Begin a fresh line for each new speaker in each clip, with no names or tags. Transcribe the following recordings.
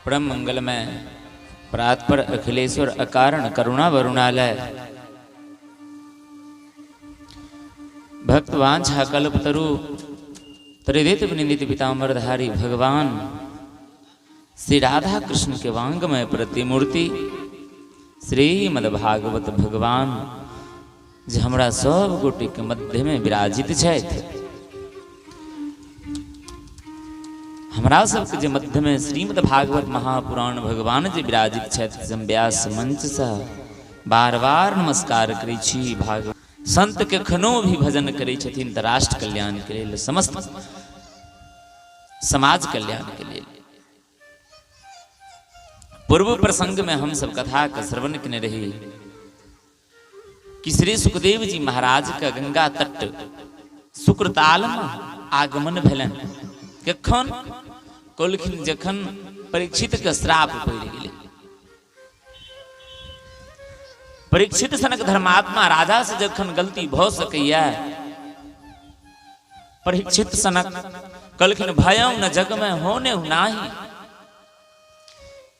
परम मंगलमय परात्पर अखिलेश्वर अकारण करुणा वरुणालय भक्तवांछा कल्पतरु त्रिदित विनिंदित पीतांबरधारी भगवान श्री राधा कृष्ण के वांगमय प्रतिमूर्ति श्रीमद्भागवत भगवान जे हमरा सब गोटी के मध्य में विराजित छथि। हमरा सबके जे मध्य में श्रीमद्भागवत महापुराण भगवान जे विराजित छथि हम व्यास मंच से बार बार नमस्कार करै छी। भागवत संत के खनो भी भजन करै छथिन त राष्ट्र कल्याण के लेल समस्त समाज कल्याण के लेल। पूर्व प्रसंग में हम सब कथा का श्रवण कने रही कि श्री सुखदेव जी महाराज का गंगा तट शुक्रताल में आगमन भेलन। कखन कहलखिन जखन परीक्षित के श्राप पड़ि गेलै। परीक्षित सनक धर्मात्मा राजा से जखन गलती भ सकैया परीक्षित सनक कहलखिन भयं न जग में होने नाही।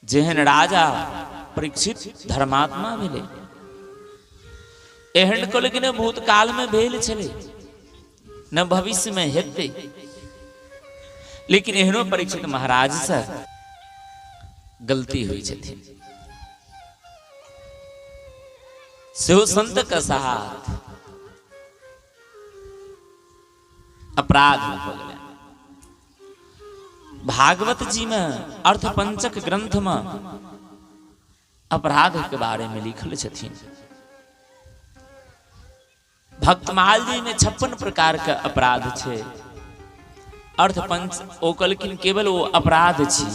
जेहन राजा परीक्षित धर्मात्मा भेले एहन कहलखिन भूतकाल में भेल छले न भविष्य में हेतै। लेकिन एहनो परीक्षित महाराज से गलती हुई छथिन सेहो संत का साथ अपराध हो गया। भागवत जी में अर्थ पंचक ग्रंथ में अपराध के बारे में लिखल छथिन। भक्तमाल जी में 56 प्रकार का अपराध छे। अर्थ पंच ओ कहलखिन केवल वो अपराध छी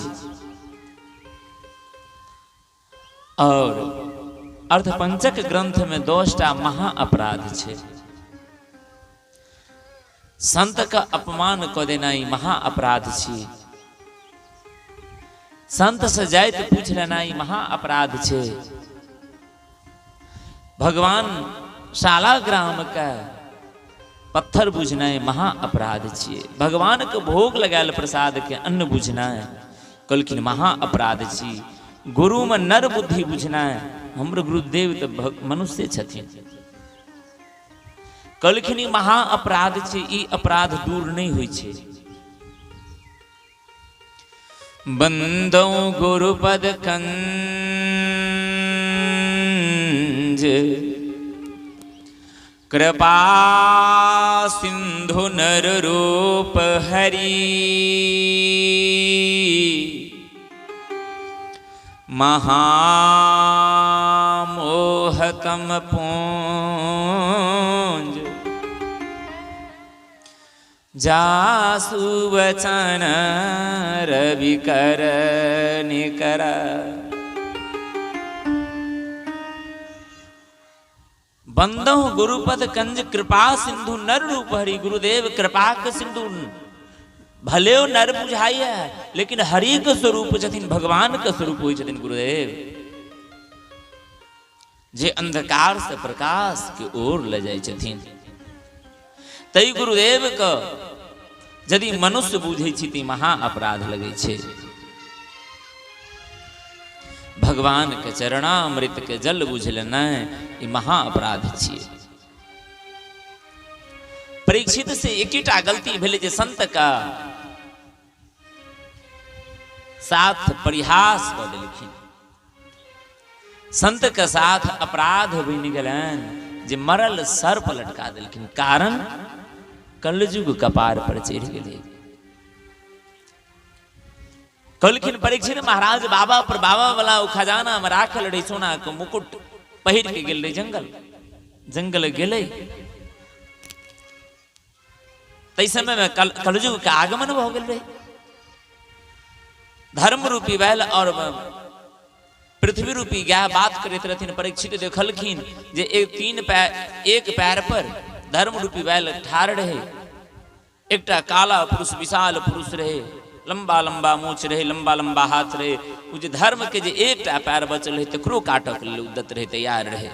और अर्थ पंचक ग्रंथ में 10टा महा अपराध छे। संत का अपमान क देना महा अपराध छी। संत से जाइत पूछ लेना महा अपराध छे। भगवान शालाग्राम का पत्थर बुझना महा अपराध छिए। भगवान के भोग लगायल प्रसाद के अन्न बुझना कहलखिन महा अपराध छी। गुरु में नर बुद्धि बुझना हमर गुरुदेव तो मनुष्य छथिन कहलखिन महा अपराध छै। ई अपराध दूर नहीं होय छै। बंदौ गुरुपद कंज कृपा सिंधु नर रूप हरि महामोहतम पुंज जासु वचन रवि कर निकर। बंदो गुरुपद कंज कृपा सिंधु नर रूप हरि। गुरुदेव कृपा के सिंधु भले नर बुझाइए लेकिन हरि के स्वरूप छथिन भगवान के स्वरूप होई छथिन गुरुदेव जे अंधकार से प्रकाश के ओर ले जाय छथिन। तई गुरुदेव के यदि मनुष्य बुझै छी ती महा अपराध लगै छै। भगवान के चरणामृत के जल बुझल ई महा अपराध छिए। परीक्षित से एकेटा गलती भेले जे संत का साथ परिहास क देलखिन। संत के साथ अपराध बनि गेलन जे मरल सर्प लटका देलखिन। कारण कलयुग कपार पर चढ़ गेले। कहलखिन परीक्षित महाराज बाबा पर बाबा वाला खजाना में राखल रही सोना के मुकुट पहिर के गेल रही जंगल गेले। तै समय में कलयुग के आगमन भ गेल रहे। धर्म रूपी बैल और पृथ्वी रूपी गाय बात करते रहथिन। परीक्षित देखलखिन जे एक पैर पर धर्म रूपी बैल ठाड़ रहे। एकटा काला पुरुष विशाल पुरुष रहे। लंबा लंबा मूछ रहे लंबा लंबा हाथ रहे। जे धर्म के जे एकटा पैर बचल रहे तकरो काटक उद्यत रहे तैयार रहे।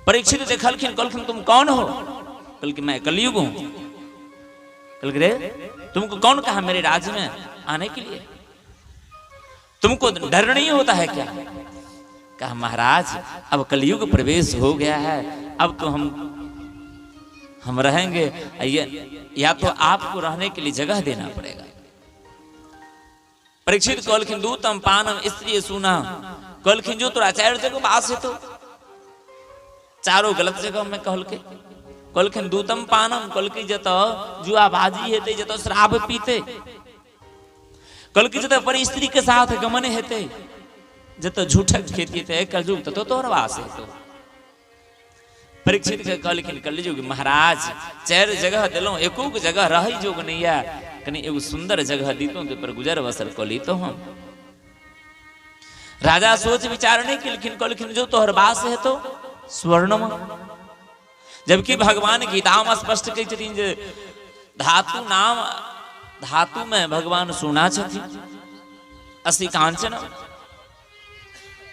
परीक्षित देखलखिन कहलखिन तुम कौन हो? कहलखिन मैं कलयुग हूं। कहलखिन रे तुमको कौन कहा मेरे राज्य में आने के लिए? तुमको डर नहीं होता है क्या? कहा महाराज अब कलयुग प्रवेश हो गया है, अब तो हम रहेंगे, या तो आपको रहने के लिए जगह देना पड़ेगा। परीक्षित कहलखिन दूतम पानम स्त्री सुना, कहलखिन जो तोरा चार जगह बास है तो चारों गलत जगह में कहलखिन दूतम पानम, कहलखिन जत जुआबाजी हेते, जत शराब पीते, कहलखिन जत पर स्त्री के साथ गमन हेते, जत झूठक खेती थे कलयुग तो तोहर वास है तो। परीक्षित के कहलखिन कलयुग महाराज चार जगह दिलों, एको जगह रही जोग नहीं है, कनी एगो सुंदर जगह दीतों के पर गुजर बसर कली तो हम। राजा सोच विचार नहीं किलखिन, कहलखिन जो तोहर वास है तो स्वर्णम, जबकि भगवान गीता में स्पष्ट कहते धातु नाम, धातु में भगवान सोना छथिन, असी कांचन।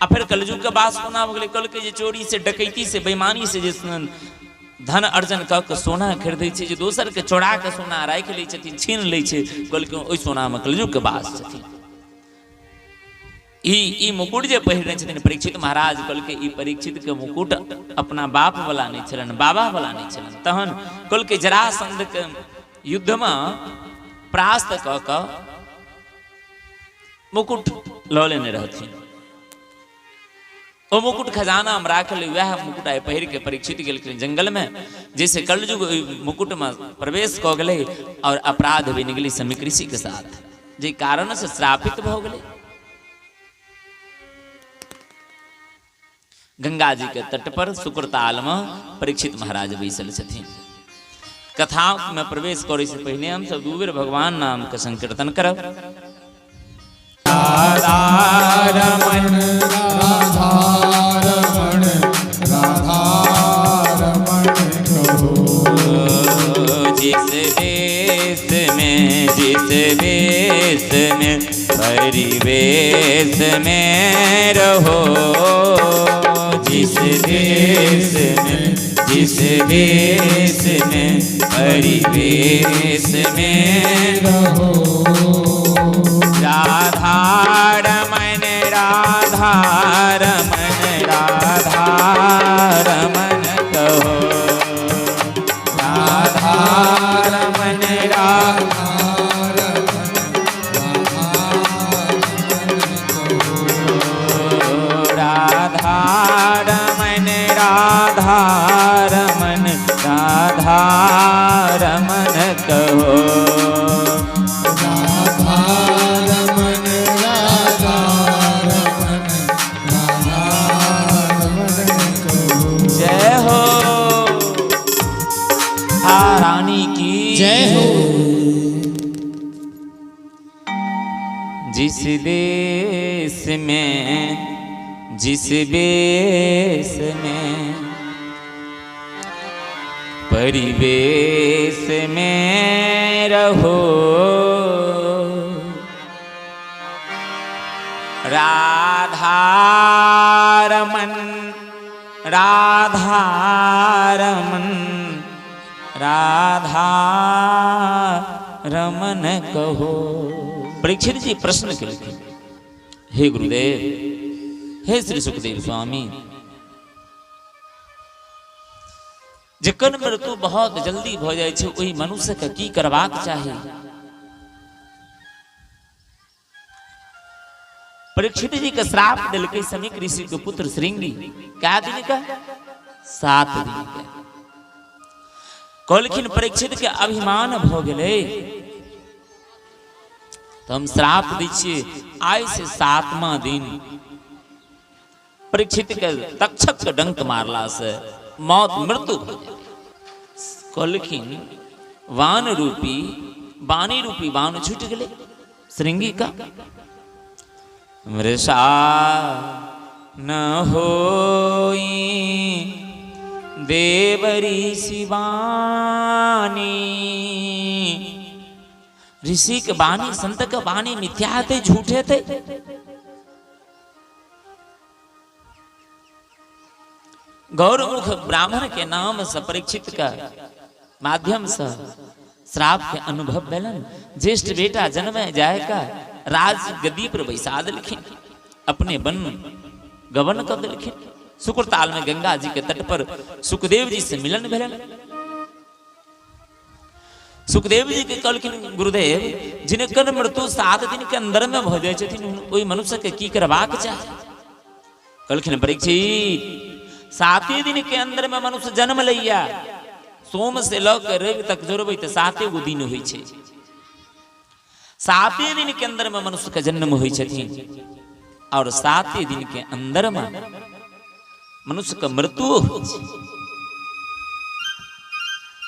आ फिर कलयुग का बात सुना हो गए, कल के जे चोरी से डकैती से बेईमानी से जिस धन अर्जन क के सोना खरीदै छै, जे दोसर के चोरा के सोना राखि लै छथिन, छीन लै छै, कल के ओइ सोना में कलयुग के बास छथिन। ई मुकुट जे पहिरने छथिन परीक्षित महाराज, कल के ई परीक्षित के मुकुट अपना बाप वाला नहीं छलन, बाबा वाला नहीं छलन। तहन कल के जरासंध के युद्ध में परास्त क के मुकुट लऽ लेने रहथिन। ओ मुकुट खजाना में राखल, वह मुकुट आए पहिर के परीक्षित गेलखिन जंगल में, जैसे कलयुग मुकुट में प्रवेश क गए और अपराध भी निकली समीक ऋषि के साथ, जे कारण से श्रापित भ गए। गंगा जी के तट पर शुक्रताल में परीक्षित महाराज बैसल छथिन। कथा में प्रवेश करे से पहले हम सब दू बेर भगवान नाम के संकीर्तन करब।
राधारमण राधारमण राधारमण कहो,
जिस देश में परिवेश में रहो, जिस देश में परिवेश में
रहो,
राधारमण राधारमण राधारमण कहो, राधारमण राधारमण राधारमण राधारमण कहो,
जय हो।
जिस देश बेस में परिवेश में रहो, राधारमण राधारमण राधारमण कहो। परीक्षित जी प्रश्न केलखिन, हे गुरुदेव, हे श्री सुखदेव स्वामी, जकर मृत्यु बहुत जल्दी भ जाय छै, ओहि मनुष्य के की करबाक चाही? परीक्षित जी के श्राप दिलकै समीक ऋषि के पुत्र श्रृंगी। क्या दिन का? 7 दिन का। कहलखिन परीक्षित के अभिमान भ गेलै, तो हम श्राप दै छियै, आइ से 7वां दिन परीक्षित के तक्षक के डंक मारला से मौत मृत्यु भ जाए। कहलखिन वानी रूपी बाण छूट गेलै श्रृंगी का। मृषा न होई देवरी शिवानी, ऋषि के बानी, संत के बानी मिथ्या थे, झूठे थे। गौरमुख ब्राह्मण के नाम से परीक्षित का माध्यम से श्राप के अनुभव भेलन। ज्येष्ठ बेटा जन्म जाए का राज गद्दी पर बैसा दिलखिन, अपने वन गवन कर दिलखिन। शुक्रताल में गंगा जी के तट पर सुखदेव जी से मिलन भेलन। सुखदेव जी के कहलखिन गुरुदेव जिनकर मृत्यु 7 दिन के अंदर में भ जाय छथिन ओई मनुष्य के की करबाक चाही। कहलखिन परीक्षित 7 दिन के अंदर में मनुष्य जन्म लैया, सोम से लऽ के रवि तक जोड़बै तऽ 7 गो दिन होइ छै। 7 दिन के अंदर में मनुष्य का जन्म होइ छथिन और 7 दिन के अंदर में मनुष्य का मृत्यु होइ छै।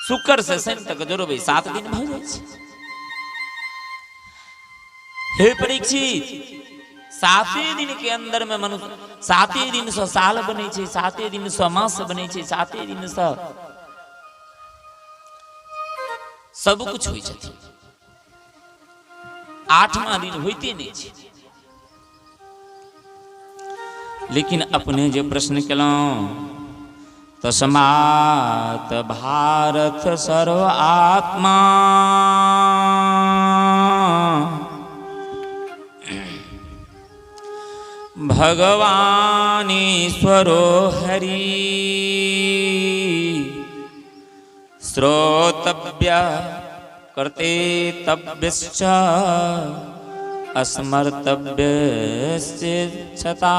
शुक्र से शनि तक जोड़बै 7 दिन भ जाइ छै। हे परीक्षित 7 दिन के अंदर में मनुष्य 7 दिन से साल बनै छै, 7 दिन से मास बनै छै, 7 दिन से सब कुछ होइ छथिन। 8वां दिन होइते नहीं छै। लेकिन अपने जो प्रश्न केलौं तस्मात् भारत सर्व आत्मा भगवानीश्वरो हरि श्रोतव्य कर्तव्यश्च अस्मर्तव्यश्चिच्छता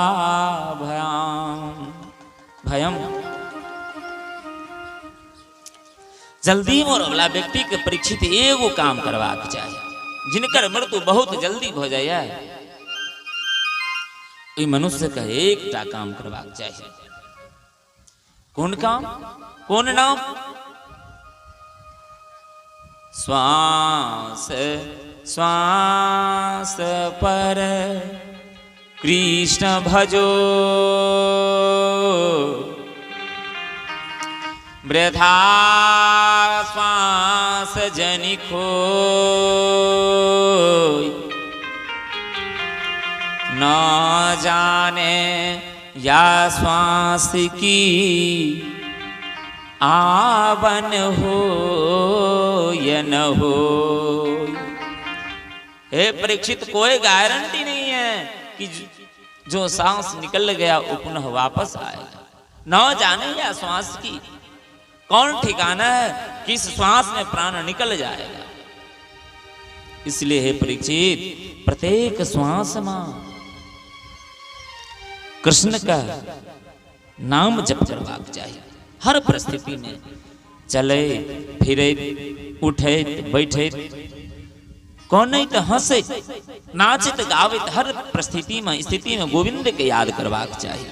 भयम। जल्दी मोर वाला व्यक्ति के परीक्षित एगो काम करबाक चाही। जिनकर मृत्यु बहुत जल्दी हो जाए ओई मनुष्य का एकटा काम करबाक चाही। कौन काम? कौन नाम? श्वास श्वास पर कृष्ण भजो वृथा श्वास जनि खोय न जाने या श्वास की आवन हो या न हो। हे परीक्षित कोई गारंटी नहीं है कि जो सांस निकल गया वो पुनः वापस आएगा। न जाने या श्वास की कौन ठिकाना है किस श्वास में प्राण निकल जाएगा। इसलिए हे परीक्षित प्रत्येक श्वास में कृष्ण का नाम जप करवाक चाहिए। हर परिस्थिति में चले फिरे उठे बैठे कौन नहीं तो हंसे नाचित गावित हर परिस्थिति में स्थिति में गोविंद के याद करवाक चाहिए।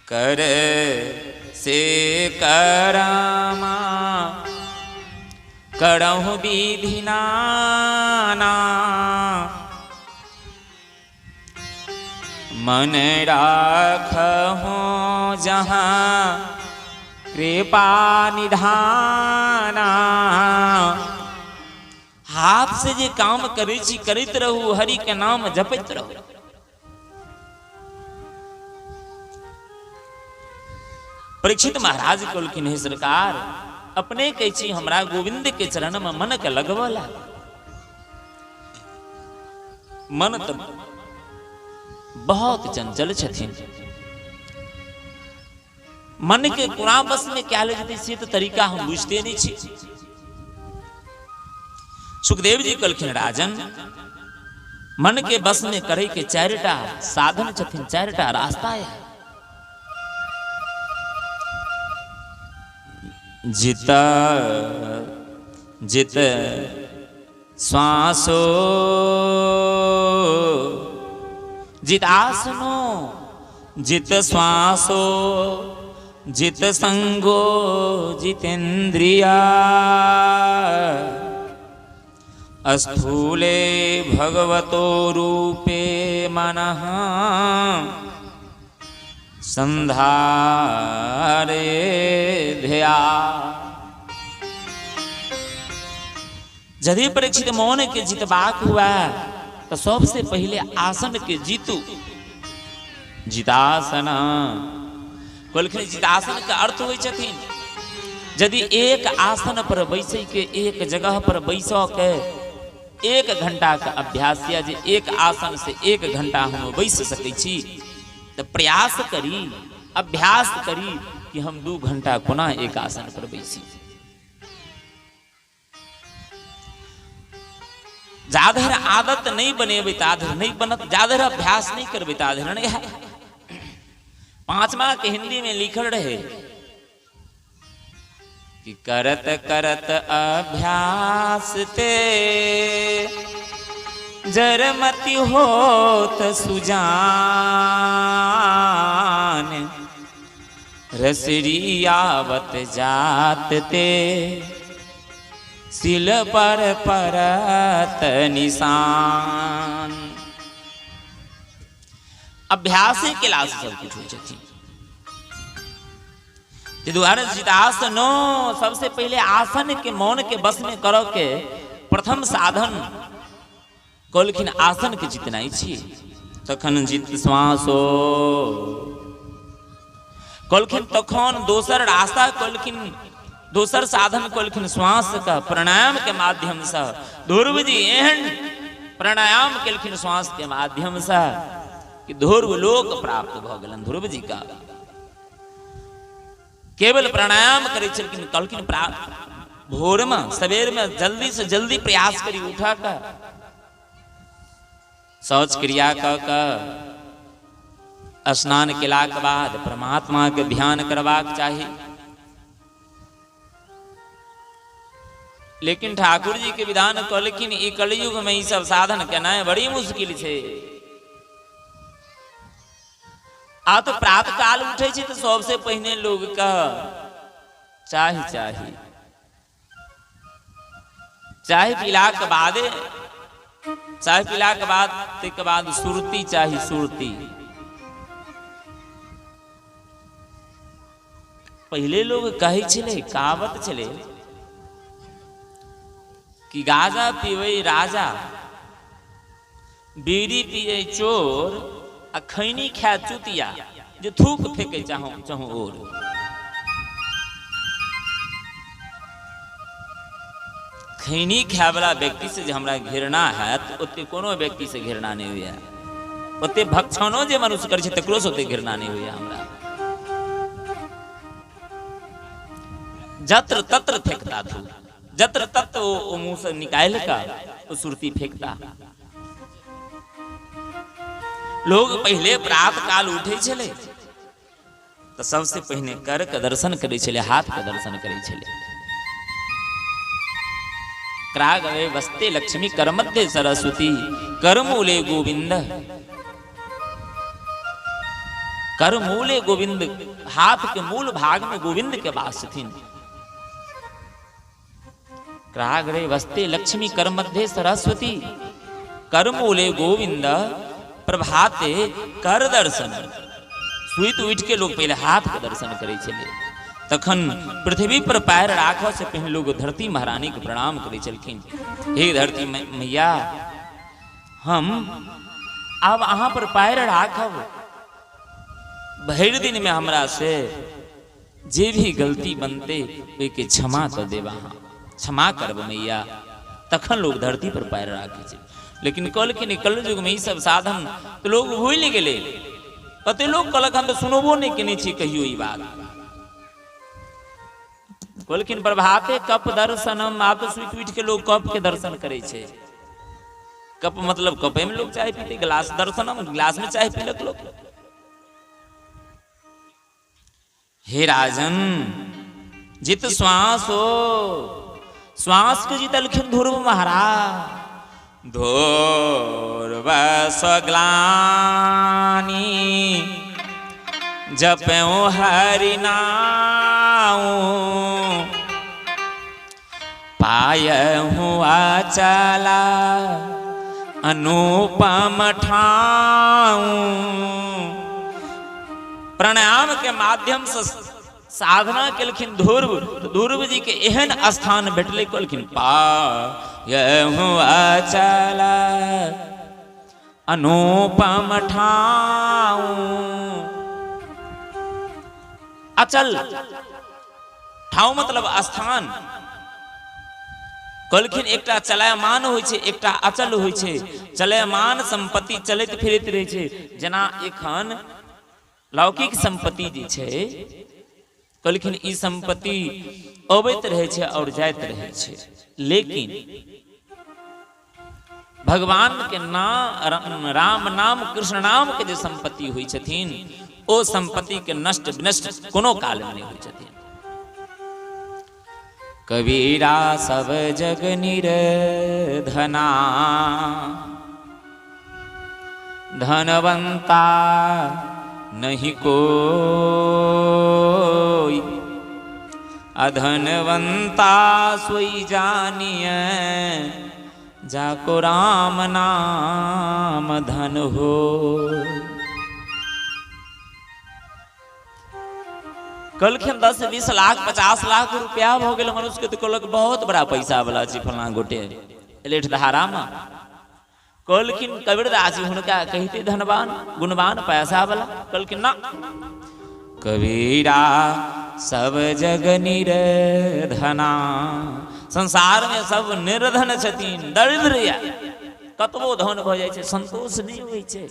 कर से करामा करहु विधि नाना मन राखहु जहाँ कृपा निधाना। हाथ से जे काम करे छी करते रहू, हरि के नाम जपत रहू। परीक्षित महाराज कहलखिन हे सरकार अपने कहै छी हमरा गोविंद के चरण में मन के लगवला। मन तो बहुत चंचल छथिन, मन के कुणा बस में क्या ले जेतै से तो तरीका हम बुझते नहीं छी। सुखदेव जी कहलखिन राजन मन के बस में करे के 4टा साधन छथिन, 4टा रास्ता है। जित जित श्वासो जित आसनो जित श्वासो जित संगो जितेन्द्रिया स्थूले भगवतो रूपे मनः संधारे ध्या। यदि परीक्षित मौन के जितबाक हुआ तो सबसे पहले आसन के जीतू। जितासन कहलखिन जितासन का अर्थ होइ छथिन यदि एक आसन पर बैसे के एक जगह पर बैस के 1 घंटा का अभ्यास या जे एक आसन से 1 घंटा हम बैस सकै छी तो प्रयास करी, अभ्यास करी कि हम 2 घंटा पुनः एक आसन पर बैसी। जाधर आदत नहीं बनेबे ताधर नहीं बनत, जाधर अभ्यास नहीं करबे ताधर नहीं है। 5वां के हिंदी में लिखल रहे कि करत करत अभ्यास ते जरमति होत सुजान, रसरी आवत जात ते सिल पर परत निशान। अभ्यास के लाश सब कुछ हो जाती। आसनो सबसे पहले आसन के मौन के बस में करो के प्रथम साधन कहलखिन आसन के जितनाई छी तखन जित श्वासो कहलखिन तखन दोसर रास्ता कहलखिन दोसर साधन कहलखिन श्वास का प्राणायाम के माध्यम से। ध्रुव जी एहन प्राणायाम केलखिन श्वास के माध्यम से कि ध्रुव लोक प्राप्त भ गेलन। ध्रुव जी का केवल प्राणायाम करे छलखिन, कहलखिन भोर में सवेर में जल्दी से जल्दी प्रयास करी उठा कर शौच क्रिया कर स्नान केला के बाद परमात्मा के ध्यान करवाक चाहिए। लेकिन ठाकुर जी के विधान कहलखिन ई कलयुग में ई सब साधन केनाय बड़ी मुश्किल छे। आ तो प्रातः काल उठे छी तो सबसे पहले लोग का चाय चाहिए, चाय पीला के बाद के बाद सुरती चाहिए। सुरती पहले लोग कहे छले, कहावत छले कि गाजा पीवे राजा, बीड़ी पिए चोर, आ खैनी खाए चुतिया जो थूक फेंके चाहो और। खैनी खाए वाला व्यक्ति से जो हमरा घृणा है तो ओते कोनो व्यक्ति से घृणा नहीं हुआ। ओते भक्षणो जे मनुष्य करे छै तकरो से ओते घृणा नहीं हुआ हमरा। जत्र तत्र फेंकता थू, जत्र तत्र वो मुंह से निकाल का वो सुरती फेंकता। लोग पहले प्रातः काल उठे छले तो सबसे पहले कर के दर्शन करे छले, हाथ के दर्शन करे छले। क्रागवे वस्ते लक्ष्मी कर मध्य सरस्वती, कर मूले गोविंद। कर मूले गोविंद, हाथ के मूल भाग में गोविंद के वास थीन। क्रागवे वस्ते लक्ष्मी कर मध्य सरस्वती, कर मूले गोविंद। प्रभाते कर दर्शन, सुइत उठ के लोग पहले हाथ के दर्शन करे छले। तखन पृथ्वी पर पैर राखो से पहले लोग धरती महारानी के प्रणाम करे छलखिन। हे धरती मैया, हम अब अहाँ पर पैर राखब, भर दिन में हमरा से जे भी गलती बनते वे के क्षमा कर देवा, क्षमा करब मैया। तखन लोग धरती पर पैर राखे छे। लेकिन कहलखिन कलयुग में ई सब साधन तो लोग भूल गेले। कते लोग कहलक हम तो सुनबो नहीं केने छी कहियो ई बात। कहलखिन प्रभाते कप दर्शनम, आप तो सुइत उठ के लोग कप के दर्शन करे छे। कप मतलब कपे में लोग चाय पीते, गिलास दर्शनम गिलास में चाय पीलक लोग। हे राजन जित श्वास हो, श्वास के जीतलखिन ध्रुव महाराज। ध्रुव सग्लानी जपो हरि नाम, पायहु अचला अनुपम ठाऊं। प्राणायाम के माध्यम से साधना केलखिन ध्रुव। ध्रुव जी के एहन स्थान भेटले, कहलखिन पायहु अचला अनुपम ठाऊं। अचल ठाव मतलब स्थान। कहलखिन एकटा चलयमान होइ छै, एकटा अचल होइ छै। चलयमान संपत्ति चलैत फिरैत रहै छै, जेना एखन लौकिक संपत्ति जे छै, कहलखिन ई संपत्ति अबैत रहै छै और जाइत रहै छै। लेकिन भगवान के नाम, राम नाम, कृष्ण नाम के जे संपत्ति होइ छथिन, ओ संपत्ति के नष्ट विनष्ट कोनो काल में नहीं होइ छथिन। कबीरा सब जग निर्धना, धनवंता नहीं कोई, अधनवंता सोई जानिए, जाको राम नाम धन हो। कहलखिन 10, 20 लाख 50 लाख रुपया हो गए मनुष्य के, तो कहलक बहुत बड़ा पैसा वाला छी फलना गोटे लेठ धारा में। कहलखिन कबीरदास जी हुनका कहते धनवान गुणवान पैसा वाला। कहलखिन ना, कबीरा सब जग निर्धना, संसार में सब निर्धन छथिन, दरिद्र या कतबो धन भ जाय छै संतोष नहीं होइ छै।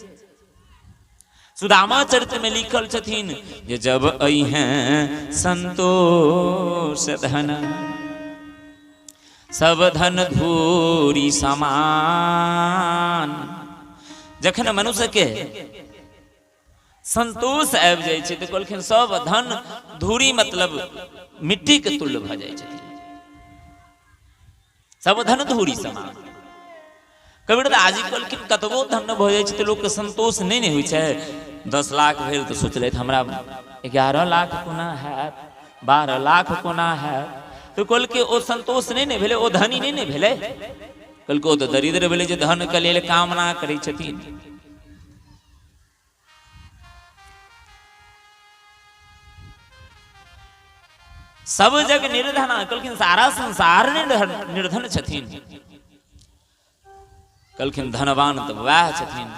सुदामा चरित्र में लिखल छथिन जे जब अइहें संतोष धन, सब धन धूरी समान। जखन मनुष्य के संतोष आबि जाय छै, तो कहलखिन सब धन धूरी मतलब मिट्टी के तुल्य भ जाय छथिन, सब धन धूरी समान। कबीरदास जी कहलखिन कतबो धन भ जाय छै तो लोक के संतोष नहीं होइ छै। 10 लाख भेल तो सोचलथि हमरा 11 लाख कोना हैत, 12 लाख कोना हैत। तो कहलकै ओ संतोष नहीं भेलै, ओ धनी नहीं भेलै। कहलकै ओ तो दरिद्र भेलै जे धन के लेल कामना करै छथिन। सब जग निर्धना, कहलखिन सारा संसार निर्धन छथिन। कहलखिन धनवान तो वह छथिन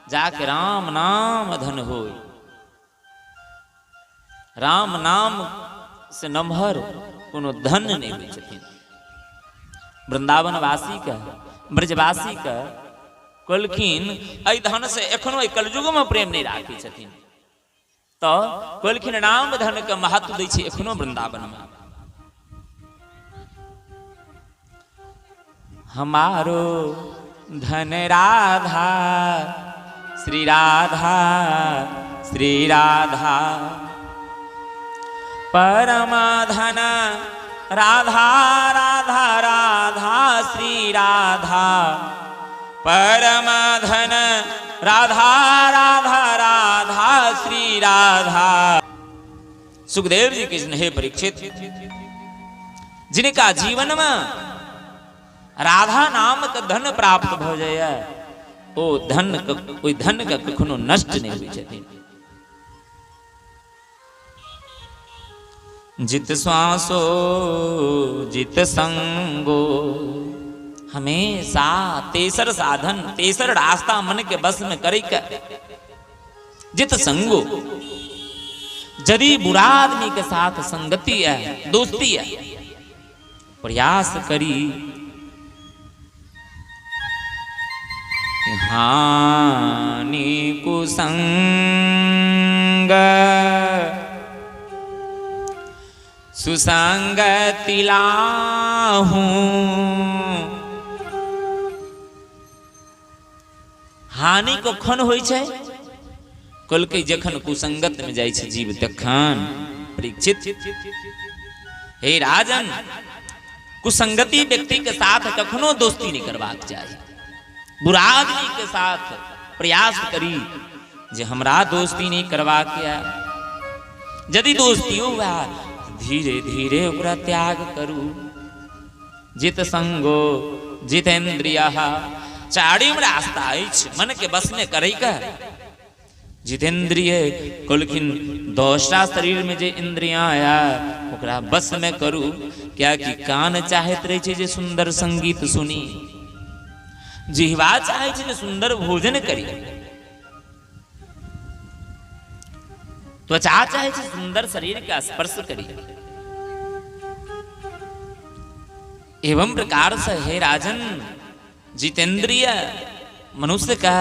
जाके राम नाम धन हो। राम नाम से नम्हर कोनो धन नहीं हुई छथिन। वृंदावन वासी का, ब्रजवासी का कहलखिन एहि धन से एखनो कलयुग में प्रेम नहीं राखी छथिन। तो कहलखिन नाम धन के महत्व दै छै एखनो वृंदावन में। हमारो धन राधा श्री राधा, श्री राधा परमा धन राधा, राधा राधा श्री राधा परमा धन राधा, राधा राधा श्री राधा। सुखदेव जी कृष्ण हे परीक्षित, जिनका जीवन में राधा नाम का धन प्राप्त हो जाए, ओ धन कोई धन का कखनो नष्ट नहीं हुई छथिन। जित श्वासो जित संगो, हमेशा तेसर साधन तेसर रास्ता मन के बस में करे का। जित संगो, यदि बुरा आदमी के साथ संगति है, दोस्ती है, प्रयास करी हानि कुसंग सुसंगति लाहूं। हानि कखन होइ छै? कहलकै जखन कुसंगत में जाइ छै जीव तखन। परीक्षित हे राजन, कुसंगति व्यक्ति के साथ कखनो दोस्ती नहीं करबाक चाही। बुरा आदमी के साथ प्रयास करी जे हमरा दोस्ती नहीं करबाक है। यदि दोस्ती हुआ धीरे धीरे ओकरा त्याग करू। जित संगो जितेंद्रिय, चारिम रास्ता अछि मन के बस में करे का। जितेंद्रिय कहलखिन 10टा शरीर में जे इंद्रियां आया ओकरा बस में करू। क्या कि कान चाहत रहे छे जे सुंदर संगीत सुनी, जिह्वा चाहे छे जे सुंदर भोजन करी, त्वचा चाहे छे सुंदर शरीर का स्पर्श करी, एवं प्रकार से हे राजन जितेंद्रिय मनुष्य का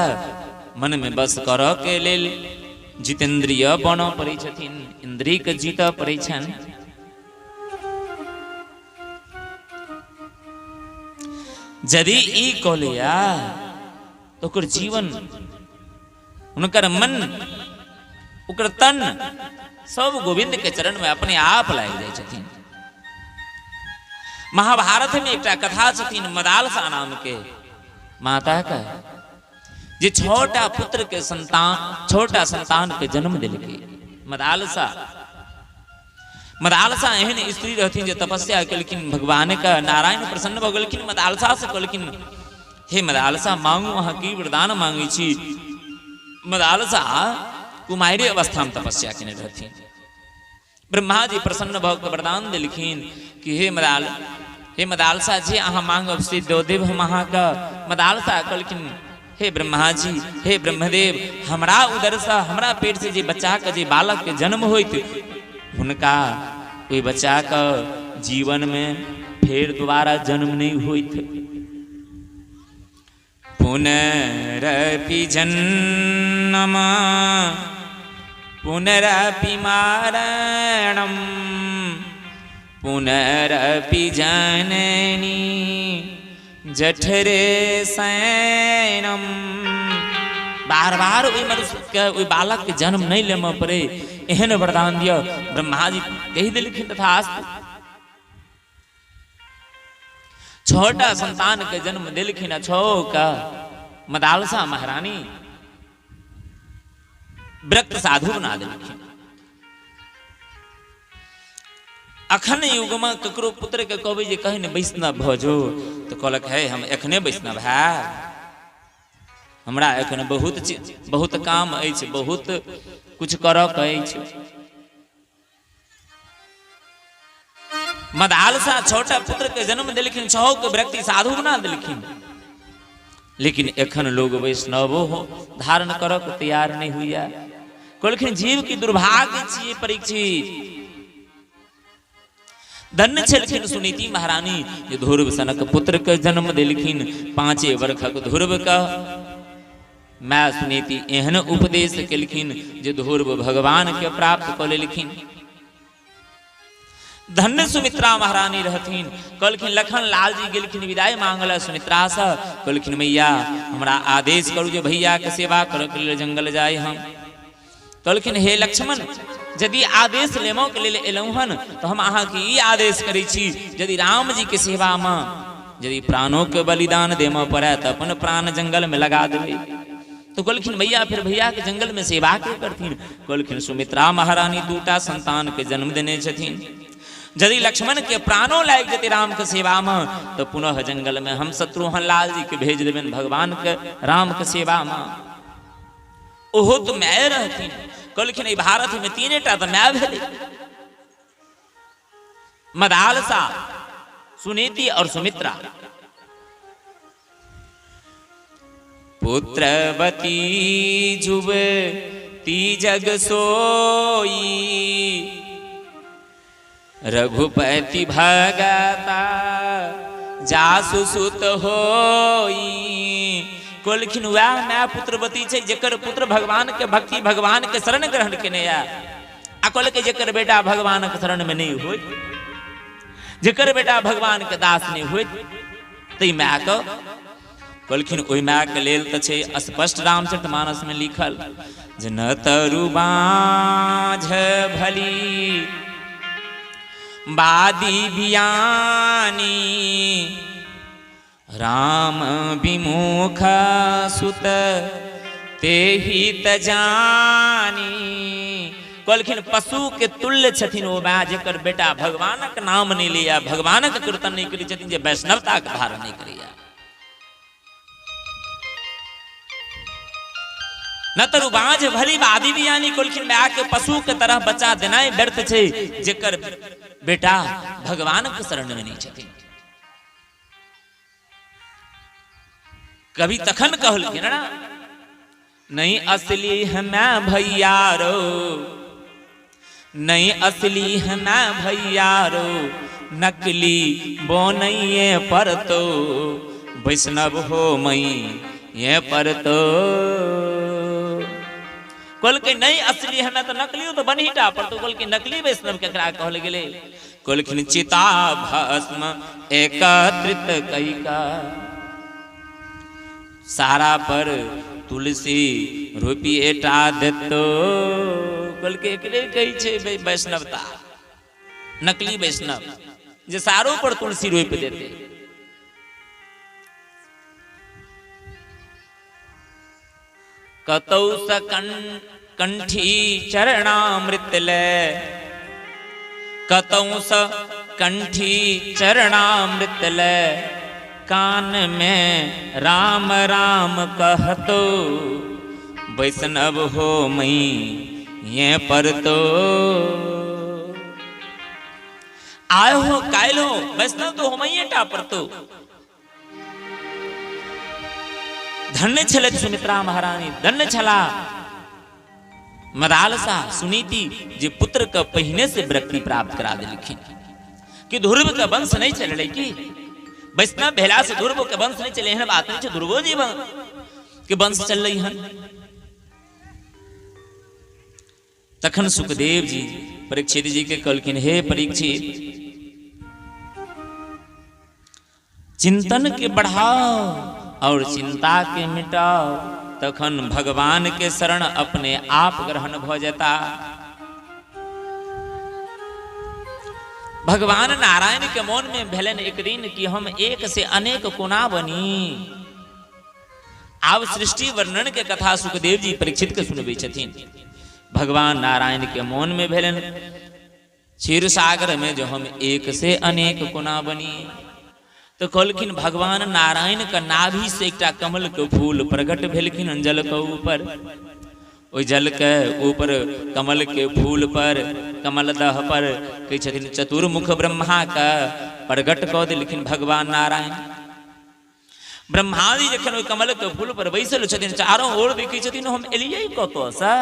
मन में बस कर के लेल जितेंद्रिय बन पड़े छथिन, इंद्रिय के जीत पड़े छन। यदि ई कलिया तो ओकर जीवन उनकर मन ओकर तन सब गोविंद के चरण में अपने आप लाग जाय छथिन। महाभारत में एक कथा छथिन मदालसा नाम के माता का, जे छोटा पुत्र के संतान छोटा संतान के जन्म दिलके। मदालसा एहन स्त्री रहथिन जे तपस्या कलकिन, भगवान का नारायण प्रसन्न भ गेलखिन। मदालसा से कहलखिन हे मदालसा मांगू अहाँ की वरदान मांगै छी। मदालसा कुमारी अवस्था में तपस्या केने रहथिन। ब्रह्मा जी प्रसन्न भ के वरदान दिलखिन कि हे मदालसा जी अहाँ मांगब से दो देव हम अहाँ का। मदालसा कहलखिन हे ब्रह्मा जी हे ब्रह्मदेव, हमरा उदर से हमरा पेट से जे बच्चा के जे बालक के जन्म होइत हुनका कोई बच्चा का जीवन में फिर दोबारा जन्म नहीं होइत। पुनरपि जन्म पुनरपि मारणम पुनरपि जननी जठरे शयनम। बार बार ओई मनुष्य के ओई बालक के जन्म नहीं ले पड़े एहन वरदान दियो। ब्रह्मा जी कही दिलखिन तथास्तु। छोटा संतान के जन्म दिलखिन छो का। मदालसा महारानी व्रत साधु बना दिलखिन। अखन युग में ककरो पुत्र के कहबै जे कहीं वैष्णव भजो तो कहलक है हम एखने वैष्णव है, हमरा एखन बहुत काम अछि, बहुत कुछ करऽ के अछि। मदालसा छोटा पुत्र के जन्म दिलखिन, छहो के व्यक्ति साधु बना दिलखिन, लेकिन एखन लोग वैष्णवो हो धारण करऽ के तैयार नहीं हुआ। कहलखिन जीव की दुर्भाग्य छियै परीक्षित। धन्य छलखिन सुनीति महारानी जे ध्रुव सनक पुत्र के जन्म दिलखिन। 5 वर्षक ध्रुव का मैं सुनीति एहन उपदेश केलखिन जे ध्रुव भगवान के प्राप्त क लेलखिन। धन्य सुमित्रा महारानी रहथिन। कहलखिन लखन लाल जी गेलखिन विदाई मांगल सुमित्रा से। कहलखिन मैया हमरा आदेश करू जे भैया के सेवा करऽ के लेल जंगल जाय हम। कहलखिन हे लक्ष्मण यदि आदेश लेमो के लेल एलहुं हन तो हम अहाँ के ई आदेश करै छी यदि राम जी के सेवा में यदि प्राणों के बलिदान देमो पड़े तो अपन प्राण जंगल में लगा देबै। तो कहलखिन भैया फिर भैया के जंगल में सेवा के करथिन। कहलखिन सुमित्रा महारानी 2टा संतान के जन्म देने छथिन। यदि लक्ष्मण के प्राणों लाग जेते राम के सेवा में तो पुनः जंगल में हम शत्रुघ्न लाल जी के भेज देबन भगवान के राम के सेवा में। ओहो तो मैं रहथिन। कहलखिन भारत में 3टा तो मैं भेले, मदालसा सुनीति और सुमित्रा। पुत्रवती जुवती जग सोई रघुपति भगता जासु सुत होई। कहलखिन वह मैं पुत्रवती छै जेकर पुत्र भगवान के भक्ति भगवान के शरण ग्रहण केने आ कहलकै जेकर बेटा भगवान के शरण में नहीं होइत, जेकर बेटा भगवान के दास नहीं होइत तै मैं के। कहलखिन ओहि माय के लेल त छै स्पष्ट रामचरितमानस में लिखल जे न तरु बाझ भली बादी बियानी राम विमुख सुत तेहि त जानी। कहलखिन पशु के तुल्य छथिन ओ माय जेकर बेटा भगवानक नाम नहीं लिया, भगवानक कीर्तन नहीं करी छथिन, जे वैष्णवता के धारण नहीं करिया। न तरु बाझ भली बादी बियानी। कहलखिन माय के पशु के तरह बच्चा देनाइ व्यर्थ छै जेकर बेटा भगवान के शरण में नहीं छथिन। कभी तखन कहलखिन ना नहीं असली है मैं भैयारो, नहीं असली है मैं भैयारो नकली बोनइए पर तो वैष्णव हो मई ये पर तो कोल के नहीं असली है ना तो नकली तो बन ही टा पर तो कोल के नकली वैष्णव केकरा कहल गेले कोलखिन चिता भस्म एकत्रित कई का सारा पर तुलसी रोपिए टा देतो कोल के एकरे कही छे वैष्णवता नकली वैष्णव जे सारों पर तुलसी रोप देते कतौ स कंठी चरणामृत ले कतौ स कंठी चरणामृत ले कान में राम राम कहतो वैष्णव हो मई ये पर तो आय हो कायल हो वैष्णव तो हो मई टा पर तो धन्य छलत सुमित्रा महारानी धन्य छला मदालसा सुनीति जे पुत्र का पहिने से वृत्ति प्राप्त करा दिलखिन कि ध्रुव का वंश नहीं चल की वैष्णव भेला से ध्रुव के वंश नहीं चले हैं बात नहीं ध्रुवो जी के वंश चल रही है तखन सुखदेव जी परीक्षित जी के कहलखिन हे परीक्षित चिंतन के बढ़ाओ और चिंता के मिटाओ तखन भगवान के शरण अपने आप ग्रहण भ जाता भगवान नारायण के मन में भेलन एक दिन कि हम एक से अनेक कोना बनी आब सृष्टि वर्णन के कथा सुखदेव जी परीक्षित के सुनबे छथिन भगवान नारायण के मन में भेलन क्षीर सागर में जो हम एक से अनेक कोना बनी तो कहलखिन भगवान नारायण का नाभि से एक कमल के फूल प्रकट भेलखिन जल के ऊपर ओ जल के ऊपर कमल के फूल पर कमल दह पर कही छथिन चतुर्मुख ब्रह्मा का प्रकट कऽ देलखिन भगवान नारायण ब्रह्मा जी जखन ओहि कमल के फूल पर बैसल छथिन चारों ओर देखै छथिन हम एलियै कतौ सँ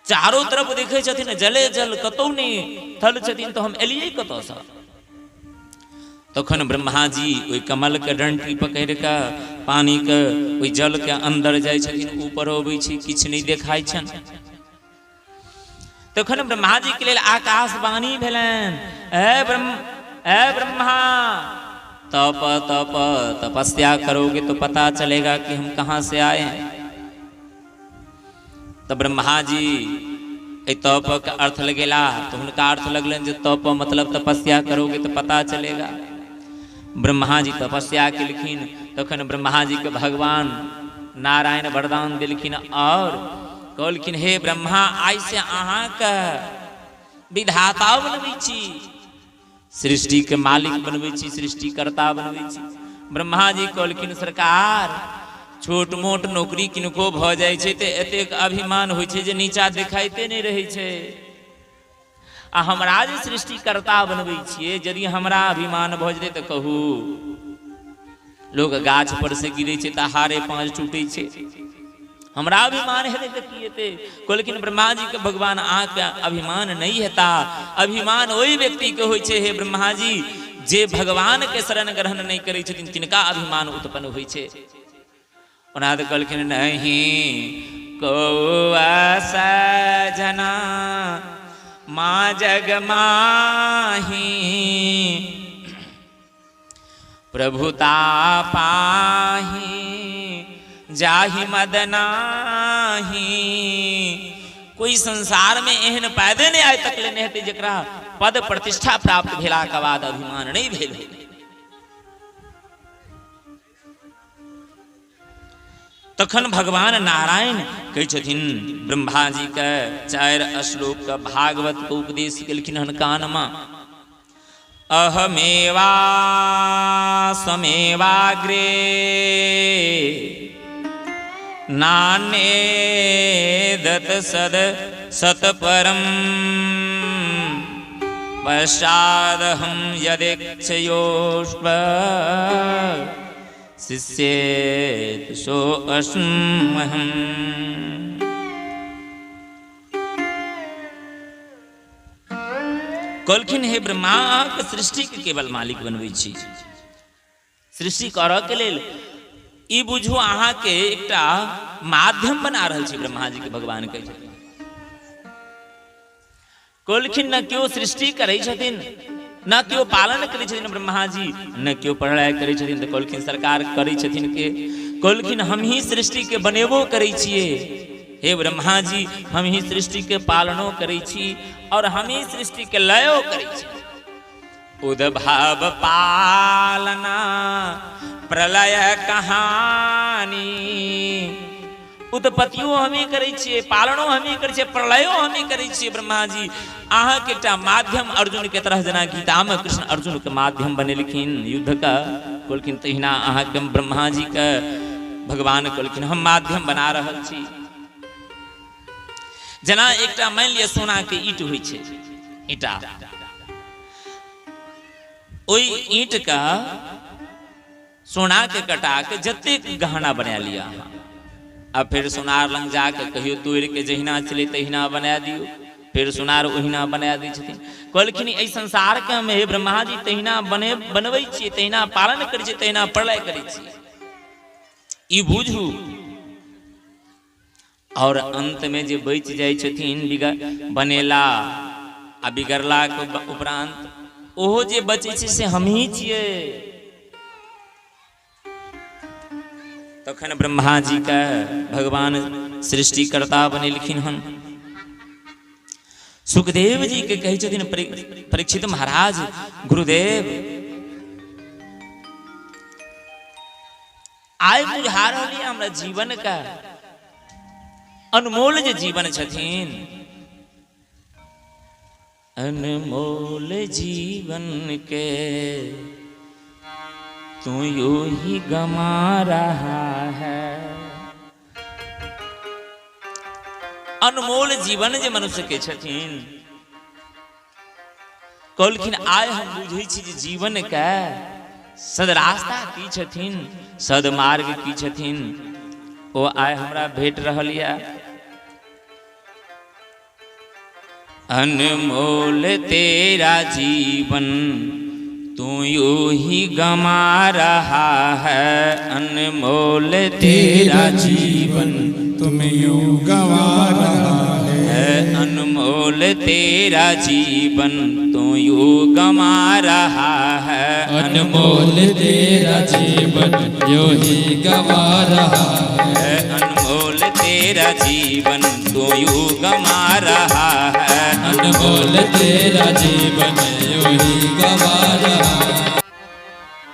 चारों तरफ देखै छथिन जले जल कतौ नहीं थल छथिन तो हम एलियै कतौ सँ तखन ब्रह्मा जी ओहि कमल के डंटी पकड़ के पानी के ओहि जल के अंदर जाय छथिन ऊपर अबै छै किछ नहीं देखाय छन तखन ब्रह्मा जी के लेल आकाशवाणी भेलन ए ब्रह्मा तप तप तपस्या करोगे तो पता चलेगा कि हम कहाँ से आए हैं तब ब्रह्मा जी तप का अर्थ लगेला तो उनका अर्थ लगलन जो तप मतलब तपस्या करोगे तो पता चलेगा ब्रह्मा जी तपस्या केलखिन तखन ब्रह्मा जी के भगवान नारायण वरदान दिलखिन और कहलखिन हे ब्रह्मा आई से अहाँ के विधाता बनबै छी सृष्टि के मालिक बनबै छी सृष्टिकर्ता बनबै छी ब्रह्मा जी कहलखिन सरकार छोट मोट नौकरी किनको भ जाय छै ते एतेक अभिमान होइ छै जे नीचा देखाइते नहीं रहै छै आ हमरा जे सृष्टिकर्ता बनबै छियै यदि हमरा अभिमान भ जेतै तऽ कहू लोग गाछ पर से गिरै छै तऽ हारे पाँच टूटै छै हमरा अभिमान हेतै तऽ की हेतै कहलखिन ब्रह्मा जी के भगवान अहाँके अभिमान नहीं हेता अभिमान ओहि व्यक्ति के होइ छै हे ब्रह्मा जी जे भगवान के शरण ग्रहण नहीं करै छथिन तिनका अभिमान उत्पन्न होइ छै ओना तऽ कहलखिन नहीं को सजना माँ जग माही प्रभुता पाही जाहि मद नाही कोई संसार में एहन पैदे नहीं आय तक लेने हेतै जकरा पद प्रतिष्ठा प्राप्त भेला के बाद अभिमान नहीं भेल तखन भगवान नारायण कहै छथिन ब्रह्मा जी के 4 श्लोक का भागवत को उपदेश केलखिन हन कानमा अहमेवा समेवाग्रे नान्ये दत सद सतपरम पश्चादहं यदेक्षयोष्व शिष्येत सो अस्म्यहम् कहलखिन हे ब्रह्मा अहाँके सृष्टि के केवल मालिक बनबै छी, सृष्टि करऽ के लेल ई बुझू अहाँ के एकटा माध्यम बना रहल छी। ब्रह्मा जी के भगवान कहै छथिन, कहलखिन न केओ सृष्टि करै छथिन न केओ पालन करै छथिन ब्रह्मा जी, न केओ पढ़ाई करै छथिन। तऽ कहलखिन सरकार करै छथिन के? कहलखिन हम ही सृष्टि के बनेबो करै छियै हे ब्रह्मा जी, हम ही सृष्टि के पालनो करै छी और हम ही सृष्टि के लयो करै छी। उद्भव पालना प्रलय कहानी, उत्पत्तियों हमें करै छियै, पालनो हमें करै छियै, प्रलयो हमें करै छियै। ब्रह्मा जी अहाँ के एकटा माध्यम अर्जुन के तरह, जेना गीता में कृष्ण अर्जुन के माध्यम बनेलखिन युद्ध का, कहलखिन तहिना अहाँ के ब्रह्मा जी के भगवान कहलखिन हम माध्यम बना रहल छी। जेना एकटा मान लिअ सोना के ईंट होइ छै, ईंटा, ओई ईंट का सोना के कटा के जतेक गहना बना लिया अहाँ, अब फिर सोनार लंग जाके कहियो तोड़ के जहिना चले तहिना बना दियो, फिर सोनार ओहिना बना दै छथिन। कहलखिन एहि संसार के हम हे ब्रह्मा जी तहिना बनबै छियै, तहिना पालन करै छियै, तहिना प्रलय करै छियै, ई बुझू। और अंत में जे बच जाय छथिन बनेला आ बिगड़ला के उपरांत ओहो जे बचे छै से हम ही छियै। तखन ब्रह्मा जी का भगवान सृष्टिकर्ता बनेलखिन हन। सुखदेव जी के कहै छथिन परीक्षित महाराज, गुरुदेव आइ बुझा रहलिए हमरा जीवन का अनमोल जे जीवन छथिन, अनमोल जीवन के तू यूं ही गमा रहा है। अनमोल जीवन जे मनुष्य के छथिन, कहलखिन आइ हम बुझै छी जे जीवन के सदरास्ता की छथिन, सदमार्ग की छथिन, ओ आइ हमरा भेट रहल यऽ। अनमोल तेरा जीवन तू यूं ही गमा रहा है, अनमोल तेरा जीवन
तुम यूं गवा रहा है,
अनमोल तेरा जीवन तू यूं गमा रहा है,
अनमोल तेरा जीवन यूं ही गवा रहा है,
अनमोल तेरा जीवन तू यूं गमा रहा है,
अनमोल तेरा जीवन यूं ही गवा रहा है।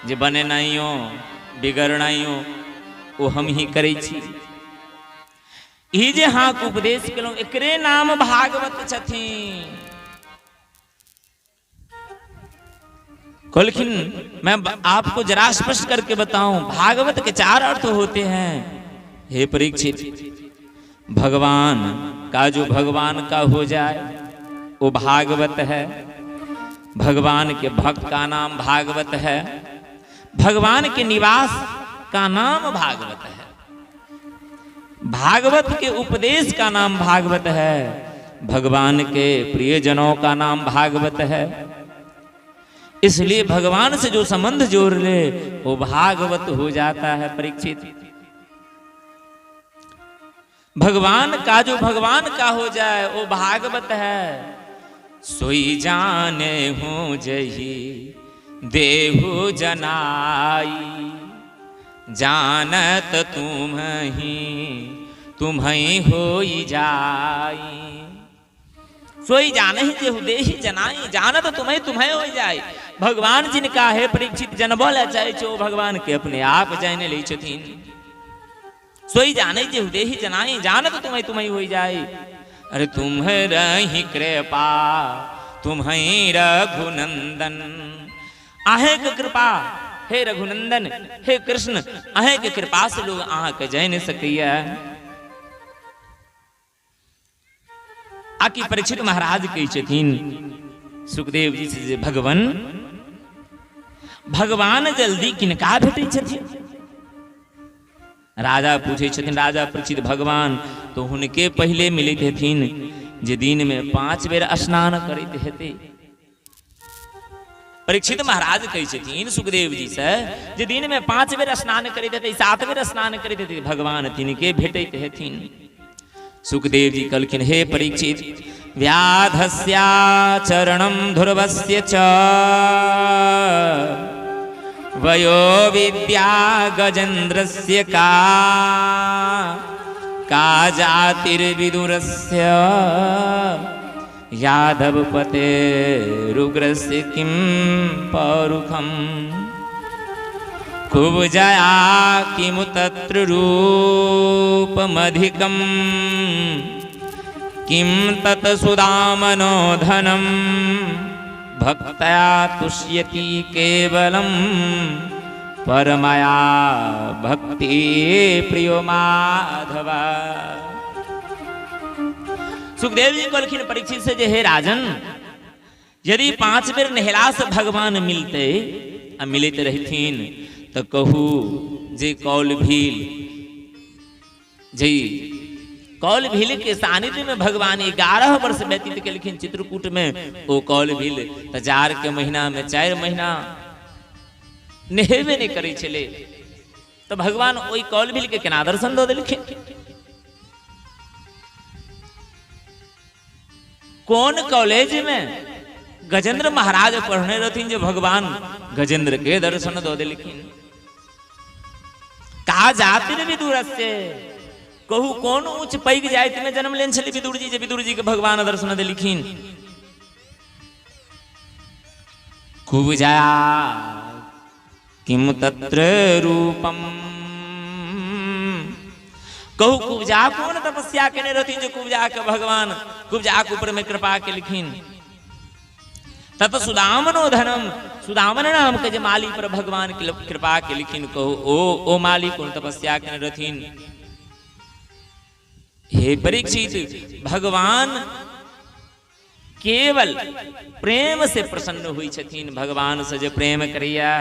जे बनेनाइयो बिगड़नाइयो ओ हम ही करै छी। ई जे हाँ उपदेश केलहुं एकरे नाम भागवत छथिन। कहलखिन मैं आपको जरा स्पष्ट करके बताऊं, भागवत के 4 अर्थ होते हैं हे परीक्षित। भगवान का जो भगवान का हो जाए वो भागवत है, भगवान के भक्त का नाम भागवत है, भगवान के निवास का नाम भागवत है, भागवत के उपदेश का नाम भागवत है, भगवान के प्रियजनों का नाम भागवत है। इसलिए भगवान से जो संबंध जोड़ ले वो भागवत हो जाता है परीक्षित। भगवान का जो भगवान का हो जाए वो भागवत है। सोई जाने हूँ जही देहु जनाई, जानत तुम्हें होई जाई। सोई जाने ही देहु देही जनाई, जानत तुम्हें हो जाए। भगवान जिनका है परीक्षित जनबल चाहे जो भगवान के अपने आप जाने ले छथिन। सोई जाने देहु देही जनाई, जानत तुम्हें हो जाए। अरे तुम्हें रही कृपा तुम्हें रघुनंदन, आहे के कृपा हे रघुनंदन हे कृष्ण, आहे के कृपा से लोग आह के जान सकिया। आकि परीक्षित महाराज कही छथिन सुखदेव जी से, भगवान जल्दी किनका भेटै छथिन? राजा पूछे छथिन, राजा परीक्षित भगवान तो हुनके पहले मिलत हेथिन जे दिन में 5 बेर स्नान करते हेते। परीक्षित महाराज कही छथिन सुखदेव जी से जे दिन में 5 बेर स्नान करते थे 7 बेर स्नान करते थे भगवान तिनके भेटैत हेथिन। सुखदेव जी कहलखिन हे परीक्षित व्याधस्या चरणम ध्रुवस्य च वयो विद्या गजेन्द्रस्य का जातिर्विदुरस्य यादवपते रुग्रस्य किं पौरुखम कुब्जया किमु तत्र रूपमधिकम किं तत् सुदामनो धनम भक्तया तुष्यति केवलम परमया भक्ति प्रियो माधवा। सुखदेव जी कहलखिन परीक्षित से जे हे राजन यदि 5 बेर नहला से भगवान मिलते आ मिलते रहथिन तो कहू जे कौल भील के सानिध्य में भगवान 11 वर्ष व्यतीत केलखिन चित्रकूट में। ओ कौल भील तो जार के महीना में 4 महीना नहेबे नहीं करे छले तो भगवान ओई कौल भील के केना दर्शन दो देलखिन। कौन कॉलेज में गजेंद्र महाराज पढ़ने रहथिन जो भगवान गजेंद्र के दर्शन दो देलखिन। का जातिर विदुर से कहू कौन उच्च पैग जाति में जन्म लेन छले विदुर जी जे विदुर जी के भगवान दर्शन देलखिन। खूब जाया किम तत्र रूपम कहू कुब्जा कौन तपस्या केने रहथिन जो कुब्जा के भगवान कुब्जा के ऊपर में कृपा केलखिन। तत सुदामनो धनम सुदामन नाम के जे माली पर भगवान की कृपा केलखिन। कहू ओ माली कौन तपस्या केने रहथिन। हे परीक्षित भगवान केवल प्रेम से प्रसन्न हुई छथिन। भगवान से जे प्रेम करिया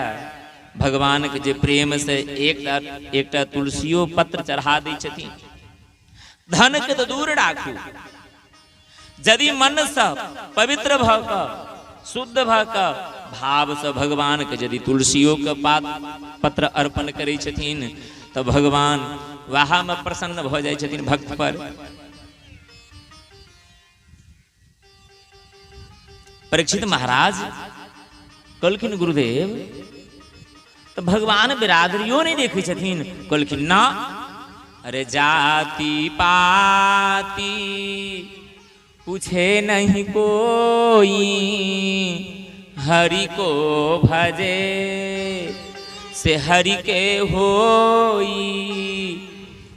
भगवान के जे प्रेम से एकटा तुलसियो पत्र चढ़ा दै छथिन। धन के तो दूर राखू यदि मन से पवित्र भ क शुद्ध भ क भाव से भगवान के यदि तुलसियो के पत्र अर्पण करे छथिन तो भगवान वहा में प्रसन्न भ जाय छथिन भक्त पर। परीक्षित महाराज कहलखिन गुरुदेव तो भगवान बिरादरियों नहीं देखी छथिन। कहलखिन ना अरे जाति पाति पूछे नहीं कोई हरि को भजे से हरि के होई।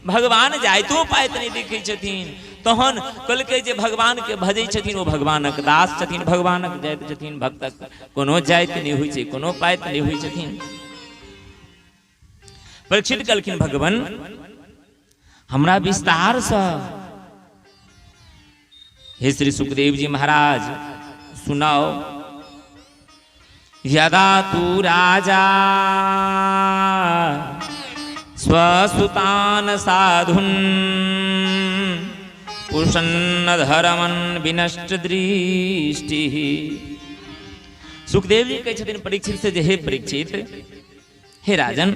भगवान जायतो पाइत नहीं देखे छथिन तहन कहलकै जे भगवान के भजै छथिन वो भगवानक दास छथिन भगवानक जाइत छथिन। भक्तक कोनो जाइत नहीं हुई छै कोनो पाइत नहीं हुई छथिन। परीक्षित कहलखिन भगवान हमरा विस्तार से हे श्री सुखदेव जी महाराज सुनाओ। यदा तू राजा स्वसुतान साधुन पुषन्न धर्मन विनष्ट दृष्टि। सुखदेव जी कहै छथिन परीक्षित से जे हे परीक्षित हे राजन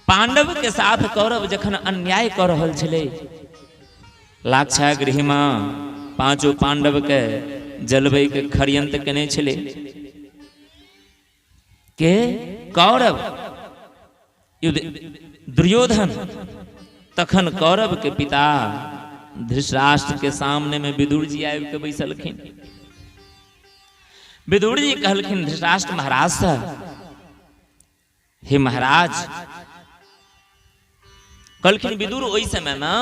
पांडव के साथ कौरव जखन अन्याय कर रहल छले लाक्षागृह में 5 पांडव के जलबै के षड्यंत्र केने छले के कौरव दुर्योधन। तखन कौरव के पिता धृतराष्ट्र के सामने में विदुर जी आबि के बैसलखिन। विदुर जी कहलखिन धृतराष्ट्र महाराज से हे महाराज कहलखिन विदुर ओहि समय में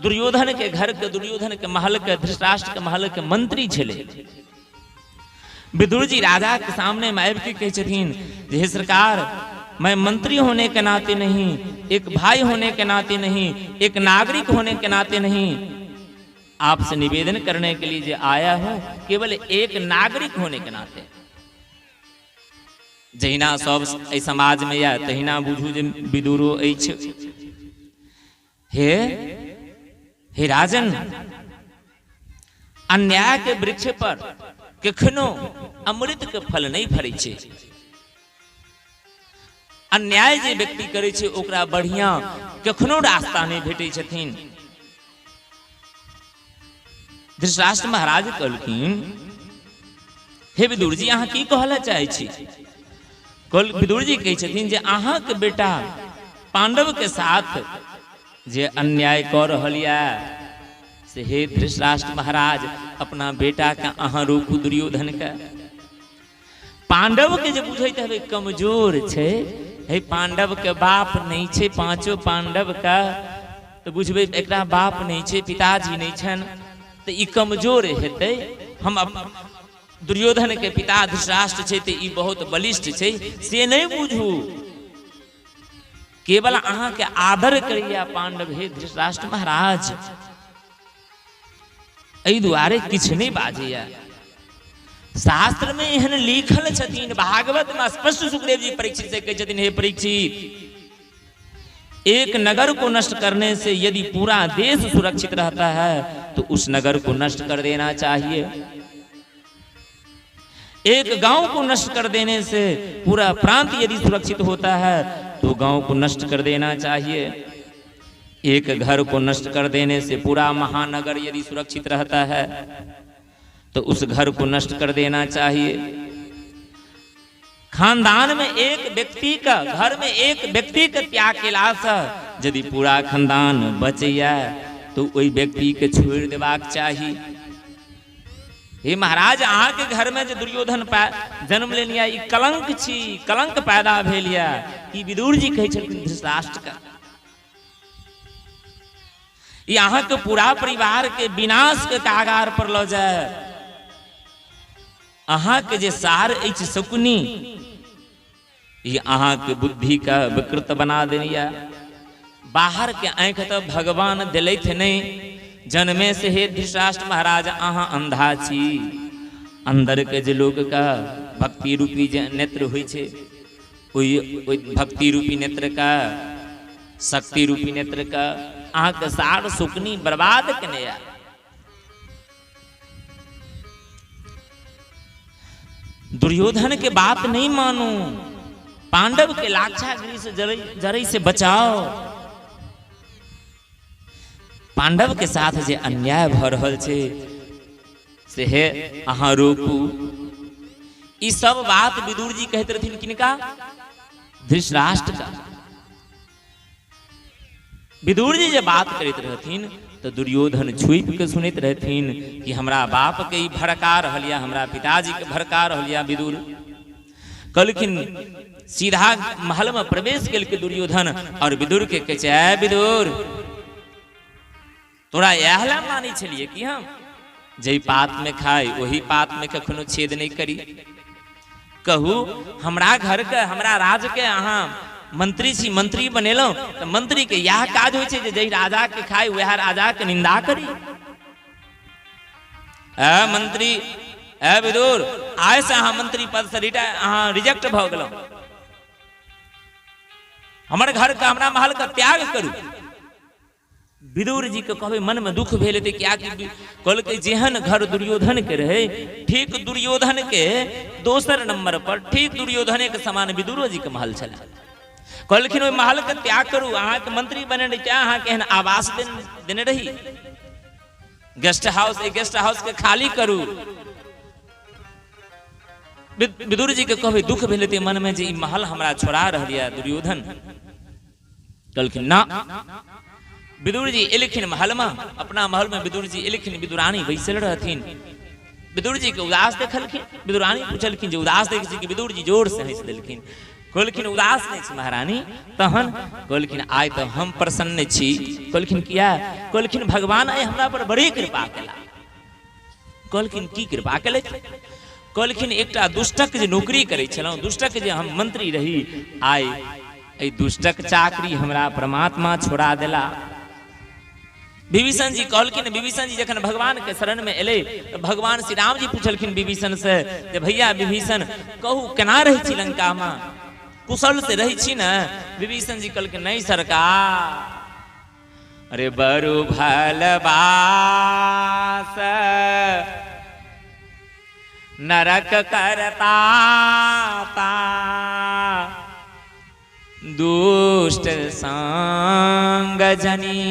दुर्योधन के घर के दुर्योधन के महल के धृतराष्ट्र के महल के मंत्री छले। विदुर जी राजा के सामने में आबि के कहै छथिन हे सरकार मैं मंत्री होने के नाते नहीं एक भाई होने के नाते नहीं एक नागरिक होने के नाते नहीं आपसे निवेदन करने के लिए जो आया हूं केवल एक नागरिक होने के नाते। जहिना सब समाज में या तहिना बुझू जे विदुरो अछि। हे राजन अन्याय के वृक्ष पर कखनो अमृत के फल नहीं फरै छै। अन्याय जे व्यक्ति करे छै ओकरा बढ़िया कखनो रास्ता नहीं भेटै छथिन। धृतराष्ट्र महाराज कहलखिन, हे विदुर जी अहाँ की कहला चाहै छी? विदुर जी कहै छथिन जे अहाँ के बेटा पांडव के साथ जे अन्याय कऽ रहल यऽ से हे धृतराष्ट्र महाराज अपना बेटा के अहाँ रोकू दुर्योधन के। पांडव के जे बुझैत हेबै कमजोर छै, हे पांडव के बाप नहीं छै, पांचों पांडव का तो बुझबै एकरा बाप नहीं छै, पिताजी नहीं छन, तो ई कमजोर हेतै। हम दुर्योधन के पिता धृतराष्ट्र छै तो ई बहुत बलिष्ठ छै, से नहीं बुझू। केवल अहाँ के आदर करिया पांडव हे धृतराष्ट्र महाराज, एहि दुआरे किछ नहीं बाजैया। शास्त्र में एहन लिखल छथिन, भागवत में स्पष्ट सुखदेव जी परीक्षित से कहै छथिन, हे परीक्षित एक नगर को नष्ट करने से यदि पूरा देश सुरक्षित रहता है तो उस नगर को नष्ट कर देना चाहिए। एक गांव को नष्ट कर देने से पूरा प्रांत यदि सुरक्षित होता है तो गांव को नष्ट कर देना चाहिए। एक घर को नष्ट कर देने से पूरा महानगर यदि सुरक्षित रहता है तो उस घर को नष्ट कर देना चाहिए। खानदान में एक व्यक्ति का, घर में एक व्यक्ति के त्याग केला से यदि पूरा खानदान बचैया तो वही व्यक्ति के छोड़ देबाक चाहिए। हे महाराज अहाँ के घर में जो दुर्योधन जन्म लेलिया ई कलंक छी, कलंक पैदा भेलिया, ई विदुर जी कहै छथिन धृतराष्ट्र का। ई अहाँ के पूरा परिवार के विनाश के कागार पर ल जाए। अहाँ के जे सार अछि शकुनी, ये अहाँ के बुद्धि का विकृत बना देनिया। बाहर के आंख तो भगवान दिलैथ नहीं, जन्मे से हे धृतराष्ट्र महाराज अहाँ अंधा छी। अंदर के जे लोग का भक्ति रूपी जे नेत्र होइ छै, ओई भक्ति रूपी नेत्र का, शक्ति रूपी नेत्र का अहाँ के सार शकुनी बर्बाद केने या। दुर्योधन के बात नहीं मानो, पांडव के लाक्षागृह से जरई से बचाओ। पांडव के साथ जे अन्याय भ रहल छै से हे अहाँ रोकू। ई सब बात विदुर जी कहत रहथिन किनका? धृतराष्ट्र का। विदुर जी जे बात करैत रहथिन तो दुर्योधन छुप के सुनैत रहथिन कि हमरा बाप के ई भड़का रहल या, हमरा पिताजी के भड़का रहल या। विदुर कहलखिन, सीधा महल में प्रवेश केलकै दुर्योधन और विदुर के कहै छै, विदुर तोरा एहला मानी छलिए कि हम जई पात में खाई वही पात में कखनो छेद नहीं करी। कहू हमरा घर के, हमरा राज के अहाँ मंत्री छी, मंत्री बनेलो तो मंत्री के यह काज होइ छै जे जई राजा के खाई वह राजा के निंदा करी। मंत्री विदुर आय से अहाँ मंत्री पद से अहाँ रिजेक्ट भ गेलौ, हमर घर का, हमरा महल का त्याग करू। विदुर जी के कहबे मन में दुख भेल हेतै, क्या कि कहलकै जेहन घर दुर्योधन के रहे, ठीक दुर्योधन के दोसर नंबर पर ठीक दुर्योधने के समान विदुरो जी के महल छला। कहलखिन ओइ महल के त्याग करू, अहाँ के मंत्री बने रही, क्या अहाँ के एहन आवास देने रही, गेस्ट हाउस, एक गेस्ट हाउस के खाली करू। विदुर जी के कहबे दुख भेल हेतै मन में जे ई महल हमरा छोड़ा रहलिया दुर्योधन। कहलखिन ना। विदुर जी एलखिन महल में, अपना महल में विदुर जी एलखिन, विदुरानी बैसल रहथिन। विदुर जी के उदास देखलखिन, विदुरानी पूछलखिन जे उदास देखै छी कि? विदुर जी जोर से हंस देलखिन। कहलखिन उदास नहीं छी महारानी। तहन कहलखिन आइ तो हम प्रसन्न छी। कहलखिन किया? कहलखिन भगवान आइ हमरा पर बड़ी कृपा केला। कहलखिन की कृपा केलथि? कहलखिन एकटा दुष्टक जे नौकरी करै छलहुँ, दुष्टक जे हम मंत्री रही, आइ एहि दुष्टक चाकरी हमरा परमात्मा छोड़ा देला। विभीषण जी कहलखिन, विभीषण जी जखन भगवान के शरण में एले तो भगवान श्री राम जी पूछलखिन विभीषण से जे भैया विभीषण कहू केना रहै छी लंका में, कुशल से रहै छी न? विभीषण जी कहलखिन नहीं सरकार, अरे बरु भलबास नरक करता दुष्ट संग जनी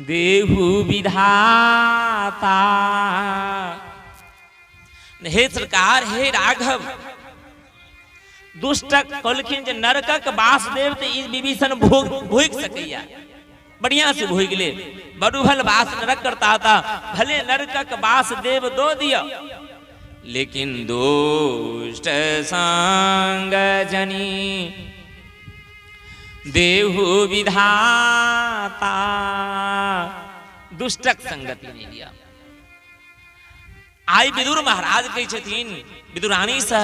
देहु विधाता। हे सरकार, हे राघव, दुष्टक कहलखिन जे नरकक वासुदेव ते ई विभीषण भोग सकैया, बढ़िया से भोग ले। बड़ुभल वास नरक करता था, भले नरकक वासुदेव दो दिया, लेकिन दुष्ट संग जनी देहु विधाता, दुष्टक संगति नहीं दिया। आई विदुर महाराज कही छथिन विदुरानी से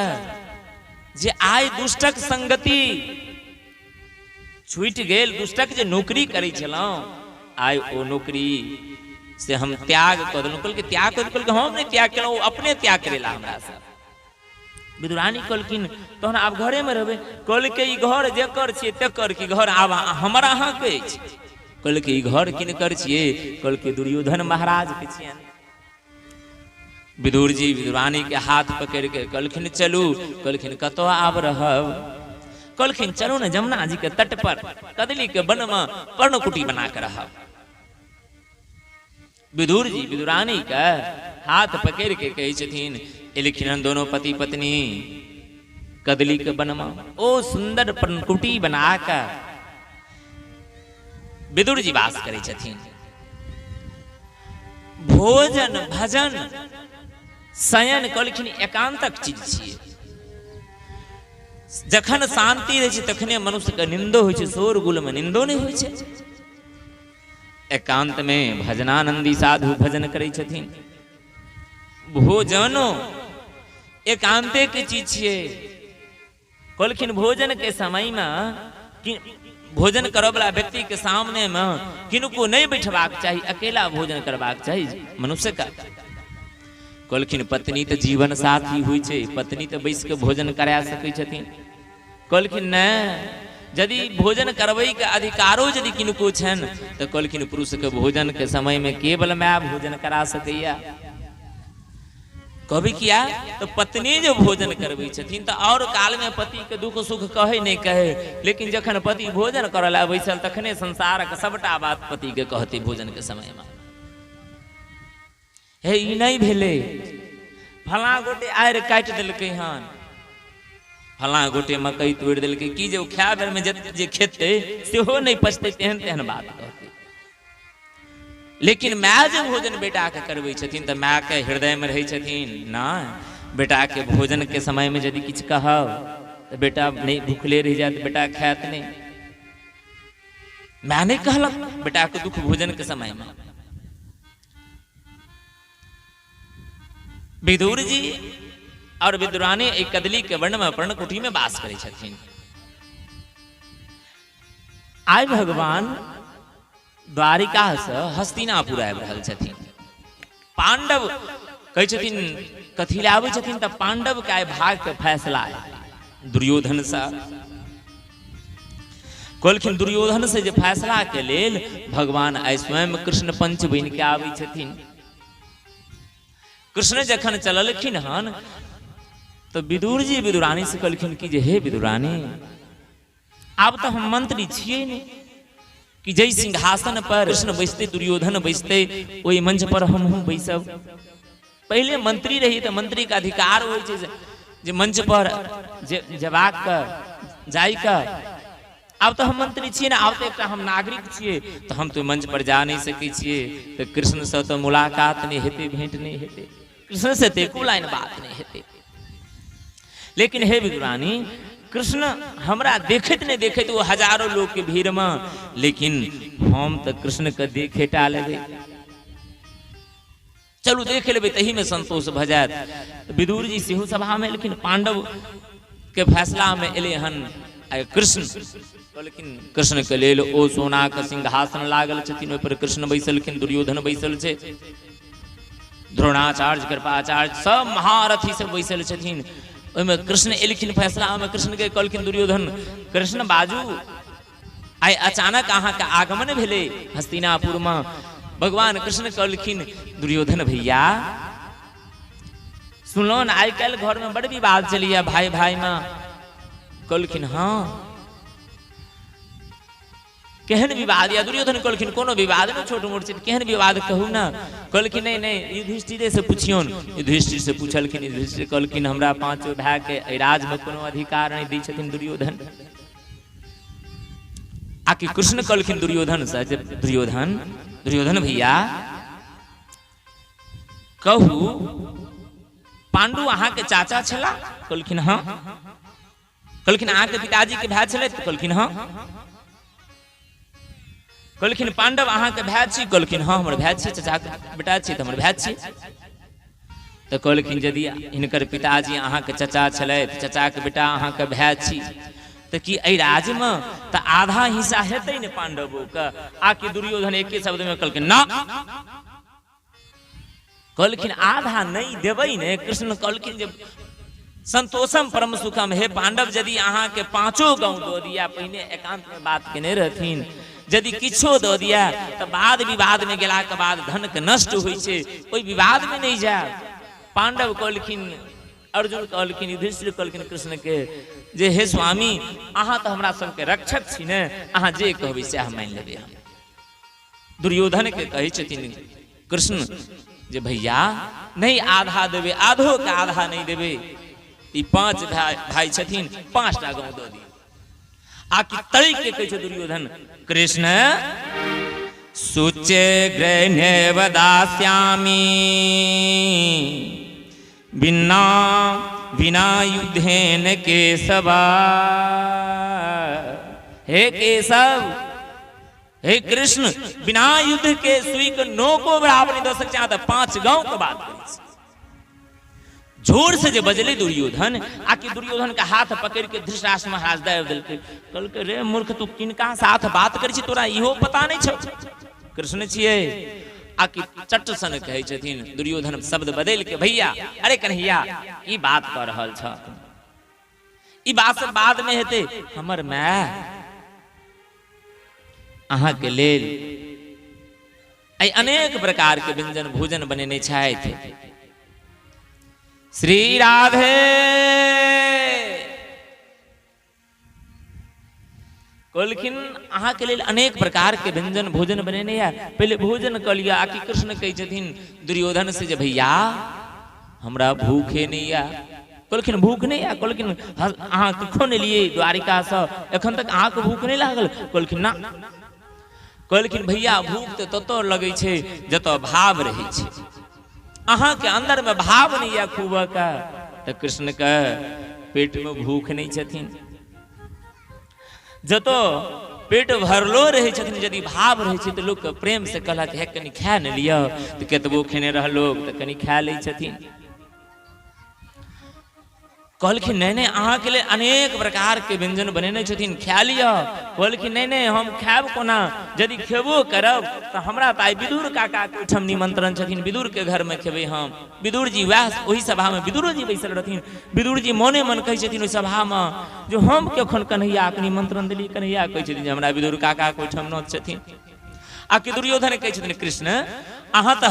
जे आई दुष्टक संगति छूट गेल, दुष्टक जे नौकरी करै छलौं आई ओ नौकरी से हम त्याग क देलौं। कहल के त्याग कर, कहल के हम नहीं त्याग केलौं, अपने त्याग करेला हमरा से। विदुरानी कहलखिन तहन आब घरे में रहबे। कहल के ई घर जेकर छियै तेकर की घर आब हमर अहाँ के अछि। कहल के ई घर किनकर छियै। कहल के दुर्योधन महाराज के छियनि। विदुर जी विदुरानी के हाथ पकड़ के कहलखिन चलू। कहलखिन कतौ आब रहब। कहलखिन चलो न जमुना जी के तट पर कदली के वन में पर्णकुटी बना कर रहब। विदुर जी विदुरानी के हाथ पकड़ के कहे छथिन एलखिन दोनों पति पत्नी कदली के वन में ओ सुंदर पर्णकुटी बना कर विदुर जी वास करे छथिन। भोजन भजन शयन कहलखिन एकांतक चीज छियै। जखन शांति रहै छै तखने मनुष्य के निंदो होइ छै, शोरगुल में निंदो नहीं होइ छै। एकांत में भजनानंदी साधु भजन करै छथिन। भोजनो एकांते के चीज छियै। कहलखिन भोजन के समय में भोजन करब वाला व्यक्ति के सामने में किनको नहीं बैठबाक चाही, अकेला भोजन करबाक चाही मनुष्य का। कहलखिन पत्नी तो जीवन साथी हुई छै, पत्नी तो बैस के भोजन करा सकै छथिन। कहलखिन नहीं, यदि भोजन करबै के अधिकारो यदि किनको छनि तो कहलखिन पुरुष के भोजन के समय में केवल माय भोजन करा सकैया। कभी किया तो पत्नी जो भोजन करबै छथिन तो और काल में पति के दुख सुख कहे नहीं कहे, लेकिन जखन पति भोजन करला बैसल तखने संसारक सबटा बात पति के कहते भोजन के समय में। हे ई नहीं भेले फला गोटे आएर काटि देलकै हन, फला गोटे मकई तोड़ि देलकै, की जे खाय बेर में जे खेते सेहो नहीं पचते, तेहन तेहन बात कहते। लेकिन माय जब भोजन बेटा के करबै छथिन तो माय के हृदय में रहै छथिन ना बेटा के भोजन के समय में यदि किछु कहब तो बेटा नहीं भूखले रह जाए, बेटा खायत नहीं। माय नहीं कहलक बेटा के दुख भोजन के समय में। विदुर जी और विदुरानी एक कदली के वर्ण में पर्णकुटी में वास करे छथिन। आइ भगवान द्वारिका से हस्तिनापुर आबि रहल छथिन। पांडव कहै छथिन कथी ले आबै छथिन तऽ पांडव के आइ भाग के फैसला है दुर्योधन से। कहलखिन दुर्योधन से जे फैसला के लेल भगवान आइ स्वयं कृष्ण पंच बनि के आबै छथिन। कृष्ण जखन चललखिन हन तो विदुर जी विदुरानी से कहलखिन कि जे हे विदुरानी आब तो हम मंत्री छियै नहीं कि जै सिंहासन पर कृष्ण बैसते दुर्योधन बैसते ओहि मंच पर हमहूँ बैसब। पहले मंत्री रही तो मंत्री का अधिकार होइ छै जे मंच पर जबाक जाय का। आब तो हम मंत्री छियै ना, आब तो एकटा हम नागरिक छियै तो हम तो मंच पर जा नहीं सकै छियै। तो कृष्ण से तो मुलाकात नहीं हेतै, भेंट नहीं हेतै, कृष्ण से तो एको लाइन बात नहीं हेतै। लेकिन हे विदुरानी कृष्ण हमरा देखत नहीं देखत वो हजारों लोग के भीड़ में, लेकिन हम तो कृष्ण के देखे टा लेबै। चलू देख लेबै तही में संतोष भ जायत। विदुर जी सेहो सभा में, लेकिन पांडव के फैसला में एले हन कृष्ण। लेकिन कृष्ण के लेल ओ सोना के सिंहासन लागल छथिन, ओहि पर कृष्ण बैसलखिन, दुर्योधन बैसल छै, द्रोणाचार्य कृपाचार्य सब महारथी सब बैसल छथिन। ओहिमे कृष्ण एलखिन फैसला में कृष्ण के कहलखिन दुर्योधन कृष्ण बाजू आइ अचानक अहाँ के आगमन भेले हस्तिनापुर में। भगवान कृष्ण कहलखिन दुर्योधन भैया सुनलो न आइ काल्हि घर में बड़ विवाद चलिए भाई भाई में। कहलखिन हाँ केहन विवाद या? दुर्योधन कहलखिन कोनो विवाद नहीं, छोट मोट चीज केहन विवाद कहू ना। कहलखिन नहीं नहीं युधिष्ठिर से पूछियोन। युधिष्ठिर से पूछलखिन, युधिष्ठिर कहलखिन हमरा पांचों भाई के राज में कोनो अधिकार नहीं दी छथिन दुर्योधन। आकि कृष्ण कहलखिन दुर्योधन से, दुर्योधन भैया कहू पांडु अहाँ के चाचा छला? कहलखिन हाँ। कहलखिन अहाँ के पिताजी के भाई छले? कहलखिन हाँ। कहलखिन पांडव अहाँ के भाई छी? कहलखिन हाँ हमर भाई छी, चाचा के बेटा छी त हमर भाई छी। तो कहलखिन यदि हिनकर पिताजी अहाँ के चाचा छले, चाचा के बेटा अहाँ के भाई छी, तो कि एहि राज में तो आधा हिस्सा हेतै ने पांडवों का? आकि दुर्योधन एक शब्द में कहलखिन ना। कहलखिन आधा नहीं देबै ने? कृष्ण कहलखिन जब संतोषम परम सुखम, हे पांडव यदि अहाँ के पांचों गांव दो दिया, पहिने एकांत में बात केने रहथिन, यदि किछो दो दिया तो बाद विवाद में गेला के बाद धन के नष्ट होइ छै, ओइ विवाद में नहीं जाए। पांडव कहलखिन, अर्जुन कहलखिन, युधिष्ठिर कहलखिन कृष्ण के जे हे स्वामी अहाँ तो हमरा सबके रक्षक छी ने, अहाँ जे कहबै से हम मान लेबै। हम दुर्योधन के कहै छथिन कृष्ण जे भैया नहीं आधा देवे, आधो का आधा नहीं देवे, ई पांच भाई छथिन, 5टा गांव दो दी। आकि तड़ी के कहै छै दुर्योधन कृष्ण सुचे ग्रहणे वदास्यामि बिना बिना युद्धेन केशवा। हे केशव, हे कृष्ण बिना युद्ध के सुई को नो को बराबर नहीं दे सकते। तो 5 गांव के बात करी जोर से जो बजले दुर्योधन, आकि दुर्योधन का हाथ पकड़ के धृतराष्ट्र महाराज दे देलकै। कहलकै रे मूर्ख तू किनका साथ बात करै छी, तोरा इहो पता नहीं छौ कृष्ण छियै। आकि चट सन कहै छथिन दुर्योधन शब्द बदल के, भैया अरे कन्हैया ई बात कर रहल छ, ई बात सब बाद में हेतै। हमर माय अहाँ के लेल आई अनेक प्रकार के व्यंजन भोजन बनेने छथि। श्री राधे कहलखिन अहाँ के लेल अनेक प्रकार के व्यंजन भोजन बनेने है, पहले भोजन कर लिया। आकि कृष्ण कहै छथिन दुर्योधन से जे भैया हमरा भूखे नहीं है। कहलखिन भूख नहीं है? कहलखिन अहाँ कखन एलियै द्वारिका से, एखन तक अहाँ के भूख नहीं लागल? कहलखिन ना। कहलखिन भैया भूख तो ततो लगे छे जतो भाव रहे छे, अहाँ के अंदर में भाव नहीं है खूब का। तो कृष्ण का पेट में भूख नहीं छथिन, जतो पेट भरलो रहे छथिन, यदि भाव रहे छे तो लोग प्रेम से कहलक है कनी खा न लिया, तो कतबो खेने रहलो तो कनी खा ले छथिन। कहलखिन नहीं नहीं अहाँ के लिए अनेक प्रकार के व्यंजन बनेने छथिन, खा लिया। कहलखिन नहीं नहीं हम खाब कोना, यदि खेबो करब तो हमरा ताई विदुर काका के ओठम निमंत्रण छथिन, विदुर के घर में खेबै हम। विदुर जी वह ओही सभा में विदुर जी बैसल रहथिन। विदुर जी मोने मन कहै छथिन ओहि सभा में जो हम कखन कन्हैया के निमंत्रण देली। कन्हैया कहै छथिन जे हमरा विदुर काका के ओठम न छथिन। आकि दुर्योधन कहै छथिन कृष्ण अहाँ तो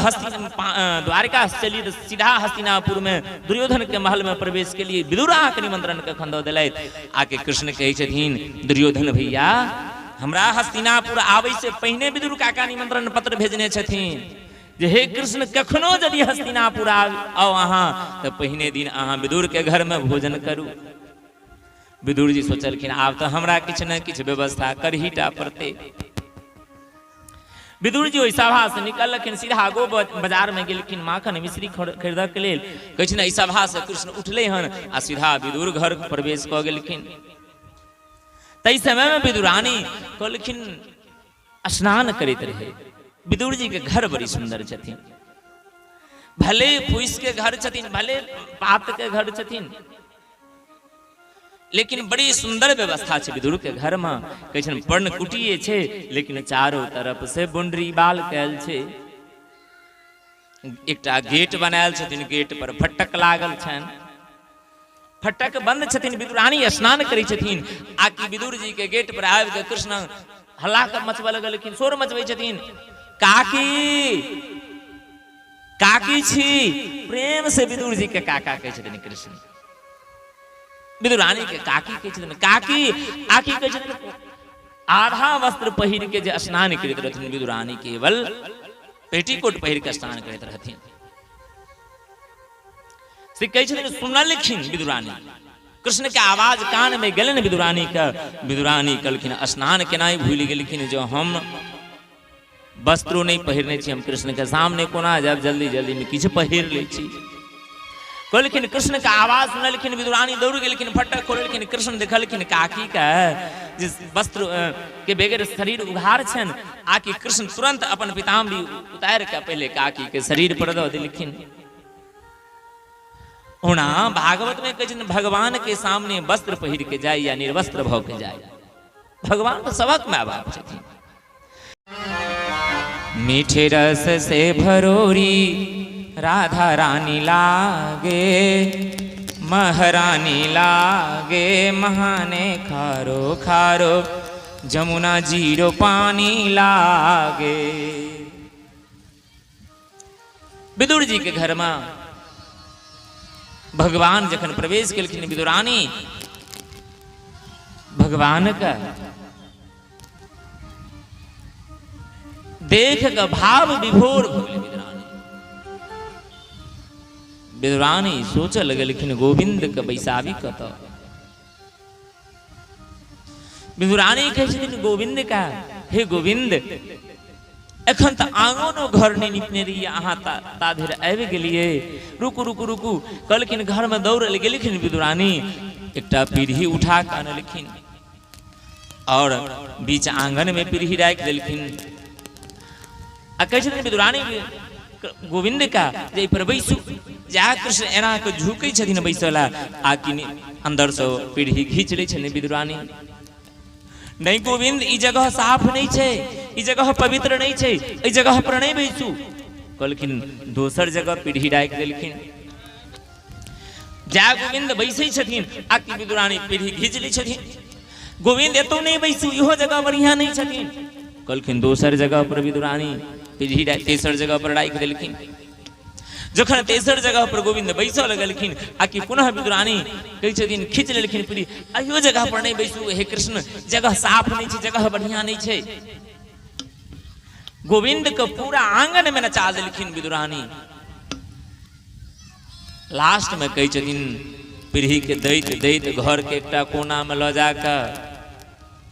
द्वारिका से चली तो सीधा हस्तिनापुर में दुर्योधन के महल में प्रवेश के लिए विदुर अहाँ के निमंत्रण कखन दऽ देलथि। आके कृष्ण कहै छथिन दुर्योधन भैया हमरा हस्तिनापुर आबै से पहिने विदुर काका निमंत्रण पत्र भेजने छथिन जे हे कृष्ण कखनो यदि हस्तिनापुर आओ अहाँ तो पहिने दिन अहाँ विदुर के घर में भोजन करू। विदुर जी सोचलखिन आब तो हमरा किछ न किछ व्यवस्था करहीटा पड़ते। विदुर जी ओहि सभा से निकलखिन, सीधा गो बाजार में गेलखिन माखन मिश्री खरीदऽ के लेल। कहै छै एहि सभा से कृष्ण उठले हन आ सीधा विदुर घर प्रवेश कऽ गेलखिन। तै समय में विदुरानी कहलखिन स्नान करैत रहे। विदुर जी के घर बड़ी सुंदर छथिन, भले फूस के घर छथिन, भले पात के घर छथिन, लेकिन बड़ी सुंदर व्यवस्था छै विदुर के घर में। कहै छन पर्ण कुटिये छै लेकिन चारों तरफ से बुंडरी बाल कैल छै। एकटा गेट बनायल छथिन, गेट पर फटक लागल छन, फटक बंद छथिन। विदुरानी स्नान करै छथिन। आकि विदुर जी के गेट पर आबि के कृष्ण हल्ला कर मचबऽ लगलखिन, शोर मचबै छथिन काकी काकी छी प्रेम से विदुर जी के काका कहै छथिन कृष्ण। विदुरानी के काकी कहै छथिन काकी आकी कहै छथिन आधा वस्त्र पहिर के जे स्नान करैत रहथिन विदुरानी केवल पेटीकोट पहिर के स्नान करैत रहथिन। से कहै छथिन सुनलखिन विदुरानी, कृष्ण के आवाज कान में गेलन विदुरानी का। विदुरानी कहलखिन स्नान केनाइ भूल गेलखिन, जो हम वस्त्रो नहीं पहिरने छी, हम कृष्ण के सामने कोना जब जल्दी जल्दी में किछु पहिर ले छी। कहलखिन कृष्ण का आवाज सुनलखिन विदुरानी दौड़ गेलखिन, फटक खोलखिन, कृष्ण देखलखिन काकी का जिस वस्त्र के बगैर शरीर उघार छन। आकि कृष्ण तुरंत अपन पीताम्बरी उतार के पहले काकी के शरीर पर दो दिलखिन। होना भागवत में कहै भगवान के सामने वस्त्र पहिर के जाए या निर्वस्त्र भऽ के जाए, भगवान तो सबक माय बाप छथिन। मीठे रस से भरोरी राधा रानी लागे, महारानी लागे महाने खारो खारो, जमुना जीरो पानी लागे। विदुर जी के घर में भगवान जखन प्रवेश केलखिन, विदुरानी भगवान का देख का भाव विभोर भ गेलै। विदुरानी सोचऽ लगलखिन गोविंद के बैसाबी कत। विदुरानी कहै छथिन गोविंद का, हे गोविंद एखन तऽ आंगनो घर नहीं निपने रहिए, अहाँ ता धरि आबि गेलिए, रुकू रुकू रुकू। कहलखिन घर में दौड़ल गेलखिन विदुरानी, एकटा पीढ़ी उठा के आनलखिन और बीच आंगन में पीढ़ी राखि देलखिन। आ कहै छथिन विदुरानी गोविंद का जे पर बैसू। जा कृष्ण एना के झुकै छथिन बैसला, आकि अंदर से पीढ़ी घींच लै छथिन विदुरानी। नहीं गोविंद ई जगह साफ नहीं छे, ई जगह पवित्र नहीं छे, ई जगह पर नहीं बैसू। कहलखिन दोसर जगह पीढ़ी राखि देलखिन। जा गोविंद बैसै छथिन, आकि विदुरानी पीढ़ी घींच लै छथिन। गोविंद एतो नहीं बैसू, इहो जगह बढ़िया नहीं छथिन। कहलखिन दोसर जगह पर विदुरानी पीढ़ी तेसर जगह पर राखि देलखिन। जखन तेसर जगह पर गोविंद बैसऽ लगलखिन, आकि पुनः विदुरानी कहै छथिन खींच लेलखिन पीढ़ी, अहियो जगह पर नहीं बैसू, हे कृष्ण जगह साफ नहीं छे, जगह बढ़िया नहीं छे। गोविंद के पूरा आंगन में नचा देलखिन विदुरानी। लास्ट में कहै छथिन पीढ़ी के दैत दैत घर के एकटा कोना में ल जाकर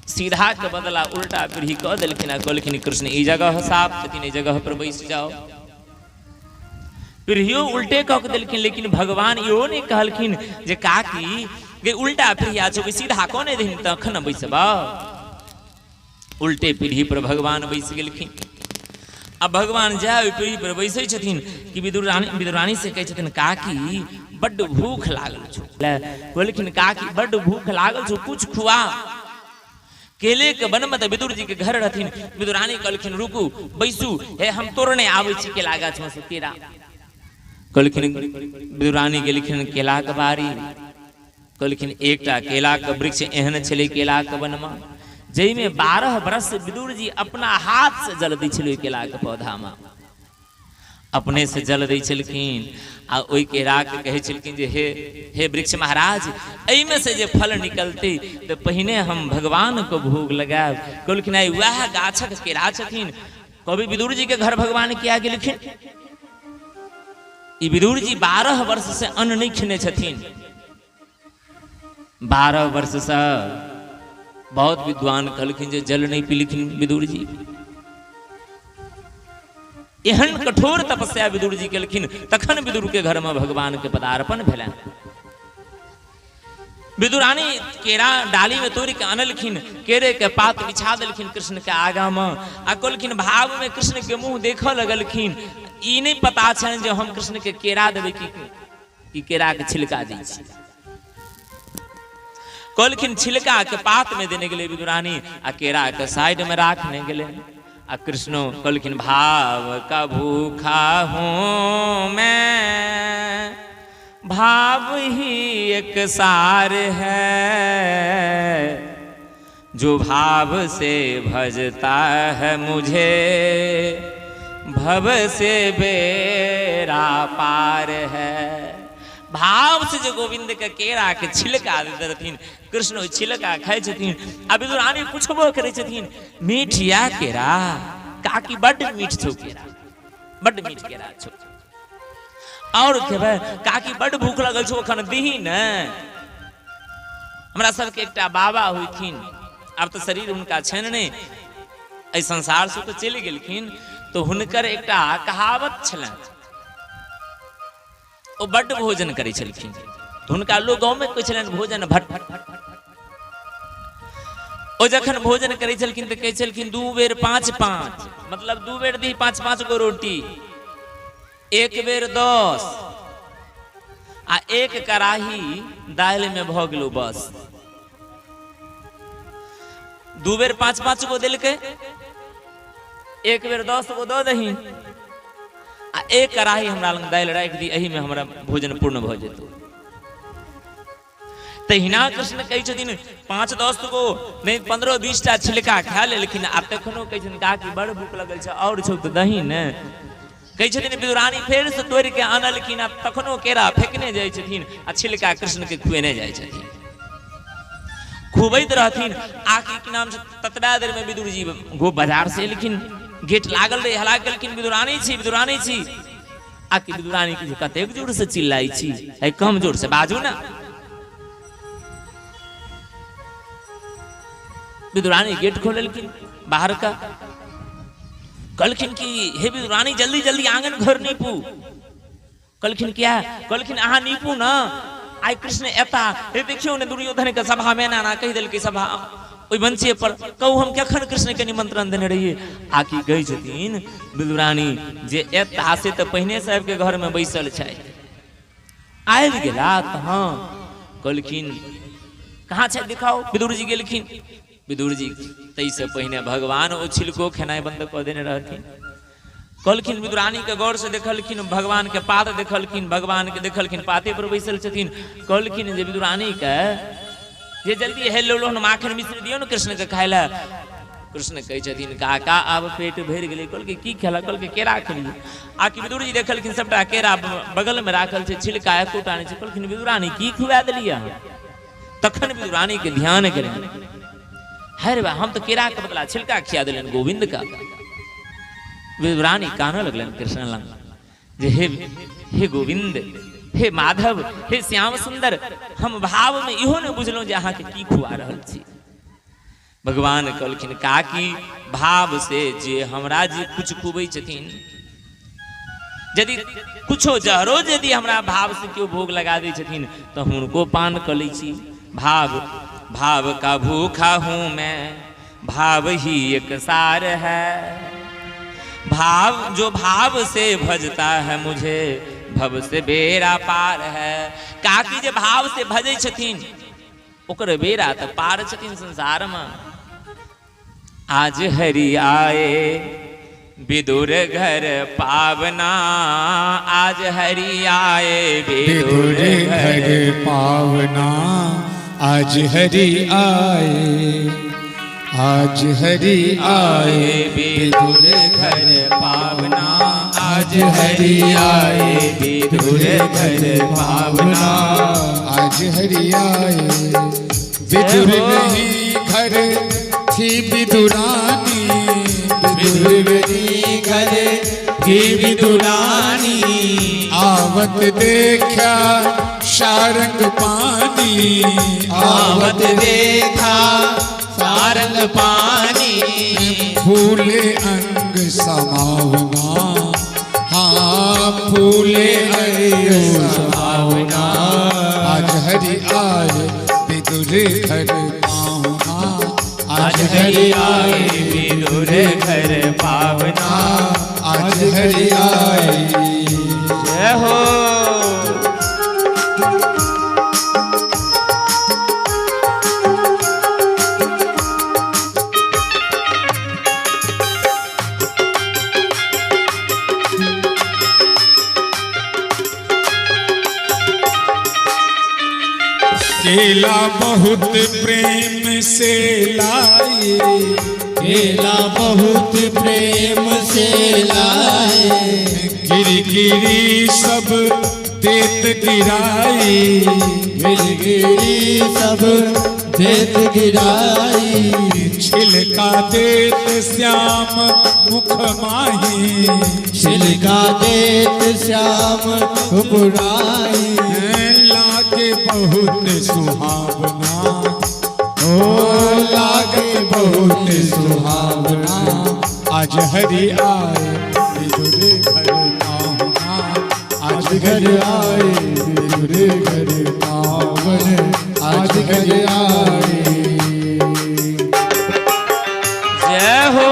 सीधा के बदला उल्टा पीढ़ी कह देलखिन। आ कहलखिन कृष्ण ई जगह साफ छथिन, ई जगह पर बैस जाओ। पीढ़ियो उल्टे कह के देलखिन, लेकिन भगवान इहो नहीं कहलखिन जे काकी गे उल्टा पीढ़ी आ छौ, सीधा कोने दिन तखन बैसबा। उल्टे पीढ़ी पर भगवान बैस गेलखिन। अब भगवान जाए पीढ़ी पर बैसै छथिन कि विदुरानी से कहै छथिन काकी बड्ड भूख लागल छौ। कहलखिन काकी बड्ड भूख लागल छौ, कुछ खुआ। केले के बन में विदुर जी के घर रहथिन। विदुरानी कहलखिन रुकू बैसू, हे हम तोड़ने आबै छी केला गाछ में से केरा। कहलखिन विदुरानी गेलखिन केला के बारी। कहलखिन एकटा केला के वृक्ष एहन छलै केला के वन में, जै में 12 बरस विदुर जी अपना हाथ से जल दै छलै केला के पौधा में, अपने से जल दै छलखिन। आ ओई केरा के कहै छलखिन जे हे वृक्ष महाराज, एहि में से जे फल निकलते तो पहिने हम भगवान को भोग लगाब। कहलखिन आई वह गाछक केरा छथिन। कभी विदुर जी के घर भगवान किया गेलखिन। ई विदुर जी 12 वर्ष से अन्न नहीं खेने छथिन। 12 वर्ष से बहुत विद्वान कहलखिन जे जल नहीं पीलखिन विदुर जी। एहन कठोर तपस्या विदुर जी केलखिन, तखन विदुर के घर में भगवान के पदार्पण भेलैन। विदुरानी केरा डाली में तोड़ के आनलखिन, केरे के पात बिछा देलखिन कृष्ण के आगा में। आ कहलखिन भाव में कृष्ण के मुंह देखऽ लगलखिन। ई नहीं पता छन जे हम कृष्ण के केरा देबै कि केरा के छिलका दै छी। कहलखिन छिलका के पात में देने गेले विदुरानी, आ केरा के साइड में राखने गेले। आ कृष्णो कहलखिन भाव का भूखा हूं मैं, भाव ही एक सार है, जो भाव से भजता है मुझे भव से बेरा पार है। भाव से जो गोविंद के केरा के छिलका देते रहथिन, कृष्ण छिलका खाए छथिन। अब विदुरानी पूछबो करे छथिन, मीठिया केरा काकी बड मीठ छौ केरा, बड मीठ केरा छौ, और केबे काकी बड भूख लगल छौ अखन दीही न। हमरा सबके एकटा बाबा होइथिन, अब तो शरीर हुनका छन ने, एहि संसार से तो चलि गेलखिन, तो हुनकर एकटा कहावत छलन, ओ बड भोजन करै छलखिन। तो हुनका लोग गाँव में कहै छलन भोजन भट्ट। ओ जखन भोजन करै छलखिन तो कहै छलखिन 2 बेर 5-5, मतलब 2 बेर दी 5-5 गो रोटी, 1 बेर 10 आ 1 कड़ाही दाल में भ गेलो बस। 2 बेर 5-5 गो देलकै, 1 बेर 10 गो दऽ दही आ 1 कड़ाही हमरा लग दाल राख दी, एही में हमरा भोजन पूर्ण भ जेतौ। तहिना कृष्ण कहै छथिन 5-10 गो नहीं 15-20 टा छिलका खा लेलखिन, आ तखनो कहै छथिन काकी बड़ भूख लगल छै और छौ त दही ने। कहै छथिन विदुरानी फेर से तोड़ के आनलखिन, आ तखनो केरा फेंकने जाइ छथिन आ छिलका कृष्ण के खुएने जाइ छथिन, खुबैत रहथिन। आखिर के नाम से ततबा देर में विदुर जी गो बाजार से एलखिन, गेट लागल रहे, हला गेलखिन विदुरानी छी, विदुरानी छी। आखिर विदुरानी के कतेक जोर से चिल्लाई छी, है कम जोर से बाजू ना। विदुरानी गेट खोललखिन बाहर का, कहलखिन कि हे विदुरानी जल्दी जल्दी आंगन घर नीपू। कहलखिन क्या? कहलखिन अहाँ नीपू ना, आइ कृष्ण एता। हे देखियो ने दुर्योधन के सभा में ना कहि देलकै सभा ओइ मंचे पर, कहू हम कखन कृष्ण के निमंत्रण देने रहिए। आकि गई छथिन विदुरानी जे एता से तो पहिने साहब के घर में बैसल छै, आबि गेला त हां। कहलखिन कहाँ छै दिखाओ। विदुर जी गेलखिन, विदुर जी तई से पहिने भगवान ओ छिलको खेनाई बंद कऽ देने रहथिन। कहलखिन विदुरानी के गौर से देखलखिन, भगवान के पाद देखलखिन, भगवान के देखलखिन पाते पर बैसल छथिन। कहलखिन जे विदुरानी के जे जल्दी हेलो लो माखन मिश्र दियो न कृष्ण के खाय ला। कृष्ण कहै छथिन काका आब पेट भर गेलै। कहलकै की खेला? कहलकै केरा खेलिए। आकि विदुर जी देखलखिन सबटा केरा बगल में राखल छै, छिलका एकोटा नहि छै। कहलखिन विदुरानी की खुआ देलिए? तखन विदुरानी के ध्यान गेलनि, हरे बा हम तो केरा के बदला छिलका खिया दिलन गोविंद का। विदुरानी कानऽ लगलन कृष्ण लंग जे हे गोविंद, हे माधव, हे श्याम सुंदर, हम भाव में इहो ने बुझलहुं जे अहाँ के की खुआ रहल छी। भगवान कहलखिन काकी भाव से जे हमरा जे कुछ खुबै छथिन, यदि कुछो जहरो यदि हमरा भाव से केओ भोग लगा दै छथिन तो हुनको पान क लै छी। भाव का भूखा हूं मैं, भाव ही एक सार है। भाव जो भाव से भजता है मुझे, भव से बेरा पार है। काकी जे भाव से भजै छथिन ओकर बेरा त पार छथिन संसार में। आज हरि आए विदुर घर पावना, आज हरि आए विदुर घर
पावना, आज हरि आए, आज हरि आए
विदुर घर पावना,
आज हरि आए विदुर घर पावना, आज हरि आए। विदुर नहीं घर थी विदुरानी, विदुर नहीं घर थी विदुरानी, आवत देखा सारंग पानी,
आवत देखा सारंग पानी,
फूले अंग समावना, हाँ फूले अंग समावना, आज हरि आए विदुर घर पावना,
आज हरि आए विदुर घर पावना,
आज हरि आए।
जय हो।
केला बहुत प्रेम से लाए,
केला बहुत प्रेम से लाए,
गिरी गिरी सब देत गिराई,
गिरगिरी सब देत गिराई,
छिलका देत श्याम मुख माही,
छिलका देत श्याम मुकुराई,
लागे बहुत सुहावना,
ओ लागे बहुत सुहावना,
आज हरि आए विदुर घर पाहुना,
आज घर आए विदुर घर पावन, आज घर आए।
जय हो।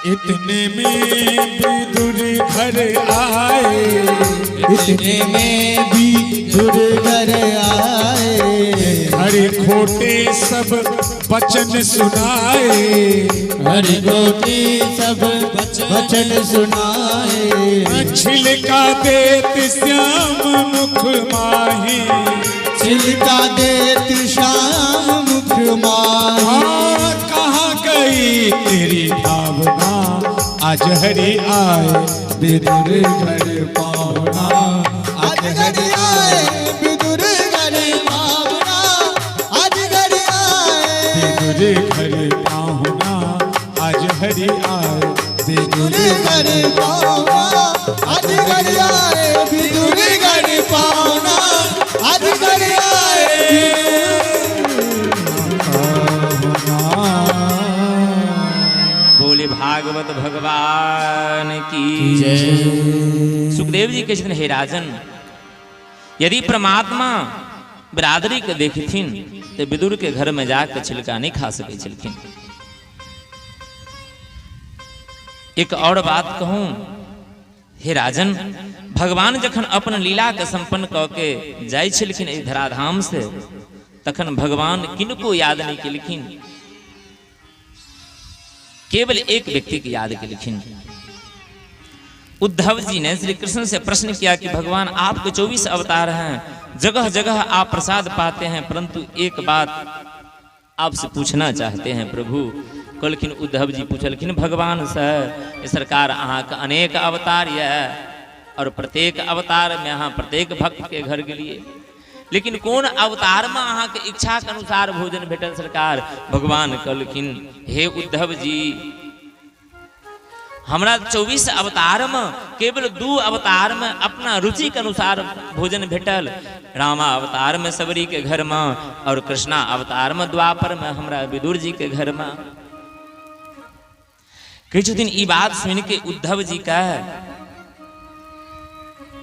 इतने में विदुर घर आए,
इतने में भी दुर्गर आए,
हरे खोटे सब वचन सुनाए,
हरि गोटी सब वचन सुनाए,
छिलका देत श्याम मुख माही,
छिलका देत श्याम मुख माही,
कहाँ गई तेरी भावना, आज हरि आए विदुर घर पावना,
आज घर आए विदुर घर पावना, आज घर आए
विदुर घर पाहुना, आज हरि आए
विदुर
विदुर
घर पावना, आज घर आए विदुर घर पावना, आज घर आए।
बोले भागवत भगवान की
जय।
सुखदेव जी कहते हे राजन, यदि परमात्मा बिरादरी के देखथिन तो विदुर के घर में जाकर छिलका नहीं खा सके छलखिन। एक और बात कहूं, हे राजन, भगवान जखन अपन लीला के संपन्न क के जाय छलखिन इस धराधाम से, तखन भगवान किनको याद नहीं केलखिन, केवल एक व्यक्ति की याद केलखिन। उद्धव जी ने श्री कृष्ण से प्रश्न किया कि भगवान आपके 24 अवतार हैं, जगह जगह आप प्रसाद पाते हैं, परंतु एक बात आपसे पूछना चाहते हैं प्रभु। कहलखिन उद्धव जी पूछलखिन भगवान से, सरकार अहाँ के अनेक अवतार है और प्रत्येक अवतार में अहाँ प्रत्येक भक्त के घर गेलिए, लेकिन कौन अवतार में अहाँ के इच्छा के अनुसार भोजन भेटल सरकार? भगवान कहलखिन हे उद्धव जी, हमरा 24 अवतार में केवल 2 अवतार में अपना रुचि के अनुसार भोजन भेटल। रामा अवतार में सबरी के घर में और कृष्णा अवतार में द्वापर में हमरा विदुर जी के घर में। किछु दिन ई बात सुन के उद्धव जी का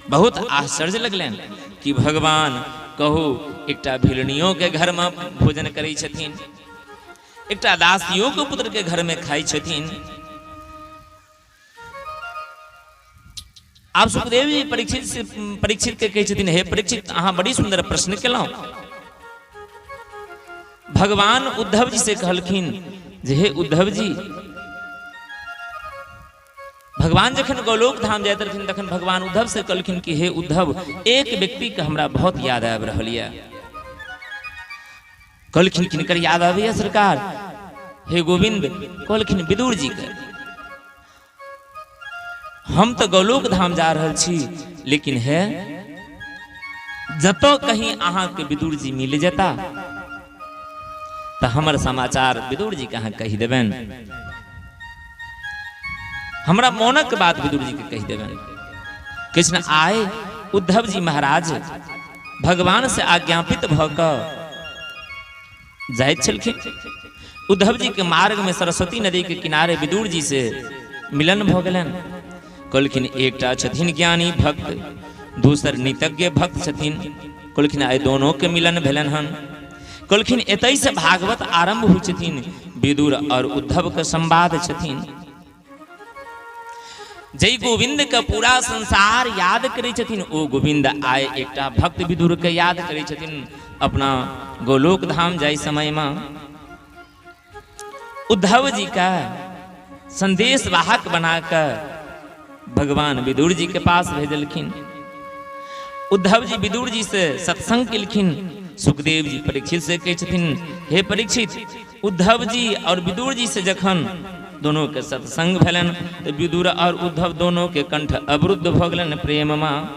बहुत आश्चर्य लगलन कि भगवान कहू एकटा भिलनियों के घर में भोजन करै छथिन, एकटा दासियों के पुत्र के घर में खाई छथिन। आप सुखदेव जी परीक्षित के कहै छथिन हे परीक्षित, अहाँ बड़ी सुंदर प्रश्न केलहुं। भगवान उद्धव जी से कहलखिन जे हे उद्धव जी, भगवान जखन गोलोक धाम जाइत रहथिन तखन भगवान उद्धव से कहलखिन कि हे उद्धव, एक व्यक्ति के हमरा बहुत याद आबि रहल यऽ। कहलखिन किनकर याद आबैया सरकार? हे गोविंद, कहलखिन विदुर जी के। हम तो गोलोक धाम जा रहल छी, लेकिन है जतो कहीं अहाँ के विदुर जी मिल जेता तो हमर समाचार विदुर जी के अहाँ कहि देबन, हमरा मोनक बात विदुर जी के कहि देबन। कृष्ण आए उद्धव जी महाराज भगवान से आज्ञापित भ क जाइत छलखिन। उद्धव जी के मार्ग में सरस्वती नदी के किनारे विदुर जी से मिलन भ गेलन। कहलखिन एकटा छथिन ज्ञानी भक्त, दूसर नीतज्ञ भक्त छथिन। कहलखिन आइ दोनों के मिलन भेलन हन। कहलखिन एतै से भागवत आरंभ होइ छथिन, विदुर और उद्धव के संवाद छथिन। जय गोविंद का पूरा संसार याद करे छथिन, ओ गोविंद आए एकटा भक्त विदुर के याद करे छथिन अपना गोलोक धाम जाय समय में। उद्धव जी का संदेश वाहक बनाकर भगवान विदुर जी के पास भेजलखिन। उद्धव जी विदुर जी से सत्संग केलखिन। सुखदेव जी परीक्षित से कहै छथिन, हे परीक्षित, उद्धव जी और विदुर जी से जखन दोनों के सत्संग भेलन तो विदुर और उद्धव दोनों के कंठ अवरुद्ध भ गेलन प्रेम में।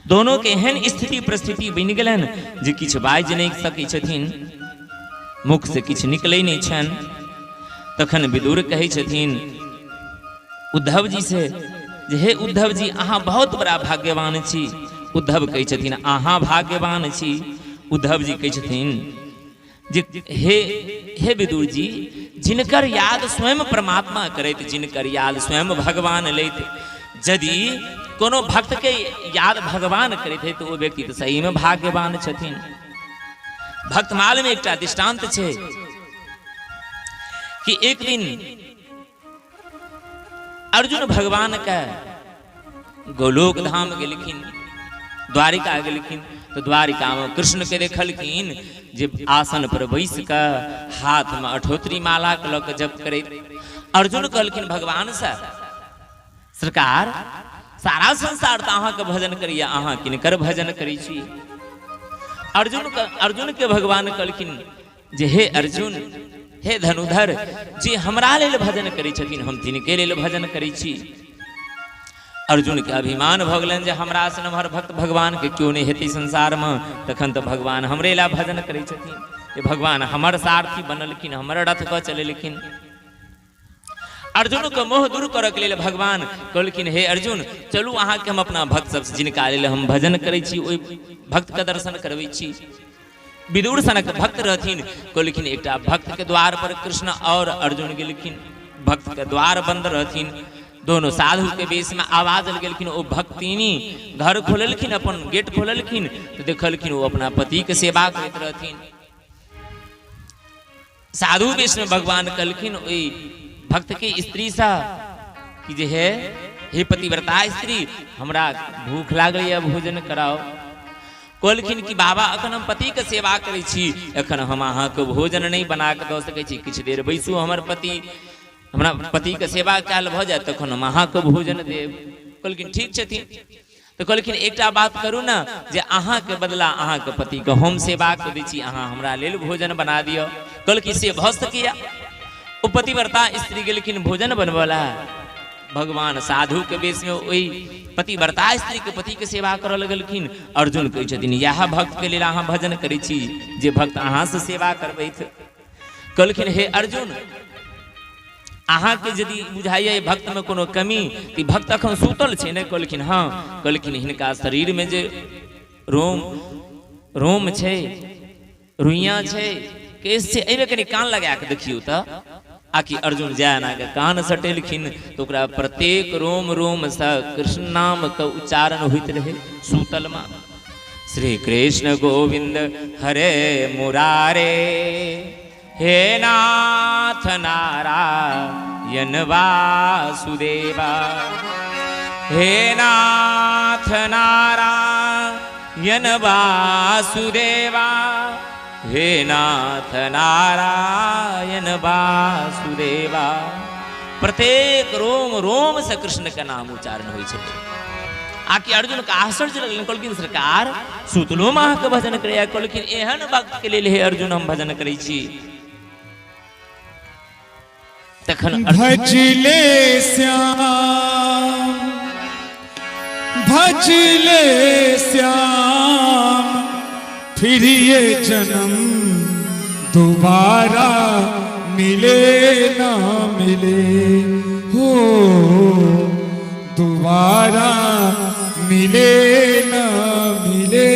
दोनों के एहन स्थिति परिस्थिति बनि गेलन जे किछु बाजि नहि सकै छथिन, मुख से किछु निकलै नहि छनि। तखन विदुर कहै छथिन उद्धव जी से जे हे उद्धव जी, अहाँ बहुत बड़ा भाग्यवान छी। उद्धव कहै छथिन अहाँ भाग्यवान छी। उद्धव जी कहै छथिन जे हे विदुर जी, जिनकर याद स्वयं परमात्मा करैत, जिनकर याद स्वयं भगवान लैत, यदि कोनो भक्त के याद भगवान करैत है तो वो व्यक्ति तो सही में भाग्यवान छथिन। भक्तमाल में एक दृष्टांत छै कि एक दिन अर्जुन भगवान का गोलोक धाम गेलखिन, द्वारिका गेलखिन। तो द्वारिका में कृष्ण के देखलखिन जे आसन पर बैस कर हाथ में अठोतरी माला के लऽ जप करैत। अर्जुन कहलखिन भगवान से, सरकार सारा संसार तो अहाँ के भजन करिए, अहाँ किनकर भजन करै छी? अर्जुन के भगवान कहलखिन जे हे अर्जुन, हे धनुधर, जे हमरा लेल भजन करै छथिन हम तिनके लेल भजन करै छी। अर्जुन के अभिमान भ गेलनि जे हमरा से नम्हर भक्त भगवान के क्यों नहीं हेतै संसार में। तखन तो भगवान हमरे ला भजन करै छथिन, जे भगवान हमर सारथी बनलखिन, हमर रथ क चलेलखिन। अर्जुन के मोह दूर करऽ के लेल भगवान कहलखिन हे अर्जुन, चलू अहाँ के हम अपना भक्त सब जिनका लेल हम भजन करै छी ओहि भक्त के दर्शन करबै छी। विदुर सनक भक्त रहथिन, कहलखिन एकटा भक्त के द्वार पर कृष्ण और अर्जुन गेलखिन। भक्त के द्वार बंद रहथिन, दोनों साधु के बेस में आवाज गेलखिन। ओ भक्तिनी घर खोललखिन, अपन गेट खोललखिन तो देखलखिन वो अपना पति के सेवा करैत रहथिन। साधु बेस में भगवान कहलखिन ओई भक्त के स्त्री सा कि जे हे पतिव्रता स्त्री, हमरा भूख लागल या भोजन कराओ। कहलखिन कि बाबा अखन हम पति के सेवा करै छी, अखन हम अहाँ के भोजन नहीं बना के दऽ सकै छी, किछु देर बैसू, हमर हमरा पति के सेवा काल भ जाए तखन हम अहाँ के भोजन देब। कहलखिन ठीक छथिन। तो कहलखिन एकटा बात करू ना, जे अहाँ के बदला अहाँ के पति के हम सेवा कऽ दै छी, अहाँ हमरा लेल भोजन बना दियौ। कहलखिन से भऽ सकैया। ओ पतिव्रता स्त्री गेलखिन भोजन बनबला। भगवान साधु के बेस में ओई पतिव्रता स्त्री के पति के सेवा करऽ लगलखिन। अर्जुन कहै छथिन यह भक्त के लेल अहाँ भजन करै छी, जे भक्त अहाँ से सेवा करबैत। कहलखिन हे अर्जुन, अहाँ के यदि बुझाइए भक्त में कोनो कमी, कि भक्त अखन सुतल छै ने? कहलखिन हाँ। कहलखिन हिनका शरीर में जे रोम छै, रुइया छै, केस छै, एबे कनि कान लगा के देखियौ तऽ। आकि अर्जुन जाना के कान सटेलखिन तो ओकरा प्रत्येक रोम रोम से कृष्ण नाम के उच्चारण होइत रहे सूतल में। श्री कृष्ण गोविंद हरे मुरारे, हे नाथ नारायण वासुदेवा, हे नाथ नारायण वासुदेवा, हे नाथ नारायण वासुदेवा। प्रत्येक रोम रोम से कृष्ण का नाम उच्चारण होइ छै। आकि अर्जुन का आश्चर्य लगल। कहलखिन सरकार सुतलो में अहाँ के भजन करैया? कहलखिन एहन भक्त के लेल हे अर्जुन हम भजन करै छी। तखन
भजले श्याम, भजले श्याम, फिर ये जन्म दोबारा मिले ना मिले, हो दोबारा मिले ना मिले।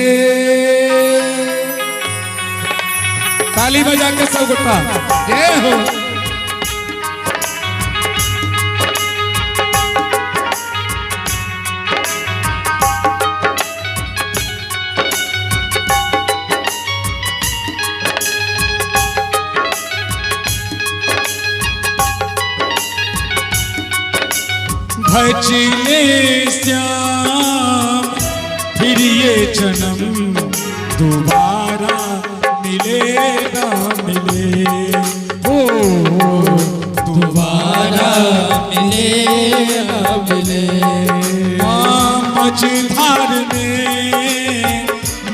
ताली बजा के सब गोटा जय हो। भजले श्याम, फिर ये जन्म दोबारा मिले ना मिले, हो दोबारा माझधार में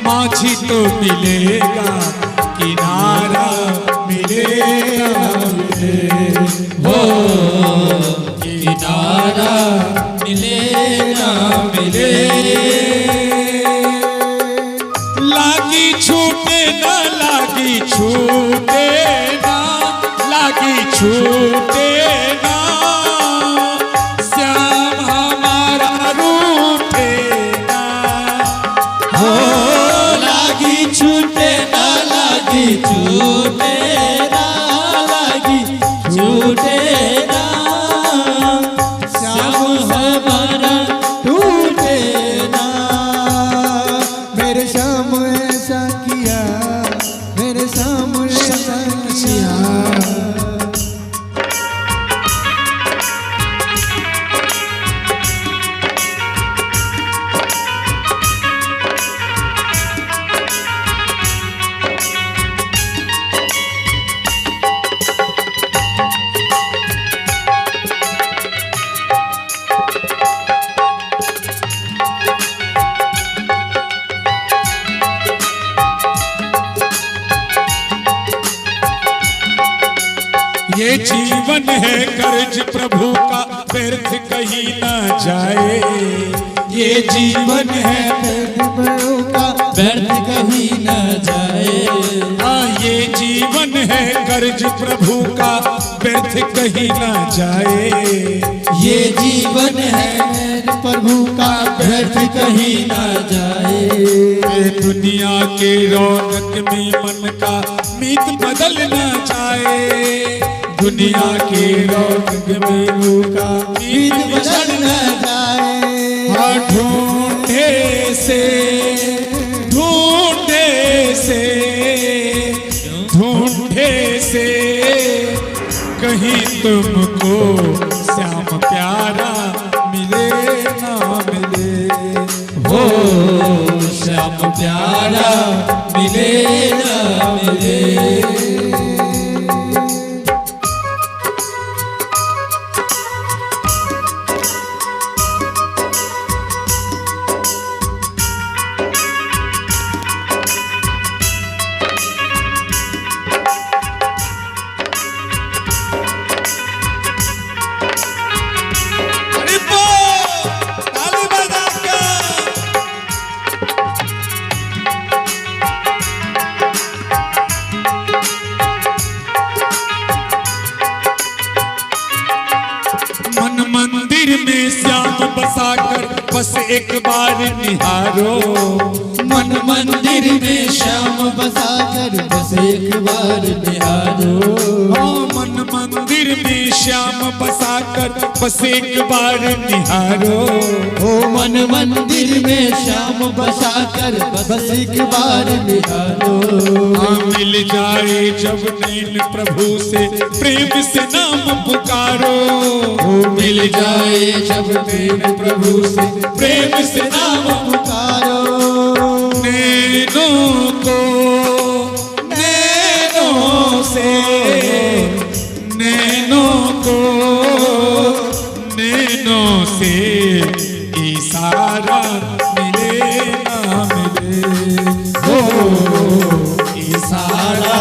माझी तो मिलेगा किनारा मिलेगा
हो किनारा मिले ना मिले,
लागी छूटे ना लागी छूटे ना लागी छूटे ना श्याम हमारा रूठे ना
हो लागी छूटे ना लागी छूटे ना लागी छूटे ना श्याम हमारा टूटे ना।
मेरे श्याम ऐसा किया, मेरे श्याम ऐसा किया।
ये जीवन है कर्ज प्रभु का व्यर्थ कहीं ना जाए,
ये जीवन है
प्रभु का
व्यर्थ कहीं न जाए,
ये जीवन है कर्ज प्रभु का व्यर्थ कहीं ना जाए,
ये जीवन है प्रभु का व्यर्थ कहीं न जाए।
ये दुनिया के रौनक में मन का मीत बदल ना जाए, दुनिया के रौनक में मुँह का मीत बदल
न जाए।
हाँ ढूंढे से ढूंढे से ढूंढे से कहीं तुमको श्याम प्यारा मिले ना मिले,
हो श्याम प्यारा मिले ना मिले।
मन मंदिर में श्याम बसाकर बस एक बार निहारो,
मन मंदिर में श्याम बसाकर बस एक बार निहारो,
मन मंदिर में श्याम बसाकर बस एक बार निहारो,
ओ मन मंदिर में श्याम बसाकर बस एक बार निहारो।
मिल जाए जब नैन प्रभु से प्रेम से नाम पुकारो,
मिल जाए जब प्रेम प्रभु से प्रेम से नाम पुकारो,
नैनों को नैनों से नैनों को नैनों से इशारा मिले ना मिले,
हो इशारा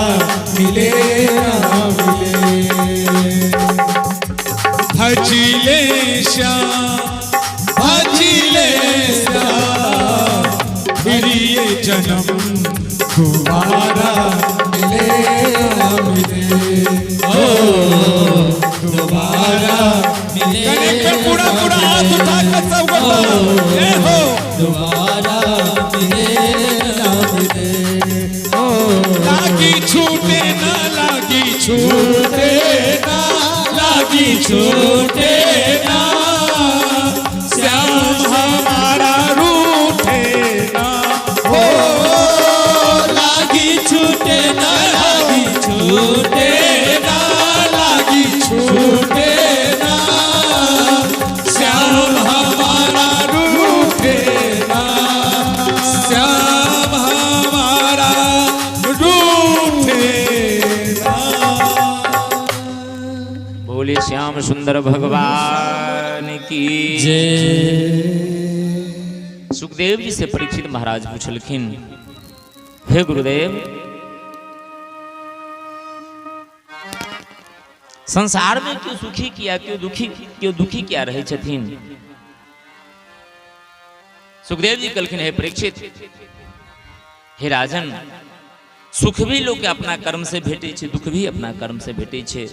मिले ना मिले।
भजिले श्याम
भजिले श्याम
फिर ये जन्म दोबारा
मिले ना मिले, ओ दोबारा मिले
गले पे पूरा पूरा हाथ उठा कर सब बोलता हो,
दोबारा मिले ना मिले, ओ
लागी छूटे ना लागी छूटे ना लागी छूटे ना श्याम हमारा रूठे ना,
ओ लागी छूटे ना लागी छूटे ना लागी छूटे ना
श्याम हमारा रूठे ना श्याम हमारा रूठे ना।
बोले श्याम सुंदर भगवान की
जय।
सुखदेव जी से परीक्षित महाराज पूछलखिन, हे गुरुदेव, संसार में क्यों सुखी किया, क्यों दुखी क्या रहे छथिन? सुखदेव जी कहलखिन, हे परीक्षित, हे राजन, सुख भी लोग के अपना कर्म से भेटे छे, दुख भी अपना कर्म से भेटे छे।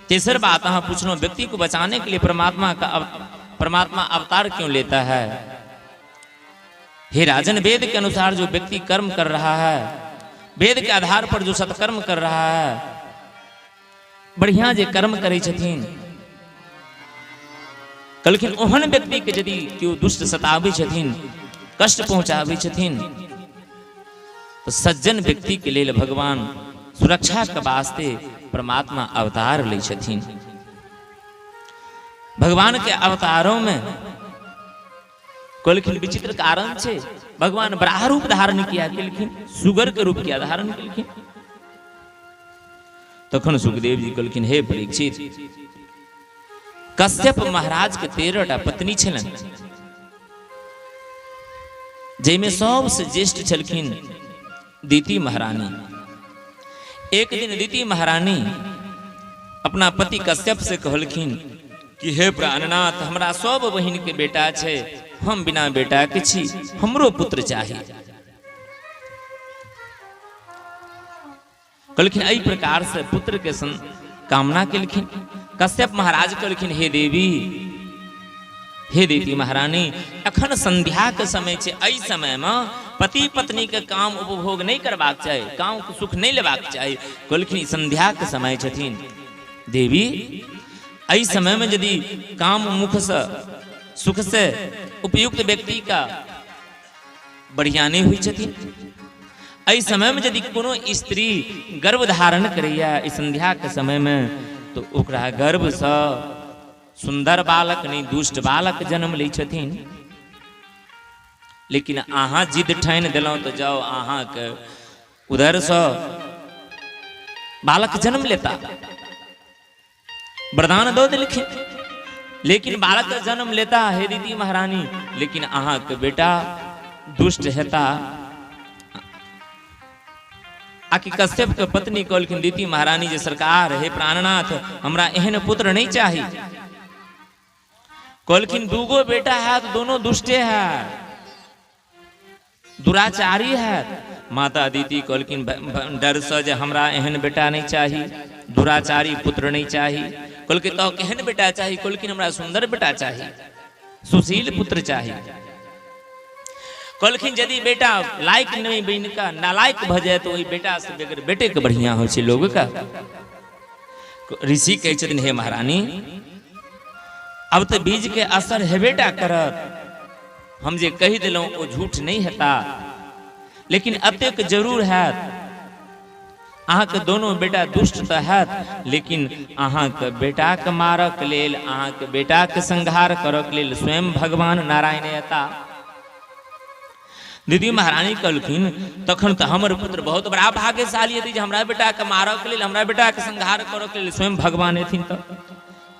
तेसर बात अहाँ पूछलो, व्यक्ति को बचाने के लिए परमात्मा अवतार क्यों लेता है? हे राजन, वेद के अनुसार जो व्यक्ति कर्म कर रहा है, वेद के आधार पर जो सत्कर्म कर रहा है, बढ़िया जे कर्म करे छथिन, कहलखिन ओहन व्यक्ति के यदि क्यों दुष्ट सतावे छथिन, कष्ट पहुंचावे छथिन, तो सज्जन व्यक्ति के लिए भगवान सुरक्षा के वास्ते परमात्मा अवतार ले छथिन। भगवान के अवतारों में कहलखिन विचित्र कारण छे, भगवान बराह रूप धारण किया केलखिन, सुगर के रूप किया धारण केलखिन। तखन सुखदेव जी कहलखिन, हे परीक्षित, कश्यप महाराज के 13टा पत्नी छलन, जैमे सबसे ज्येष्ठ छलखिन दीति महारानी। एक दिन दीति महारानी अपना पति कश्यप से कहलखिन कि हे प्राणनाथ, हमरा सब बहिन के बेटा छे, हम बिना बेटा के छी, हमरो पुत्र चाहिए। कहलखिन एहि प्रकार से पुत्र के कामना केलखिन। कश्यप महाराज कहलखिन, हे देवी, हे दीति महारानी, अखन संध्या के समय छे, एहि समय में पति पत्नी के काम उपभोग नहीं करबाक चाही, काम के सुख नहीं लेबाक चाही। कहलखिन संध्या के समय छथिन देवी, एहि समय में यदि काम मुख से सुख से उपयुक्त व्यक्ति का बढ़िया नहीं हुई छथिन, एहि समय में यदि कोनो स्त्री गर्भ धारण करैया इस संध्या के समय में, तो ओकरा गर्भ से सुंदर बालक नहीं दुष्ट बालक जन्म लै छथिन। लेकिन अहाँ जिद ठानि देलहुं तो जाओ अहाँ के उधर से बालक जन्म लेता, वरदान दो देलखिन, लेकिन बालक जन्म लेता हे दीति महारानी, लेकिन अहाँ के बेटा दुष्ट हेता। आकि कश्यप के पत्नी कहलखिन दीति महारानी जे सरकार, हे प्राणनाथ, हमरा एहन पुत्र नहीं चाही। कहलखिन दूगो बेटा है तो दोनों दुष्टे है, दुराचारी है। माता दीति कहलखिन डर से जे हमरा एहन बेटा नहीं चाही, दुराचारी पुत्र नहीं चाही। कहलखिन तो केहन बेटा चाही? कहलखिन हमरा सुंदर बेटा चाही, सुशील पुत्र चाही। कहलखिन यदि बेटा लायक नहीं बन का नालायक भ जाए तो वही बेटा से बगैर बेटे के बढ़िया हो छै लोग का। ऋषि कहे छथिन, हे महारानी, अब तो बीज के असर हेबेटा करत, हम जे कही दिलौं ओ झूठ नहीं हेता, लेकिन अतेक जरूर हैत। अहाँ के दोनों बेटा दुष्ट तो हैत, लेकिन अहाँ के बेटा के मारक लेल, अहाँ के बेटा के संहार करक लेल स्वयं भगवान नारायण एता। दीदी महारानी कहलखिन तखन तो हमर पुत्र बहुत बड़ा भाग्यशाली यदि जे हमरा बेटा के मारक लेल, हमरा बेटा के संहार करक लेल स्वयं भगवान एथिन। तो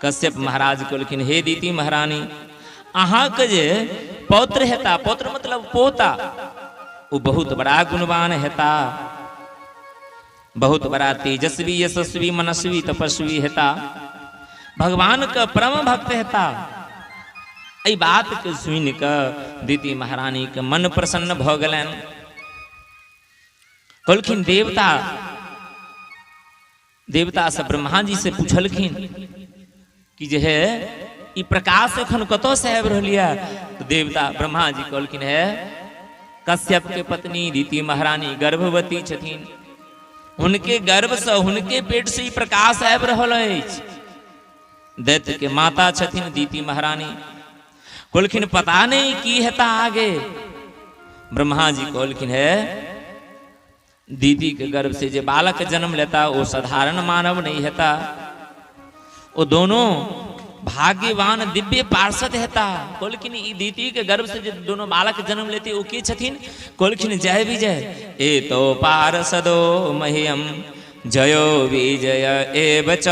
कश्यप महाराज कहलखिन, हे दीति महारानी, अहाँ के जे पौत्र हेता, पौत्र मतलब पोता, वो बहुत बड़ा गुणवान हेता, बहुत बड़ा तेजस्वी यशस्वी मनस्वी तपस्वी हेता, भगवान का परम भक्त हेता। एहि बात के सुनि कऽ दीति महारानी के मन प्रसन्न भ गेलनि। कहलखिन देवता से ब्रह्मा जी से पूछलखिन कि जे है ई प्रकाश एखन कतौ से आबि रहल यऽ? तो देवता ब्रह्मा जी कहलखिन, है कश्यप के पत्नी दीति महारानी गर्भवती छथिन, हुनके गर्भ से, हुनके पेट से ई प्रकाश आबि रहल अछि। दैत्य के माता छथिन दीति महारानी। कहलखिन पता नहीं की हेता आगे। ब्रह्मा जी कहलखिन, है दीदी के गर्भ से जे बालक जन्म लेता वो साधारण मानव नहीं हेता, वो दोनों भाग्यवान दिव्य पार्षद हेता। कहलखिन ई दीति के गर्भ से जे दोनों बालक जन्म लेते वो के छथिन? कहलखिन जय विजय ए तो पार्षदो मह्यम जयो विजय एव च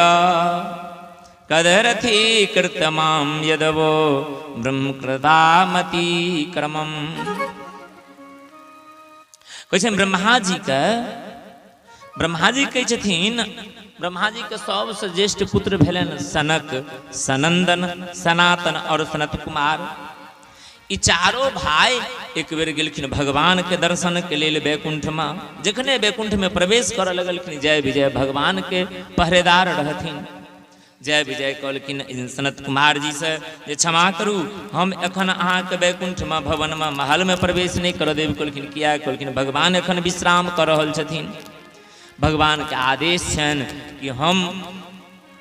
कदरथी कृतमाम यदवो ब्रह्मकृतामति क्रमम। कहै ब्रह्मा जी कहै छथिन, ब्रह्मा जी के सबसे ज्येष्ठ पुत्र भेलन सनक, सनंदन, सनातन और सनत कुमार। ई चारों भाई एक बेर गेलखिन भगवान के दर्शन के लेल बैकुंठ में। जखने बैकुंठ में प्रवेश करऽ लगलखिन, जय विजय भगवान के पहरेदार रहथिन। जय विजय कहलखिन सनत कुमार जी से जे क्षमा करू, हम एखन अहाँके बैकुंठ में भवन में महल में प्रवेश नहीं कर देब। कहलखिन किया? कहलखिन भगवान एखन विश्राम कर रहल छथिन। भगवान के आदेश छनि कि हम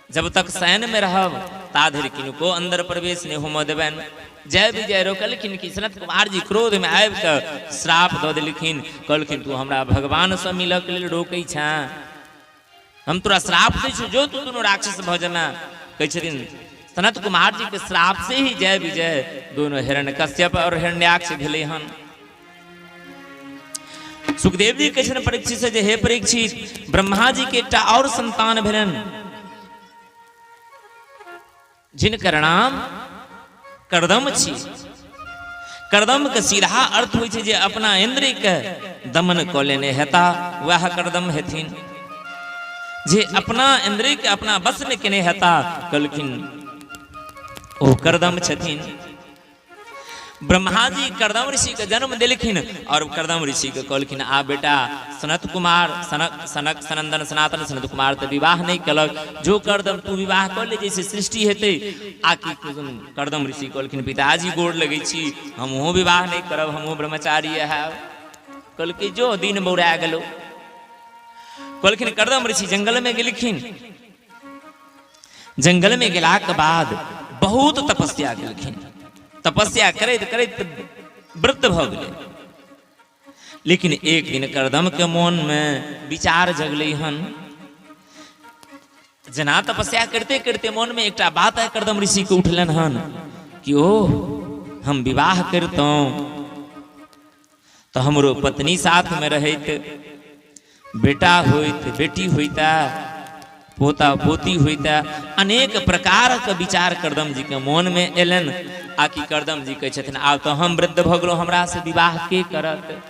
जब तक शयन में रहब ता धरि किनको अंदर प्रवेश नहीं होमऽ देबनि। जय विजय रोकलखिन कि सनत कुमार जी क्रोध में आबि कऽ श्राप दऽ देलखिन। कहलखिन तू हमरा भगवान से मिलऽ के लेल रोकै छे, हम तोरा श्राप दै छी, जो तू दोनों राक्षस भऽ जेना। कहै छथिन सनत कुमार जी के श्राप से ही जय विजय दोनों हिरण्यकश्यप और हिरण्याक्ष भेलै हन। सुखदेव जी कहै छथिन परीक्षित से जे हे परीक्षित, ब्रह्मा जी के एकटा और संतान भेलन जिनकर नाम कर्दम छी। कर्दम के सीधा अर्थ होइ छै जे अपना इंद्रिय के दमन कऽ लेने हेता, वह कर्दम हेथिन। जे अपना इंद्रिय के अपना बस में केने हेता, कहलखिन ओ कर्दम छथिन। ब्रह्मा जी कर्दम ऋषि के जन्म देलखिन और कर्दम ऋषि के कहलखिन आ बेटा सनत कुमार, सनक सनंदन सनातन सनत कुमार तो विवाह नहीं कलक, जो कर्दम तू विवाह कर ले जैसे सृष्टि हेतै। आकि कर्दम ऋषि कहलखिन पिताजी गोड़ लगै छी, हमहूँ विवाह नहीं करब, हमहूँ ब्रह्मचारी है। कहलखिन जो दिन बौरा गेलो। कहलखिन कर्दम ऋषि जंगल में गेलखिन। जंगल में गेला के बाद बहुत तपस्या केलखिन। तपस्या करैत करैत वृद्ध भऽ गेलै। लेकिन एक दिन कर्दम के मन में विचार जगलै हन। जना तपस्या करते करते मन में एकटा बात है कर्दम ऋषि के उठलन हन कि ओ हम विवाह करतौं तो हमरो पत्नी साथ में रहैत, बेटा होइत, बेटी होइता, पोता पोती होइता। अनेक प्रकार के विचार कर्दम जी के मन में एलन। आकि कर्दम जी कहै छथिन आब तो हम वृद्ध भऽ गेलहुँ, हमरा से विवाह के करत?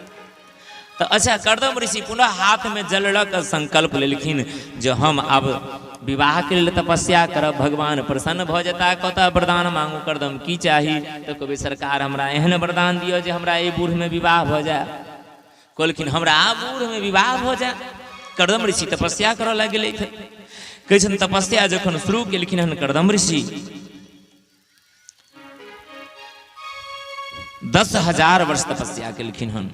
तो अच्छा कर्दम ऋषि पुनः हाथ में जल लऽ कऽ संकल्प लेलखिन जे हम अब विवाह के लेल तपस्या करब, भगवान प्रसन्न भऽ जेता। कतऽ वरदान मांगू कर्दम, की चाही? तो कहबै सरकार हमरा एहन वरदान दिअ जे हमरा एहि बूढ़ में विवाह भऽ जाए। कहलखिन हमरा बूढ़ में विवाह भऽ जाए। कर्दम ऋषि तपस्या करऽ लगलै। कहै छथिन तपस्या जखन शुरू केलखिन हन कर्दम ऋषि 10,000 वर्ष तपस्या केलखिन हन।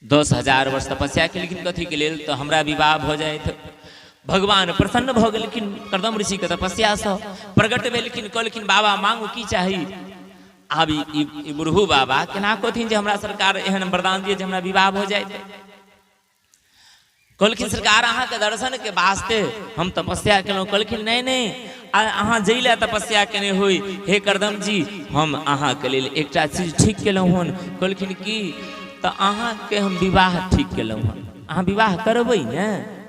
10,000 वर्ष तपस्या केलखिन कथी के लेल? तो हमरा विवाह भऽ जाइत। भगवान प्रसन्न भऽ गेलखिन कर्दम ऋषि के तपस्या से, प्रगट भेलखिन। कहलखिन बाबा मांगू की चाही? आब ई बुढ़ू बाबा केना कहथिन जे हमरा सरकार एहन वरदान दिए जे हमरा विवाह भऽ जाइत। कहलखिन सरकार अहाँ के दर्शन के वास्ते हम तपस्या केलहुँ। कहलखिन नहीं नहीं, अहाँ जैले तपस्या केने होई हे कर्दम जी, हम अहाँ के लेल एकटा चीज ठीक केलहुँ हन। कहलखिन की? तो अहाँ के हम विवाह ठीक केलहुँ हन, अहाँ विवाह करबै ने?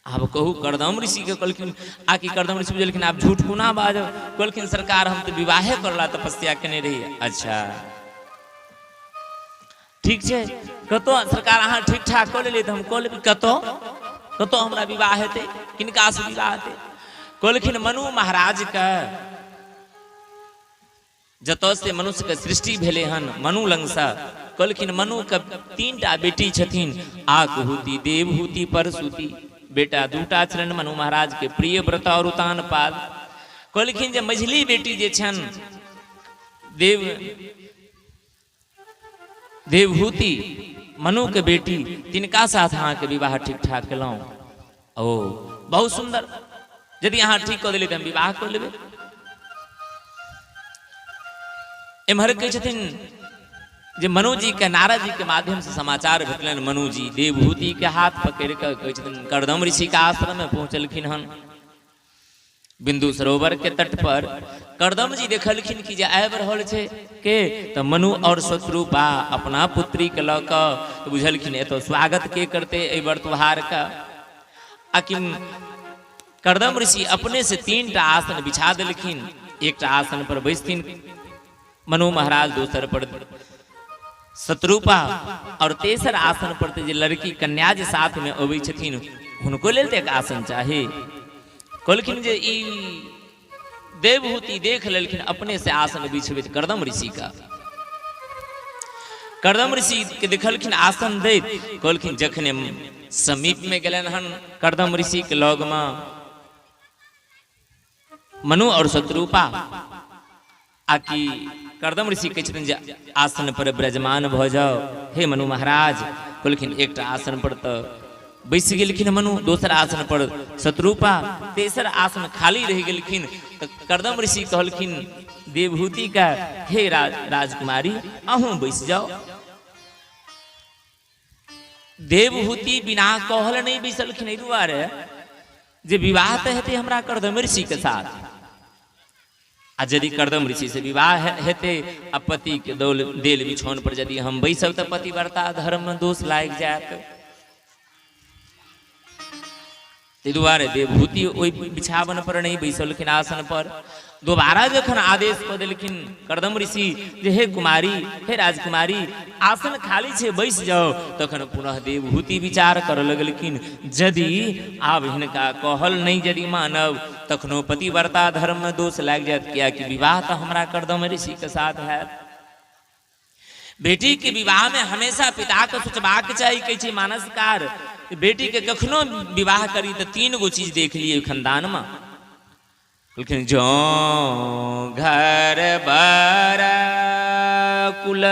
आब कहू कर्दम ऋषि के। कहलखिन आकि कर्दम ऋषि बुझलखिन आब झूठ कोना बाजब। कहलखिन सरकार हम तो विवाहे करला तपस्या केने रही। अच्छा ठीक छै, कतो सरकार अहाँ ठीक ठाक कऽ लेलियै तऽ हम कऽ लेबै। कतो हमरा विवाह हेतै, किनका से विवाह हेतै? कहलखिन मनु महाराज का, जतऽ से मनुष्य के सृष्टि भेलै हन मनु लंगसा। कहलखिन मनु के 3टा बेटी छथिन, आकहूति, देवहूति, परसूति। बेटा 2टा छलनि मनु महाराज के, प्रिय व्रत और उतानपाद। कहलखिन जे मझली बेटी जे छनि देवहूति, मनु के बेटी, तिनका साथ अहाँ के विवाह ठीक ठाक केलहुँ। ओ बहुत सुंदर, यदि अहाँ ठीक कऽ देलियै तऽ हम विवाह कऽ लेबै। एम्हर कहै छथिन जे मनु जी के नारद जी के माध्यम से समाचार भेटलनि। मनु जी देवहूति के हाथ पकड़ि कऽ कहै छथिन कर्दम ऋषि के आश्रम में पहुँचलखिन हन। बिंदु सरोवर के तट पर कर्दम जी देखलखिन कि जे आबि रहल छै के, तऽ मनु और शत्रुपा अपना पुत्री के लऽ कऽ बुझलखिन एतऽ स्वागत के करते एहि बर त्योहार का। आकि कर्दम ऋषि अपने से 3टा आसन बिछा दिलखिन। एकटा आसन पर बैसथिन मनु महाराज, दोसर पर शत्रुपा और तेसर आसन पर जे लड़की कन्या जे साथ में अबै छथिन हुनको लेल एक आसन चाही। कहलखिन जे ई देवहूति देख लेलखिन अपने से आसन बिछबैत कर्दम ऋषि का। कर्दम ऋषि के देखलखिन आसन दैत, कहलखिन जखने समीप में गेलन हन कर्दम ऋषि के लग में मनु और शत्रुपा आकि कर्दम ऋषि कहै छथिन जे आसन पर विराजमान भ जाओ हे मनु महाराज। कहलखिन एकटा आसन पर तो बैस गेलखिन मनु, दोसर आसन पर शत्रुपा, तेसर आसन खाली रह गेलखिन। तो कर्दम ऋषि कहलखिन देवहूति का, हे राजकुमारी अहूँ बैस जाओ। देवहूति बिना कहल नहीं बैसलखिन, एहि दुआरे जे विवाह तो हेतै हमरा कर्दम ऋषि के साथ, आ यदि कर्दम ऋषि से विवाह हेतै आ पति के देल बिछौन पर यदि हम बैसब तो पतिव्रता धर्म में दोष लाग जायत। ताहि दुआरे देवहूति ओहि बिछावन पर नहीं बैसलखिन आसन पर। दोबारा जखन आदेश कऽ देलखिन कर्दम ऋषि जे हे कुमारी, हे राजकुमारी आसन खाली छै बैस जाओ, तखन पुनः देवहूति विचार करऽ लगलखिन यदि आब हिनका कहल नहीं यदि मानब तखनो पतिव्रता धर्म में दोष लाग जायत, कियाकि विवाह तो हमरा कर्दम ऋषि के साथ हैत। बेटी के विवाह में हमेशा पिता के सोचबाक चाही, कहै छै मानसकार बेटी के कखनो विवाह करी तो 3 गो चीज देख लिये खानदान में। लेकिन जो घर बर कुल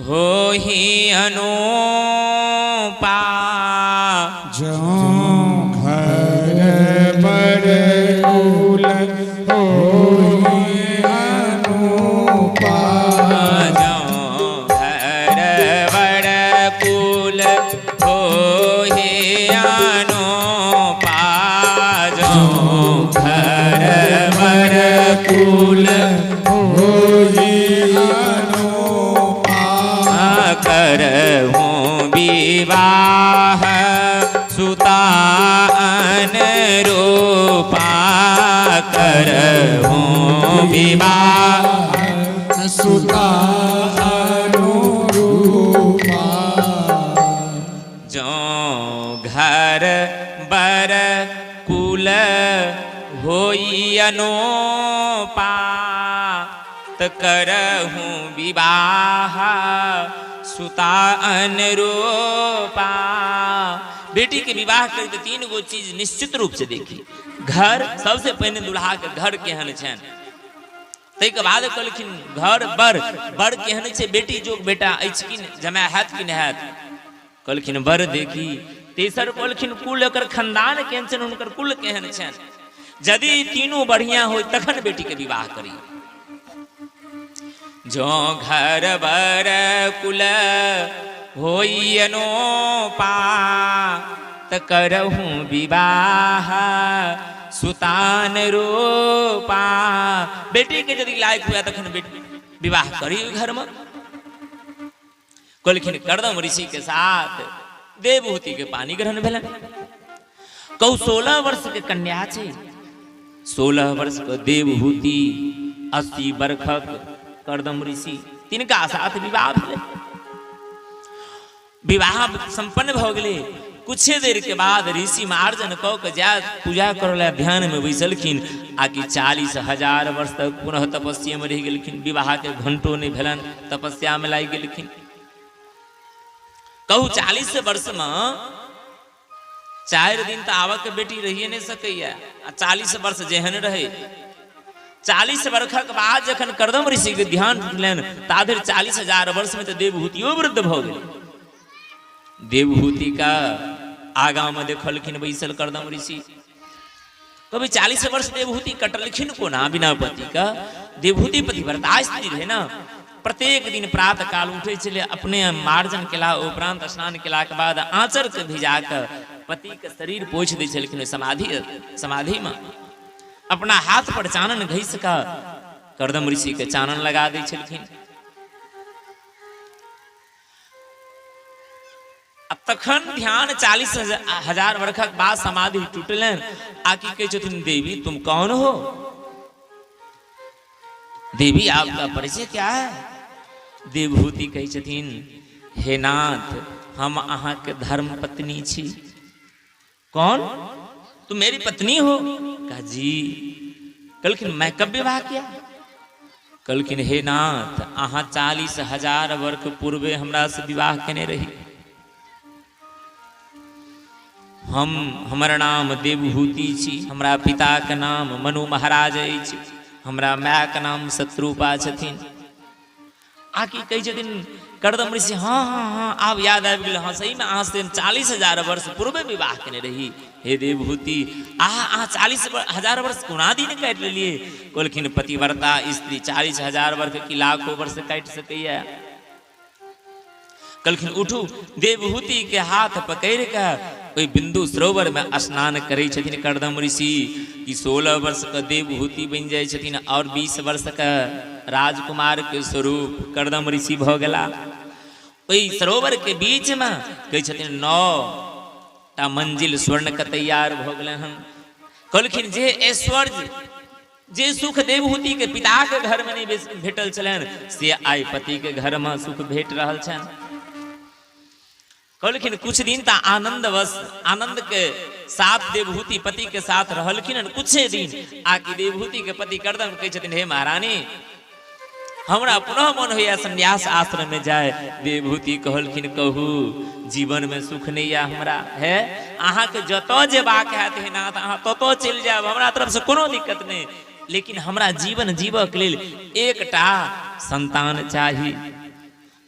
हो ही अनुपा,
जो घर पर कुल होई अनुपा,
जो घर बर कुल हो ही अनुपा, जो घर बर
कुल होई अनुपा,
करहूँ विवाह सुता अनुरूपा, करहूँ विवाह
सुता अनुरूपा,
जो घर बर कुल होई अनुपा, त करहूँ विवाह सुता अनुरूपा। बेटी के विवाह करी तो 3 गो चीज निश्चित रूप से देखी। घर सबसे पहले दुल्हा के घर केहन छन, तै के बाद कहलखिन घर बर केहन छै, बेटी जोग बेटा अछि कि जमाय हैत कि नहि हैत, कहलखिन बर देखी। तेसर कहलखिन कुल एकर खानदान केहन छन, हुनकर कुल केहन छन, यदि तीनों बढ़िया हो तखन बेटी के विवाह करी। जो घर बर कुल होई अनुपा, त करहूँ विवाह सुतान रूपा। बेटी के यदि लायक हुआ तखन बेटी विवाह करी घर में। कहलखिन कर्दम ऋषि के साथ देवहूति के पानी ग्रहण भेलन। कहू 16 वर्ष के कन्या छै, 16 वर्ष के देवहूति, 80 वर्षक कर्दम ऋषि, तिनका साथ विवाह भेलै। विवाह संपन्न भ गेलै। कुछ देर के बाद ऋषि मार्जन कऽ के जाय पूजा करला ध्यान में बैसलखिन, आकि 40,000 वर्ष तक पुनः तपस्या में रह गेलखिन। विवाह के घंटो नहीं भेलन, तपस्या में लागि गेलखिन। कहू 40 वर्ष में 4 दिन तो आवक के बेटी रहिए नहीं सकैया। 40 वर्ष जेहन रहे, 40 वर्षक बाद जखन कर्दम ऋषि के ध्यान टूटलनि ताधर 40,000 वर्ष में तो देवहूतियो वृद्ध भ गेल। देवहूति का आगा में देखलखिन बैसल कर्दम ऋषि। कभी 40 वर्ष देवहूति कटलखिन कोना बिना पति का। देवहूति पतिव्रता स्त्री रहे ना, प्रत्येक दिन प्रातः काल उठे चले, अपने मार्जन केला उपरांत स्नान केला के बाद आंचर के भिजा कर पति के शरीर पोछ दै छलखिन। समाधि में अपना हाथ पर चानन घिस का कर्दम ऋषि के चानन लगा दै छलखिन। अब तखन ध्यान 40,000 वर्षक बाद समाधि टूटलन। आकी कहे छथिन देवी तुम कौन हो? देवी आपका परिचय क्या है? देवहूति कहे छथिन हे नाथ हम अहाँ के धर्म पत्नी छी। कौन? तुम मेरी पत्नी हो? कहा जी। कहलखिन मैं कब विवाह किया? कहलखिन हे नाथ अहाँ 40,000 वर्ष पूर्वे हमरा से विवाह केने रही। हमर नाम देवहूति छी, हमरा पिता के नाम मनु महाराज अछि, हमरा माय के नाम शत्रुपा छथिन। आकी कहे छथिन कर्दम ऋषि हाँ हाँ हाँ आब याद आबि गेल। हाँ सही में अहाँ से 40,000 वर्ष पूर्वे विवाह केने रही। हे देवहूति अहाँ 40,000 वर्ष कोना दिन काटि लेलिए? कहलखिन पतिव्रता स्त्री 40,000 वर्ष की लाखों वर्ष काटि सकैया। कहलखिन उठू। देवहूति के हाथ पकड़ के ओहि बिंदु सरोवर में स्नान करे छथिन कर्दम ऋषि कि 16 वर्ष का देवहूति बन जाए छथिन और 20 वर्ष का राजकुमार के स्वरूप कर्दम ऋषि भ गेला। ओहि सरोवर के बीच में कहे छथिन 9टा मंजिल स्वर्ण का तैयार भ गेल हन। कहलखिन जे ऐश्वर्य जे सुख देवहूति के पिता के घर में नहीं भेटल छलन से आइ पति के घर में सुख भेट रहल छन। कहलखिन कुछ दिन ता आनंद के साथ देवहूति पति के साथ रहलखिन। कुछ दिन आकि देवहूति के पति कर्दम कहे छथिन हे महारानी हमरा पुनः मन होइया संन्यास आश्रम में जाए। देवहूति कहलखिन कहू जीवन में सुख नहीं या हमरा है अहाँ के जतो जेबाक हैत हे नाथ अहाँ ततो चलि जायब, हमरा तरफ से कोनो दिक्कत नहीं, लेकिन हमरा जीवन जीवक लेल एकटा संतान चाही।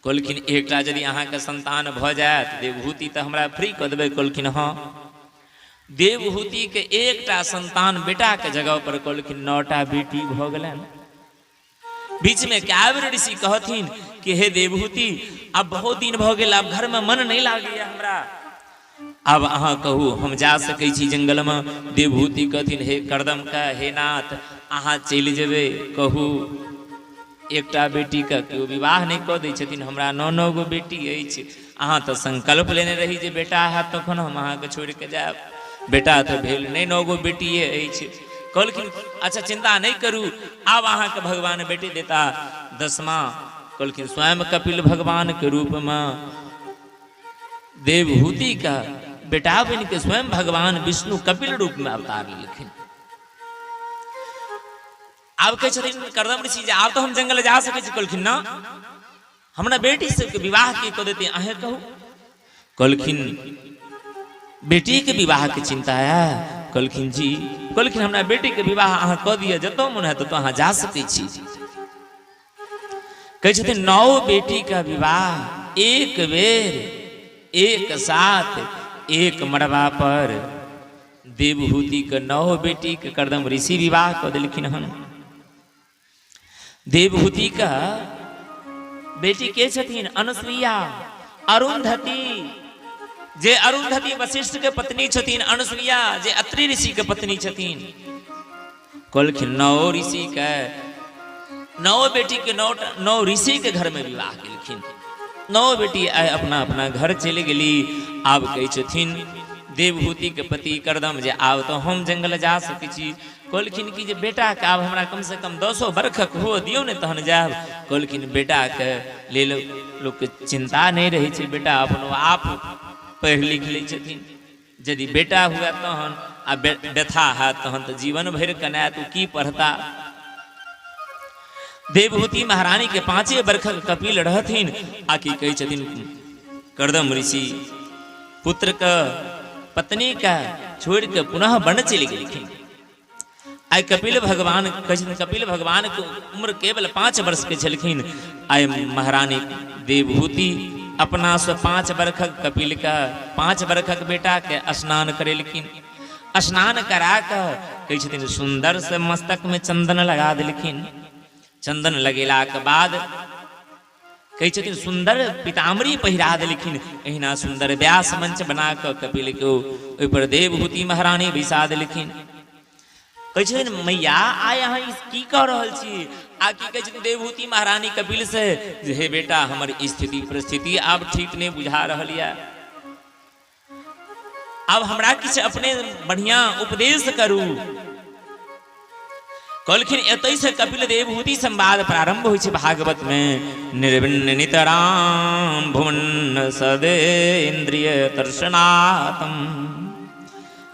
कहलखिन एकटा यदि अहाँ के संतान भ जायत देवहूति तो हमरा फ्री क देबै? कहलखिन हाँ। देवहूति के एकटा संतान बेटा के जगह पर कहलखिन 9टा बेटी भ गेलन। बीच में काव्य ऋषि कहथिन कि हे देवहूति अब बहुत दिन भ गेल, अब घर में मन नहीं लागैया हमरा, अब अहाँ कहू हम जा सकै छी जंगल में? देवहूति कहथिन हे कर्दम का हे नाथ अहाँ चलि जेबै कहू एकटा बेटी का केओ विवाह नहीं कऽ दै छथिन, हमरा 9 गो बेटी अछि। अहाँ तो संकल्प लेने रही जे बेटा हैत तखन हम अहाँके छोड़ि के जायब, बेटा तो भेल नहीं 9 गो बेटिए अछि। कहलखिन अच्छा चिंता नहीं करू आब अहाँके भगवान बेटी देता 10वां। कहलखिन स्वयं कपिल भगवान के रूप में देवहूति का बेटा बन के स्वयं भगवान विष्णु कपिल रूप में अवतार लेलखिन। अब कहे छथिन कर्दम ऋषि जे आब तो हम जंगल जा सकै छी? कहलखिन ना हमरा बेटी से विवाह के कऽ देते अहे कहू। कहलखिन बेटी के विवाह के चिंता है? कहलखिन जी। कहलखिन हमरा बेटी के विवाह अहाँ कऽ दिअ जतौ मन है ततौ अहाँ जा सकै छी। कहे छथिन 9 बेटी का विवाह एक बेर एक साथ एक मड़वा पर देवहूति के 9 बेटी के कर्दम ऋषि विवाह कऽ देलखिन हन। देवहूति का बेटी के छथिन अनुसुईया, अरुंधति जे अरुंधति वशिष्ठ के पत्नी छथिन, अनुसुईया जे अत्रि ऋषि के पत्नी छथिन। कहलखिन 9 ऋषि के 9 बेटी के 9 ऋषि के घर में विवाह केलखिन। 9 बेटी आइ अपना अपना घर चलि गेली। आब कहे छथिन देवहूति के पति कर्दम जे आब तो हम जंगल जा सकै छी। कहलखिन कि जे बेटा के आब हमरा कम से कम 10 बरखक हो दियौ ने तहन जायब। कहलखिन बेटा के लेल लोक के चिंता नहीं रहे छै, बेटा अपन आप पढ़ि लिख लै छथिन। यदि बेटा हुए तहन आ व्यथा है तहन तो जीवन भर कनायत की पढ़ता। देवहूति महारानी के 5 बरखक कपिल रहथिन। आकि कहे छथिन कर्दम ऋषि पुत्र का पत्नी का छोड़ के पुनः वन चलि गेलखिन। आइ कपिल भगवान कपिल भगवान के उम्र केवल 5 वर्ष के छलखिन। आइ महारानी देवहूति अपना से 5 बरखक कपिल का 5 बरखक बेटा के स्नान करेलखिन। स्नान करा कर कहे छथिन सुंदर से मस्तक में चंदन लगा देलखिन। चंदन लगेला के बाद कहे छथिन सुंदर पीताम्बरी पहिरा देलखिन। एहिना सुंदर व्यास मंच बना कर कपिल के ओहि पर देवहूति महारानी बैसा देलखिन। कहे छथिन मैया आइ अहाँ की कह रहल छी? आ की कहे छथिन देवहूति महारानी कपिल से हे बेटा हमर स्थिति परिस्थिति आब ठीक नहीं बुझा रहल या, अब हमरा किछ अपने बढ़िया उपदेश करू। कहलखिन एतै से कपिल देवहूति संवाद प्रारंभ होइ छै भागवत में। निर्विण्ण नितराम भुवन सदे इंद्रिय दर्शनातम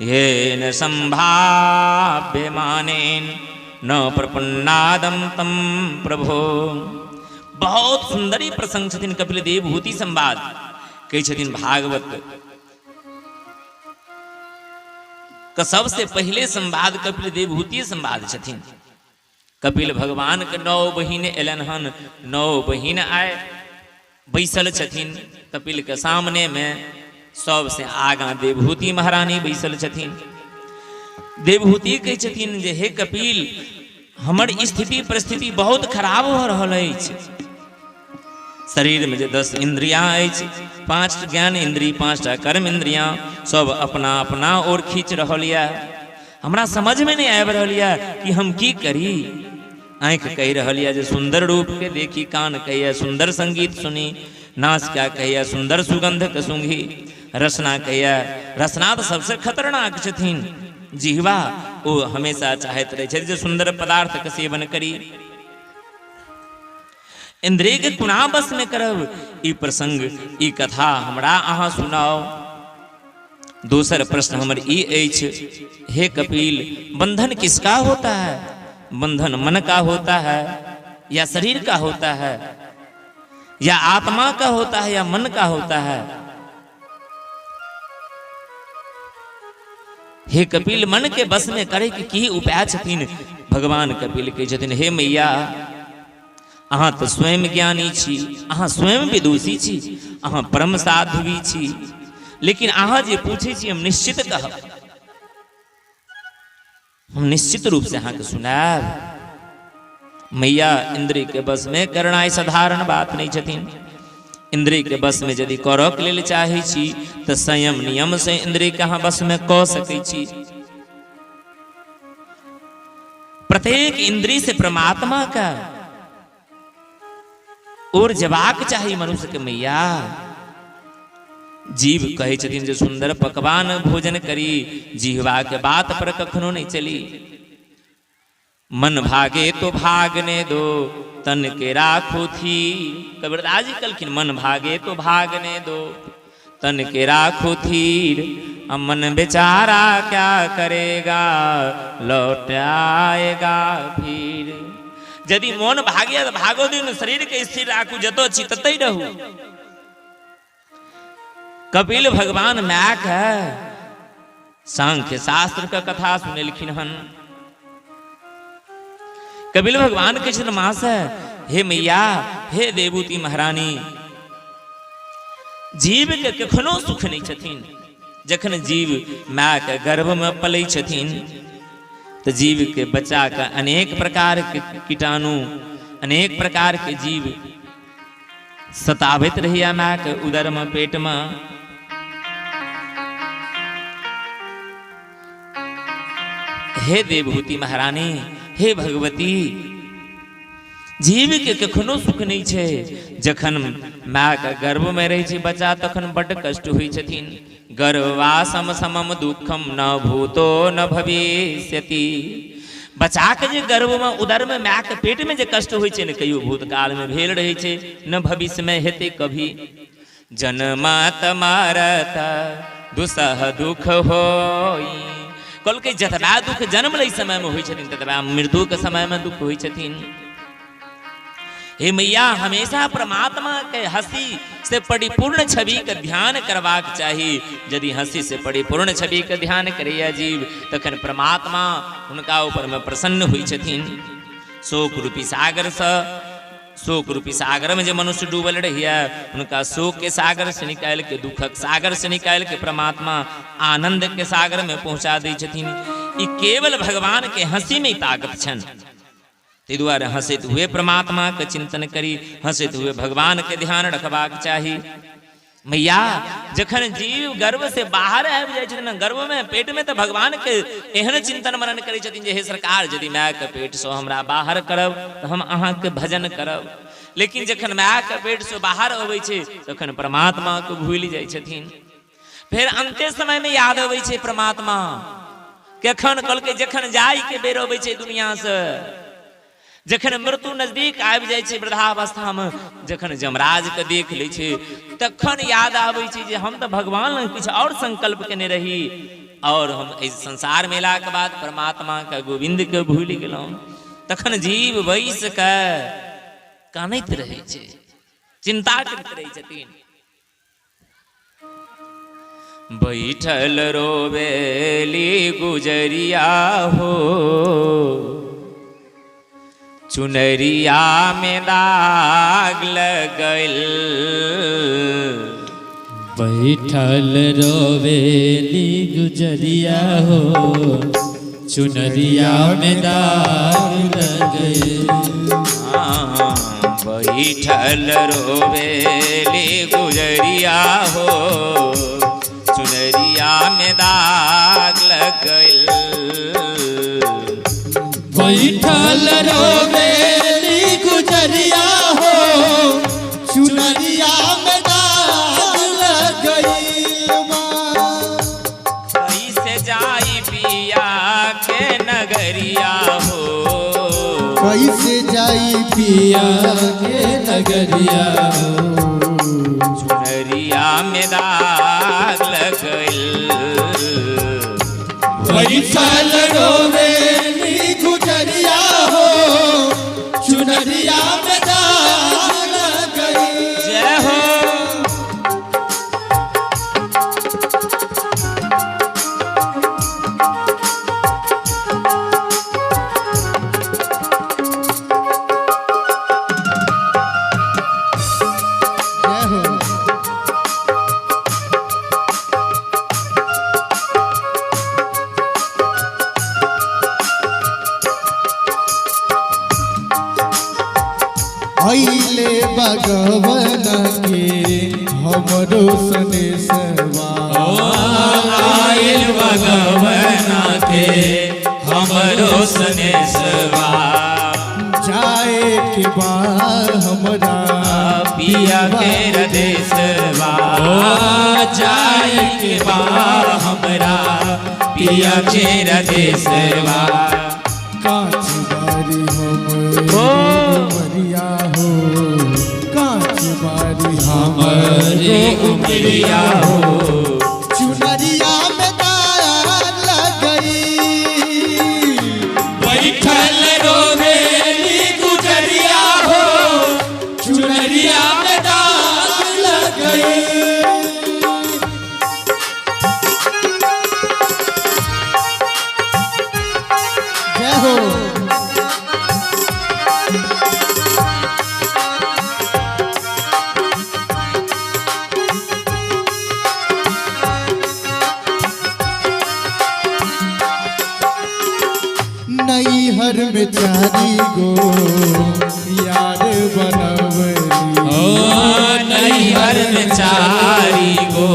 येन संभाव्य मानेन न प्रपन्नादम तम प्रभो। बहुत सुंदरी प्रसंग छथिन कपिल देवहूति संवाद कहै छथिन भागवत का सबसे पहले संवाद कपिल देवहूति संवाद छथिन। कपिल भगवान के 9 बहिन एलन हन, 9 बहिन आए बैसल छथिन कपिल के सामने में। सबसे आगा देवहूति महारानी बैसल छथिन। देवहूति कहै छथिन जे हे कपिल, हमर स्थिति परिस्थिति बहुत खराब हो रहल अछि। शरीर में जे 10 इंद्रियां अछि, 5 ज्ञान इंद्रिय, 5टा कर्म इंद्रियां, सब अपना अपना ओर खींच रहल यऽ। हमरा समझ में नहीं आबि रहल यऽ कि हम की करी। आँख कह रहल यऽ जे सुंदर रूप के देखी, कान कहैया सुंदर संगीत सुनी, नासिका कहैया सुंदर सुगंध के सूंघी, रसना कहैया रसना तो सबसे खतरनाक छथिन। जिह्वा ओ हमेशा चाहैत रहै छै जे सुंदर पदार्थ के सेवन करी। इंद्रिय के कुना बस में करब, ई प्रसंग ई कथा हमरा अहाँ सुनाओ। दूसर प्रश्न हमर ई अछि, हे कपिल, बंधन किसका होता है? बंधन मन का होता है या शरीर का होता है या आत्मा का होता है या मन का होता है? हे कपिल, मन के बस में करे की उपाय छथिन? भगवान कपिल के छथिन, हे मैया, अहाँ तो स्वयं ज्ञानी छी, अहाँ स्वयं विदुषी छी, अहाँ परम साध्वी छी, लेकिन अहाँ जे पूछे छी हम निश्चित कहब, हम निश्चित रूप से अहाँ के सुनाब। मैया, इंद्रिय के बस में करना साधारण बात नहीं छथिन। इंद्रिय के बस में यदि करऽ के लेल चाहे छी तो संयम नियम से इंद्रिय के अहाँ बस में कऽ सकै छी। प्रत्येक इंद्रिय से परमात्मा का और जबाक चाहिए मनुष्य के। मैया, जीव कहे छथिन जे सुंदर पकवान भोजन करी, जिह्वा के बात पर कखनो नहीं चली। मन भागे तो भागने दो, तन के राखो थी। कबीरदास जी कहलखिन, मन भागे तो भागने दो, तन के राखो थीर। अब मन बेचारा क्या करेगा, लौट आएगा फिर। यदि मन भागे तो भागो दिन, शरीर के स्थिर राखू, जतो छी ततै रहू। कपिल भगवान मैक है, सांख्य शास्त्र का कथा सुनेलखिन हन। कपिल भगवान के छथिन, मास है, हे मैया, हे देवहूति महारानी, जीव के कखनो सुख नहीं छथिन। जखन जीव माय के गर्भ में पलै छथिन तो जीव के बच्चा का अनेक प्रकार के कीटाणु, अनेक प्रकार के जीव सतावित रहिया माय के उदर में, पेट में। हे देवहूति महारानी, हे भगवती, जीव के कखनो सुख नहीं छे। जखन माय के गर्भ में रहे छै बच्चा तखन बड़ कष्ट हुई छथिन। गर्भवासम समम दुखम न भूतो न भविष्यति। बच्चा के जे गर्भ में उदर में माय के पेट में जे कष्ट हुई छै, न कहियो भूतकाल में भेल रहे छै, न भविष्य में हेते कभी। जन्मत मरत दुसह दुख होई। कल के जतबा दुख जन्म लई समय में हुई छथिन, ततबा मृत्यु के समय में दुख हुई छथिन। हे मैया, हमेशा परमात्मा के हंसी से परिपूर्ण छवि के ध्यान करवाक चाहिए। यदि हंसी से परिपूर्ण छवि के ध्यान करैया जीव, तखन परमात्मा उनका ऊपर में प्रसन्न हुई छथिन। शोक रूपी सागर से, शोक रूपी सागर में जो मनुष्य डूबल रहिया, उनका शोक के सागर से निकाल के, दुखक सागर से निकाल के परमात्मा आनंद के सागर में पहुंचा दै छथिन। ई केवल भगवान के हंसी में ताकत छन। ते दुआरे हंसित हुए परमात्मा के चिंतन करी, हंसित हुए भगवान के ध्यान रखबाक चाही। मैया, जखन जीव गर्भ से बाहर आबि जाइ छथिन, गर्भ में पेट में, तो भगवान के एहन चिंतन मनन करै छथिन जे हे सरकार, यदि माय के पेट से हमरा बाहर करब तो हम अहाँ के भजन करब। लेकिन जखन माय के पेट से बाहर अबै छै तखन परमात्मा के भूलि जाइ छथिन। फिर अंते समय में याद अबै छै परमात्मा कखन कल के जखन जाय के बेर अबै छै दुनिया से, जखन मृत्यु नजदीक आबि जाइ छै वृद्धावस्था में, जखन जमराज के देख लै छै तखन याद आबै छै जे हम तो भगवान लग किछु और संकल्प केने रही और हम इस संसार में अयला के बाद परमात्मा के गोविंद के भूल गेलहुं। तखन जीव बैस के कानैत रहै छै, चिंता करैत रहै छथिन। बैठल रोवेली गुजरिया हो, चुनरिया में दाग लगल।
बैठल रोवेली गुजरिया हो, चुनरिया में दाग लगल।
बैठल रोवेली गुजरिया हो, चुनरिया में दाग लगल।
बैठल रोवेली गुजरिया हो, चुनरिया में दाग लगल।
कैसे जाई पिया के नगरिया हो,
कैसे जाई
पिया के नगरिया हो,
चुनरिया में दाग लगल।
बैठल रोवेली गुजरिया हो, चुनरिया में दाग लगल।
जय हो।
जय हो। अइले भगवन के हमरो सनेसवा,
आइल भगवना के हमरो सनेसवा।
जाए के बाद हमरा
पिया के रदेसवा,
जाए के बा हमरा पिया के रदेसवा।
कांच बारी
हो।
मरिया हो, कांच बारी
हमरे उमरिया हो,
चुनरिया में दाग लग गई।
बैठल रोवेली गुजरिया हो, चुनरिया में दाग लग गई।
जय हो। नैहर में चारी गो यार बनवली,
नैहर में चारी गो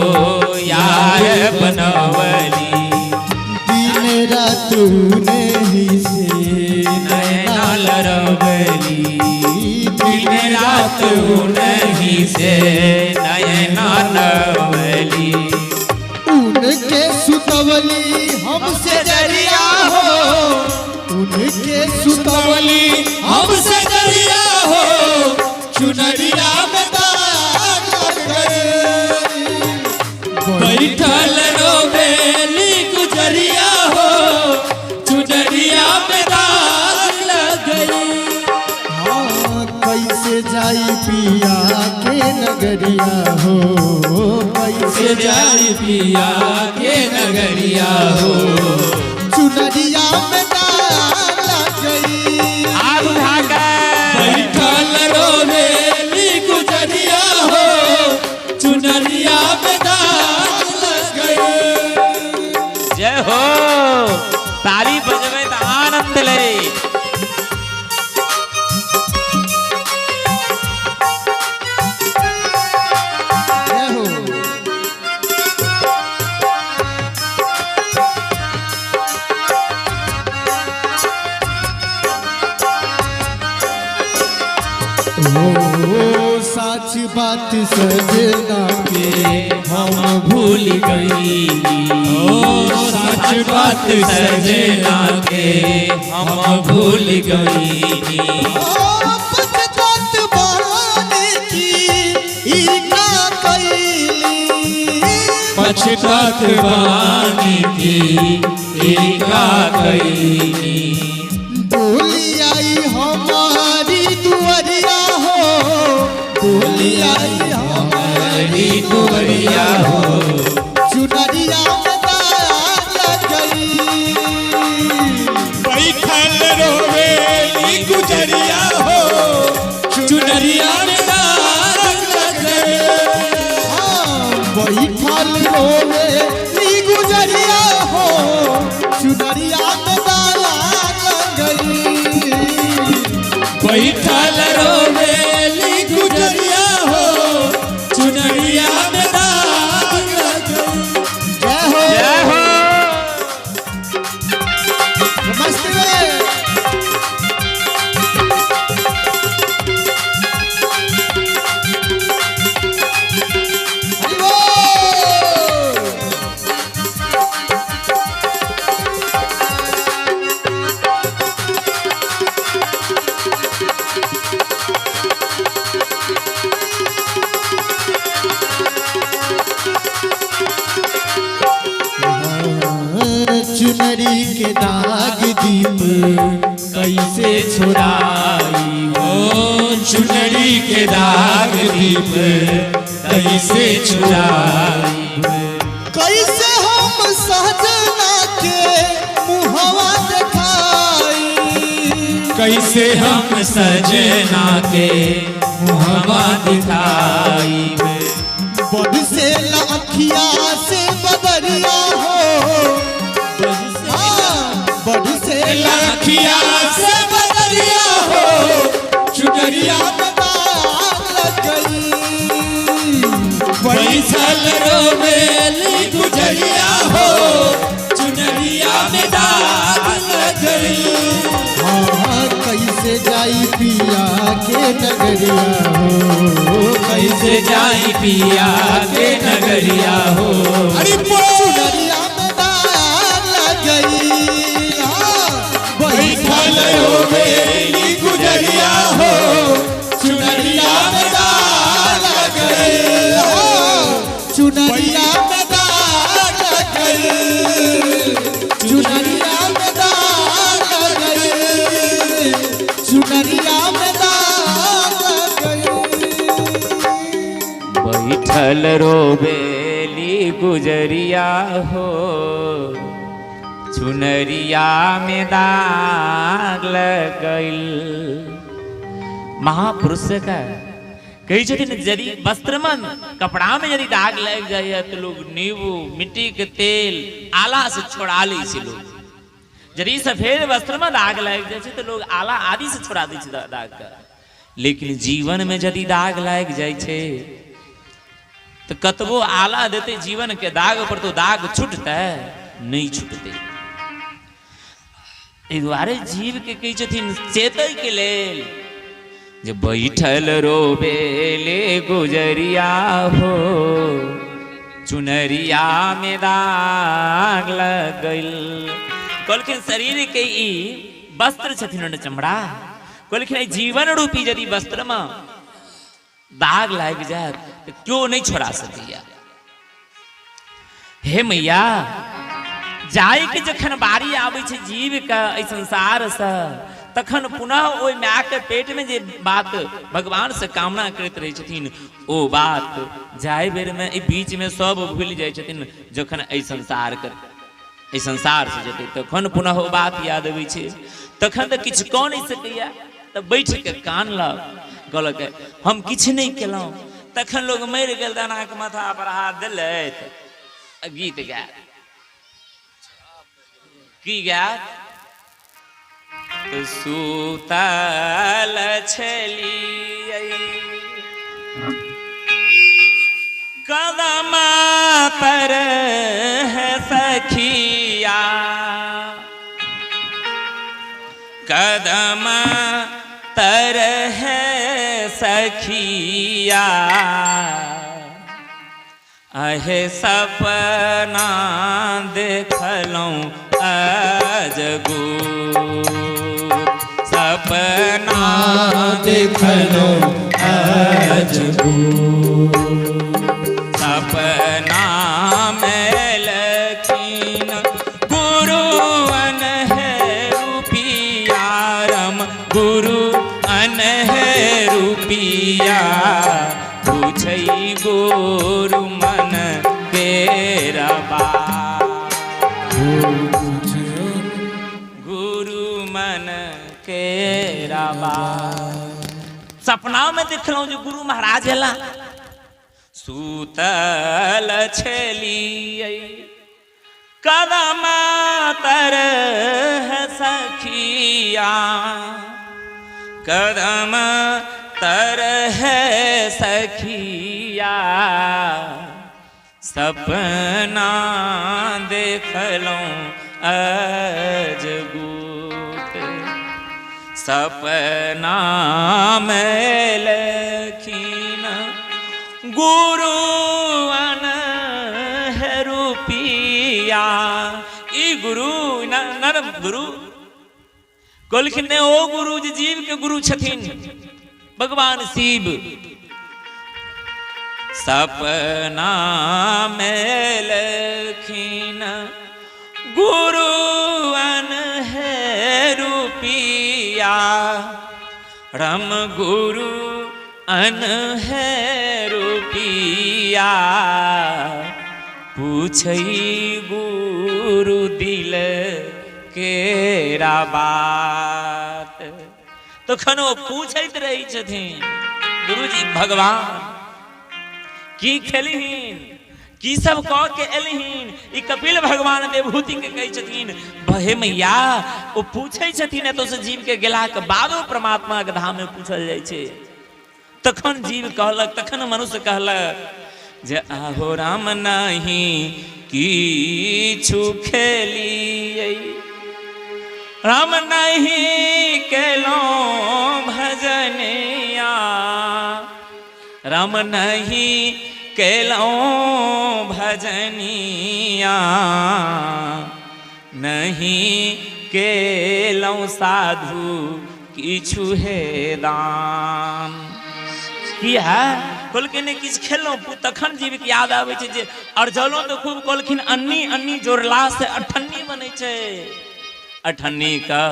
यार बनवली।
दिन रात नहीं से
नैना लरवली, दिन रात नहीं से नैना लरवली।
उनके सुतवली हमसे डरिया हो, उनके सुतवली
हमसे डरिया हो, चुनरिया में दाग लग गई। बैठल रोवेली गुजरिया हो, चुनरिया में दाग लग गई।
हाँ, कैसे जाई पिया के नगरिया हो, कैसे
जाई पिया के नगरिया हो,
चुनरिया में दाग लग गई।
आग भागा
बैठल रोवेली गुजरिया हो, चुनरिया में दाग लग गई।
जय हो। ताली बजबै त आनंद ले।
जय हो। ओ साच बात सजना के हम भूल गई।
सच बात सजना के हम भूल गई।
पछतात बानी की ई का कैली।
पछतात बानी की ई का कैली।
डोली आई हमारी दुआरिया हो, डोली आई
हमारी दुआरिया हो।
चुनरिया में दाग लग गई।
बैठल रोवेली गुजरिया हो, चुनरिया में दाग लग गए।
बैठल रोवेली गुजरिया हो, चुनरिया में दाग लग गई।
बैठल रोवेली गुजरिया हो, चुनरिया में दाग लग गए।
जय हो, नमस्ते। हरि बोल। चुनरी के दाग दीप कैसे छुड़ाई
ओ चुनरी के दाग दीप कैसे छुड़ाई।
कैसे हम सजना के मुहवा दिखाई।
कैसे हम सजना के मुहवा दिखाई।
बड़ से लखिया से बदरिया हो, बड़ से
लखिया से बदरिया हो,
चुनरिया में दाग लग गई।
बैठल रोवेली गुजरिया हो, चुनरिया में दाग लग गई।
कैसे जाई पिया के नगरिया हो,
कैसे जाई पिया के नगरिया हो।
अरे
चुनरिया में दाग लग गई।
बैठल रोवेली गुजरिया हो, चुनरिया में दाग लग गई।
चुनरिया में दाग लग गई। चुनरिया में दाग लग गई। चुनरिया में दाग लग गई।
बैठल रोवेली गुजरिया हो, चुनरिया में दाग लग गइल। महापुरुष का कही छथिन यदि वस्त्र में कपड़ा में यदि दाग लग जाए तो लोग नींबू मिट्टी के तेल आला से छोड़ा ली से लोग। यदि सफेद वस्त्र में दाग लग जाए तो लोग आला आदि से छोड़ा दी दाग का। लेकिन जीवन में यदि दाग लग जाए तो कतबो आला देते जीवन के दाग पर तो दाग छूटता नहीं छूटते। द्वारे जीव के कही छथिन चेतै के लेल जे बैठल रोवेले गुजरिया हो, चुनरिया में दाग लग गइल। कहलखिन शरीर के ई वस्त्र छथिन चमड़ा, कहलखिन जीवन रूपी यदि वस्त्र में दाग लग जाए तो क्यों नहीं छोड़ा सकैया। हे मैया जाय के जखन बारी आबै छै जीव का एहि संसार से तखन पुनः ओहि माय के पेट में जे बात भगवान से कामना करैत रहै छथिन ओ बात जाय बेर में बीच में सब भूल जाय छथिन। जखन एहि संसार से जेतै तखन पुनः ओ बात याद अबै छै। तखन तऽ किछु कऽ नहि सकैया, तऽ बैठ के कानलक, कहलक हम किछु नहि केलहुँ। तखन लोग मरि गेल दाना के माथा पर हाथ देलथि, गीत गायत की गायत सुतल छलियै कदम पर है सखिया, कदम तर है सखिया अहे सपना देखलौं अजगूत सपना
देखलो अजगूत
सपना में लखीन गुरु अनहे रूपिया रम गुरु अनहे रूपिया पूछई गुरु मन तेरा बा गुरु मन केरा बा सपना में देखलौं जो गुरु महाराज हला सूतल छलियै कदम तर सखिया कदम तर सखिया सपना देखलौं अजगूत सपना में लखीन गुरु अनहे रूपिया ई गुरु नरम गुरु कहलखिन ने ओ गुरु जी जीव के गुरु छथिन भगवान शिव सपना में लखीन गुरु अनहे रूपिया रम गुरु अनहे रूपिया पूछई गुरु दिल केरा बात तो खनो पूछत रही छथिन गुरुजी भगवान की खेलहीन की सब कह के एलहीन ई कपिल भगवान विभूति के कही छथिन भहे मैया ओ पूछे छथिन तो से जीव के गेला के बादो परमात्मा के धाम में पूछल जाय छे तखन जीव कहलक तखन मनुष्य कहलक जे आहो राम नहीं किछु खेलियै राम नहीं केलो भजनिया राम नहीं केलो भजनिया नहीं केलो साधु किछु हे दान किया कहलखिन किछु खेलौं तखन जीव के याद आबै छै जे अरजलो तो खूब कहलखिन अन्नी अन्नी जोड़ला से अठन्नी बनै छै अठन्नी का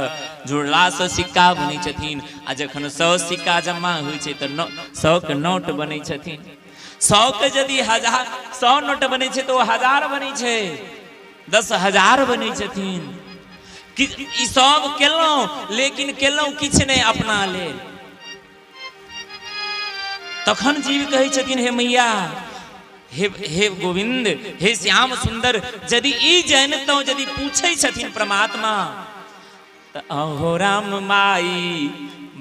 जुड़ला से सिक्का बनै छथिन आ जखन 100 सिक्का जमा होइ छै तो 100 के नोट बनै छथिन 100 के यदि 100 नोट बनै छै तो 1000 बनै छै 10,000 बनै छथिन कि ई सब केलौं लेकिन केलौं किछ नहीं अपना लेल तखन जीव कहै छथिन हे मैया हे गोविंद हे श्याम सुंदर यदि ई जानतौ यदि पूछै छथिन परमात्मा त अहो राम माई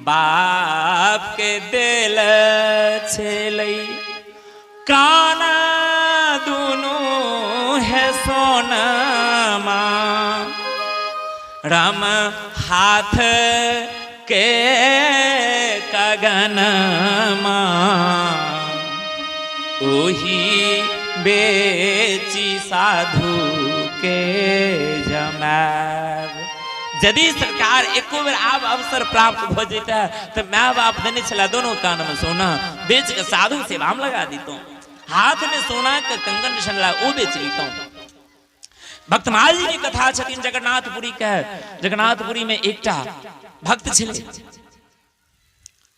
बाप के दिल छलै कान दुनु है सोनमा राम हाथ के कगनमा ओही बेची साधु के जमाब यदि सरकार एको बेर आब अवसर प्राप्त हो जेता तो माँ बाप देने छला दोनों कान में सोना बेच के साधु सेवा में लगा दीतों हाथ में सोना के कंगन छला वो बेच लीतों भक्तमाल जी की कथा छथिन जगन्नाथपुरी के जगन्नाथपुरी में एकटा भक्त छले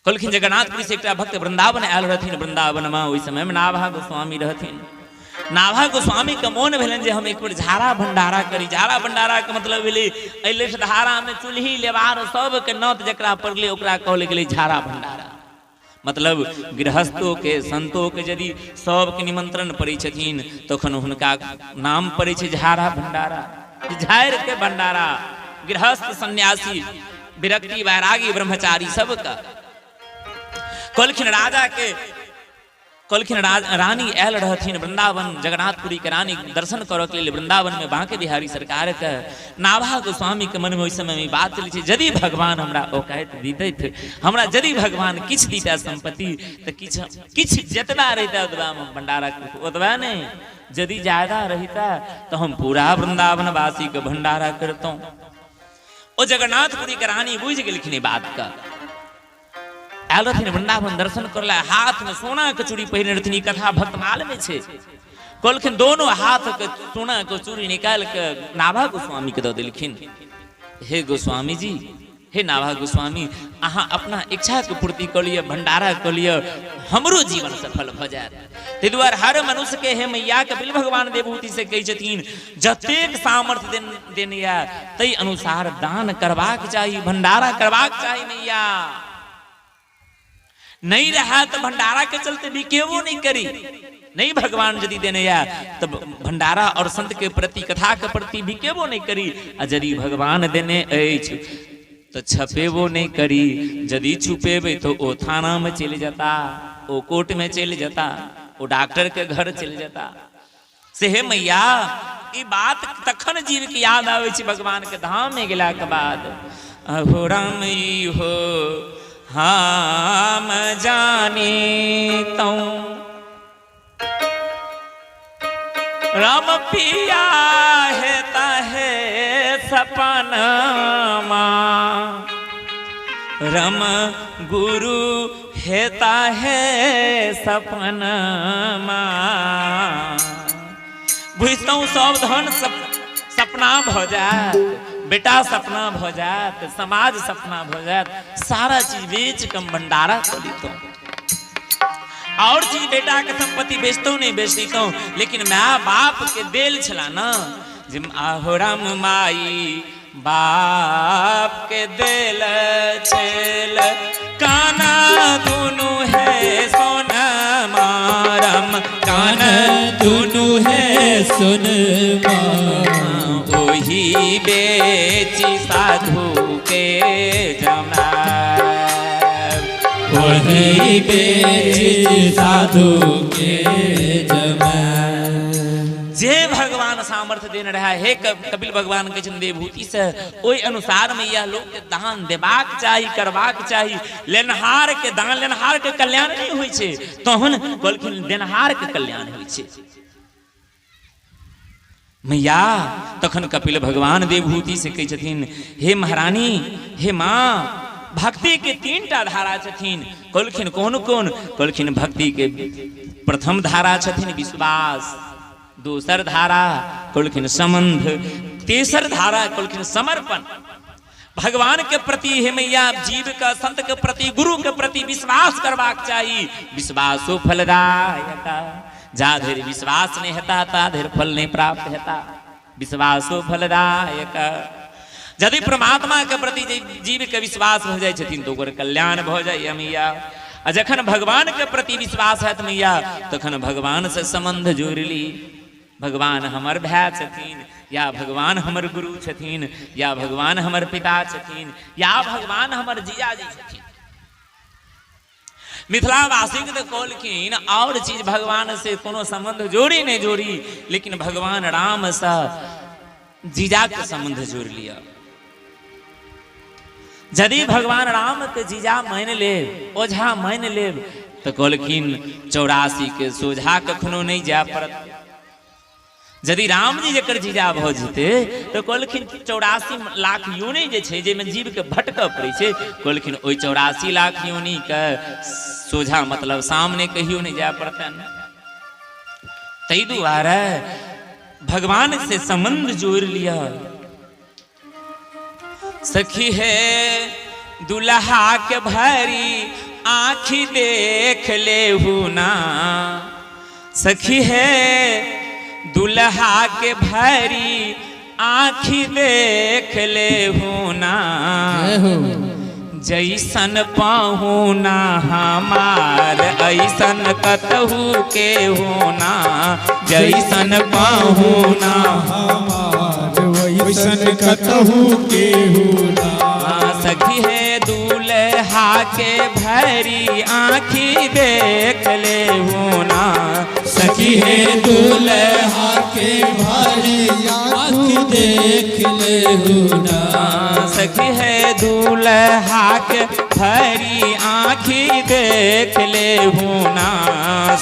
कहलखिन जगन्नाथपुरी से एकटा भक्त वृंदावन आयल रहथिन वृंदावन में ओहि समय में नाभा गोस्वामी रहथिन नाभा गोस्वामी के मोन भेलन जे हम एक बेर झाड़ा भंडारा करी झाड़ा भंडारा के मतलब भेलै एले धारा में चूल्ही लेवार सब के नौत जकरा पड़ले ओकरा कहल गेलै झाड़ा भंडारा मतलब गृहस्थों के संतों के यदि सबके निमंत्रण पड़ै छथिन तखन हुनका नाम पड़ै छै झाड़ा भंडारा झाड़ के भंडारा गृहस्थ सन्यासी विरक्ति वैरागी ब्रह्मचारी सबका कहलखिन राजा के कहलखिन रानी आयल रहथिन वृंदावन, जगन्नाथपुरी के रानी दर्शन करऽ के लिए वृंदावन में बांके बिहारी सरकार के। नाभा गोस्वामी के मन में ओहि समय में बात चली छै, यदि भगवान हमरा औकात दीतैथ, हमरा यदि भगवान किछ दीता संपत्ति तो किछ जितना रहता ओतबा में भंडारा, ओतबा नहीं यदि ज्यादा रहता तो हम पूरा वृंदावन वासी के भंडारा करतों। ओ जगन्नाथपुरी के रानी बुझ गेलखिन बात का। आयल रहथिन वृंदावन दर्शन करला, हाथ में सोना के चूड़ी पहिरने रहथिन, कथा भक्तमाल में छे। कहलखिन दोनों हाथ के सोना के चूड़ी निकाल के नाभा गोस्वामी के दऽ देलखिन। हे गोस्वामी जी, हे नाभा गोस्वामी, अहाँ अपना इच्छा के पूर्ति कऽ लिअ, भंडारा कऽ लिअ, हमरो जीवन सफल भऽ जायत। ताहि दुआरे हर मनुष्य के हे मैया कपिल भगवान देवहूति से कहै छथिन, जतेक सामर्थ्य देने या तै अनुसार दान करबाक चाही, भंडारा करबाक चाही मैया। नहीं रहा तो भंडारा के चलते भी केवो नहीं करी। नहीं भगवान यदि देने या तब भंडारा और संत के प्रति, कथा के प्रति भी केवो नहीं करी। यदि भगवान देने अछि तो छपेबो नहीं करी, यदि छुपेबे तो ओ थाना में चले जाता, ओ कोर्ट में चले जाता, ओ डॉक्टर के घर चले जाता। से हे मैया ई बात तखन जीव के याद आवे छै भगवान के धाम में गेला के बाद। अहो राम ई हो हम जानी तौ राम पिया है ताहे सपनमा, राम गुरु है ताहे सपनमा। बुझतौ सावधान सपना भ जात, बेटा सपना भ जात, समाज सपना भ जात, सारा चीज बेच कम भंडारा कर देतो। और चीज बेटा के संपत्ति बेचतो नहीं बेचतो, लेकिन माँ बाप के देल छला ना, जिम आहो राम माई बाप के देल छेल, काना दुनु है सोना मारम, काना
दुनु है सोनमा,
ओही बेची साधु के जमा,
वही बेची साधु के जमा।
जे भगवान सामर्थ्य देने रहा है, कपिल भगवान के देवहूति से ओहि अनुसार में यह लोग के दान देबाक चाही, करबाक चाही। लेनहार के दान, लेनहार के कल्याण नहीं होइ छै, तहन कहलखिन देनहार के कल्याण होइ छै मैया। तखन कपिल भगवान देवहूति से कहै छथिन, हे महारानी, हे माँ, भक्ति के 3टा धारा छथिन। कहलखिन कौन कौन? कहलखिन भक्ति के प्रथम धारा छथिन विश्वास, दूसर धारा कहलखिन संबंध, तेसर धारा कहलखिन समर्पण। भगवान के प्रति हे मैया जीव का, संत के प्रति, गुरु के प्रति विश्वास करबाक चाही। विश्वासो फलदायक, जा धरि विश्वास नहीं हेता ता धरि फल नहीं प्राप्त हेता। विश्वासो फलदायक, यदि परमात्मा के प्रति जीव के विश्वास हो जाए छथिन तो ओकर कल्याण भ जाए मैया। आ जखन भगवान के प्रति विश्वास है मैया, तखन भगवान से संबंध जोड़ ली। भगवान हमर भाई छथिन, या भगवान हमर गुरु छथिन, या भगवान हमर पिता छथिन, या भगवान हमर जीजाजी छथिन। मिथिलावासी के तो कहलखिन और चीज भगवान से कोनो संबंध जोड़ी नहीं जोड़ी, लेकिन भगवान राम से जीजा के संबंध जोड़ लिया। यदि भगवान राम के जीजा मान ले, ओझा मान ले, तो कहलखिन 84 के सोझा कखनो नहीं जा पड़त। यदि राम जी जकर जीजा भ जेते तो कहलखिन 84 लाख योनि जे छै जेमे जीव के भटकऽ पड़ै छै, कहलखिन ओइ 84 लाख योनि के सोझा मतलब सामने कहियो नहीं जा पड़तन। तै दुआरे भगवान से संबंध जोड़ लिया। सखी है दुल्हा के भरी आँखी देख ले ना, सखी है दुल्हा के भरी आँखी देख ले ना, जैसन पाहुना हमार ऐसन कतहु के होना, जैसन पाहुना
हमार वैसन कतहु के होना।
सखी है दूल्हा के भरी आँखी देख ले होना।
सखी है दूल्हा के भारी आँख देख ले होना।
सखी है दूल्हा के भरी आँखी देख ले होना।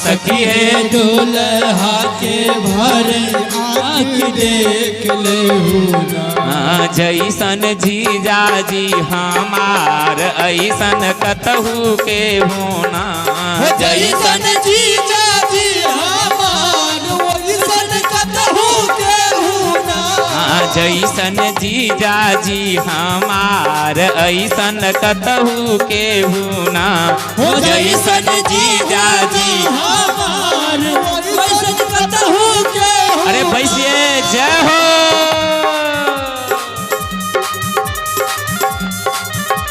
सखी है दूल्हा के भारी आँख देख ले होना।
जैसन जीजा जी हमार ऐसन कतहु के होना।
जैसन जीजा जी हमार वैसन कतहु के होना।
जैसन जीजा जी हमार ऐसन कतहु के होना। जैसन जीजा जी
हमार वैसन कतहु के होना।
अरे बैसिए जय हो।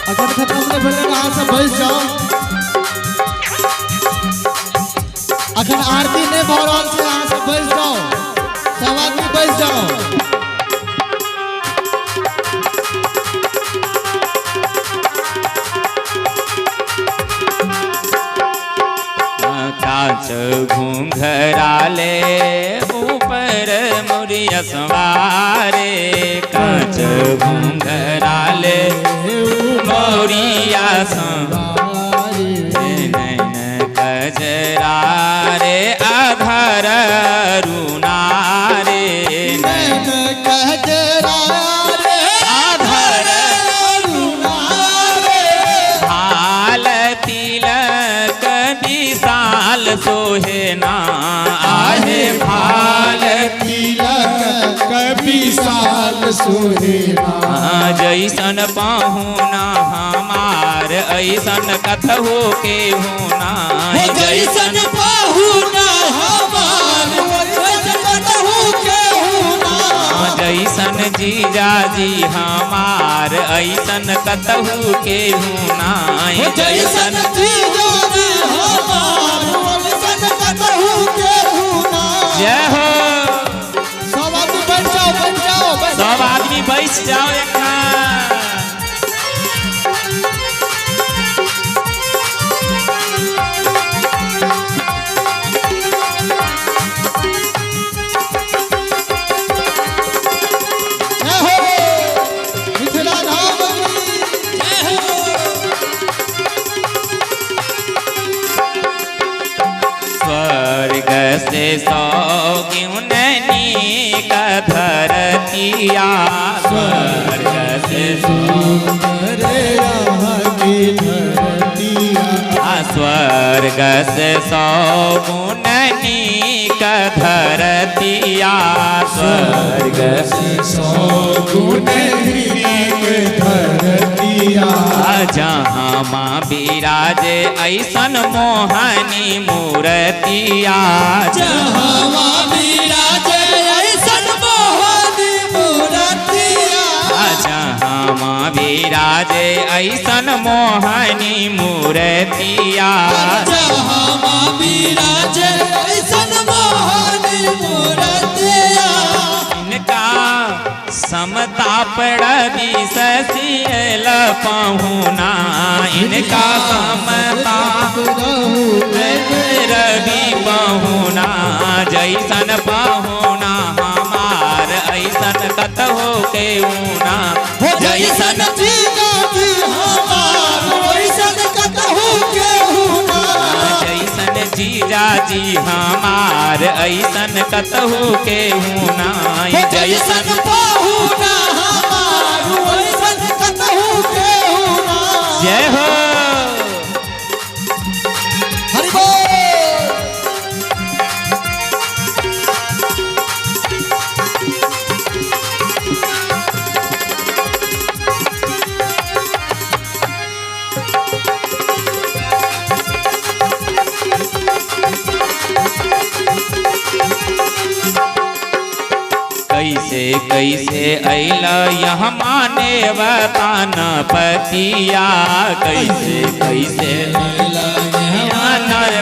अगर खत्म नहीं भेले कहाँ से बैठ जाओ। अगर आरती नहीं भर रहा से यहाँ से बैठ जाओ। सब आदमी बैठ जाओ।
कांच घूंघराले ऊपर मुरिया सवारे। कांच घूंघराले मोरिया सवारे। नैन कजरा रे अधर रुनारे।
नैन कजरा रे
अधर
रुनारे।
हाल तिलक विशाल सोहेना। आहे भाल
तिलक विशाल सोहेना।
जैसन पाहुना हमार ऐसन कतहु के होना।
जैसन पाहुना हमार वैसन कतहु के होना।
जैसन जीजा जी हमार ऐसन कतहु के होना।
जैसन जीजा जी हमार वैसन कतहु के होना।
जय हो।
सब आदमी बैठ जाओ बैठ जाओ बैठ जाओ।
सब आदमी बैठ जाओ एक
मिथिला धाम
स्वर्ग से सौ क्यों का धरतिया। स्वर्ग से स्वर्ग से सौ गुणनी का धरतिया। स्वर्ग से जहाँ माँ विराजे ऐसन मोहनी मूर्तिया।
जहाँ माँ विराजे ऐसन मोहनी मूर्तिया।
जहाँ माँ विराजे ऐसन मोहनी मूर्तिया।
जहाँ माँ विराजे ऐसन मोहनी मूर्तिया।
इनका समता पड़वी ससियल पहुना। इनका समता रवि पहुना। जैसन पहुना हमार ऐसन कतहु के ऊना।
जैसन जीजा जी हमार वैसन कतहु के होना।
जैसन जीजा जी हमार ऐसन कतहु के होना।
जैसन पाहुना हमार वैसन कतहु के होना।
जय हो।
हरि बोल।
कैसे कैसे अला यहाँ माने बतान पतिया। कैसे कैसे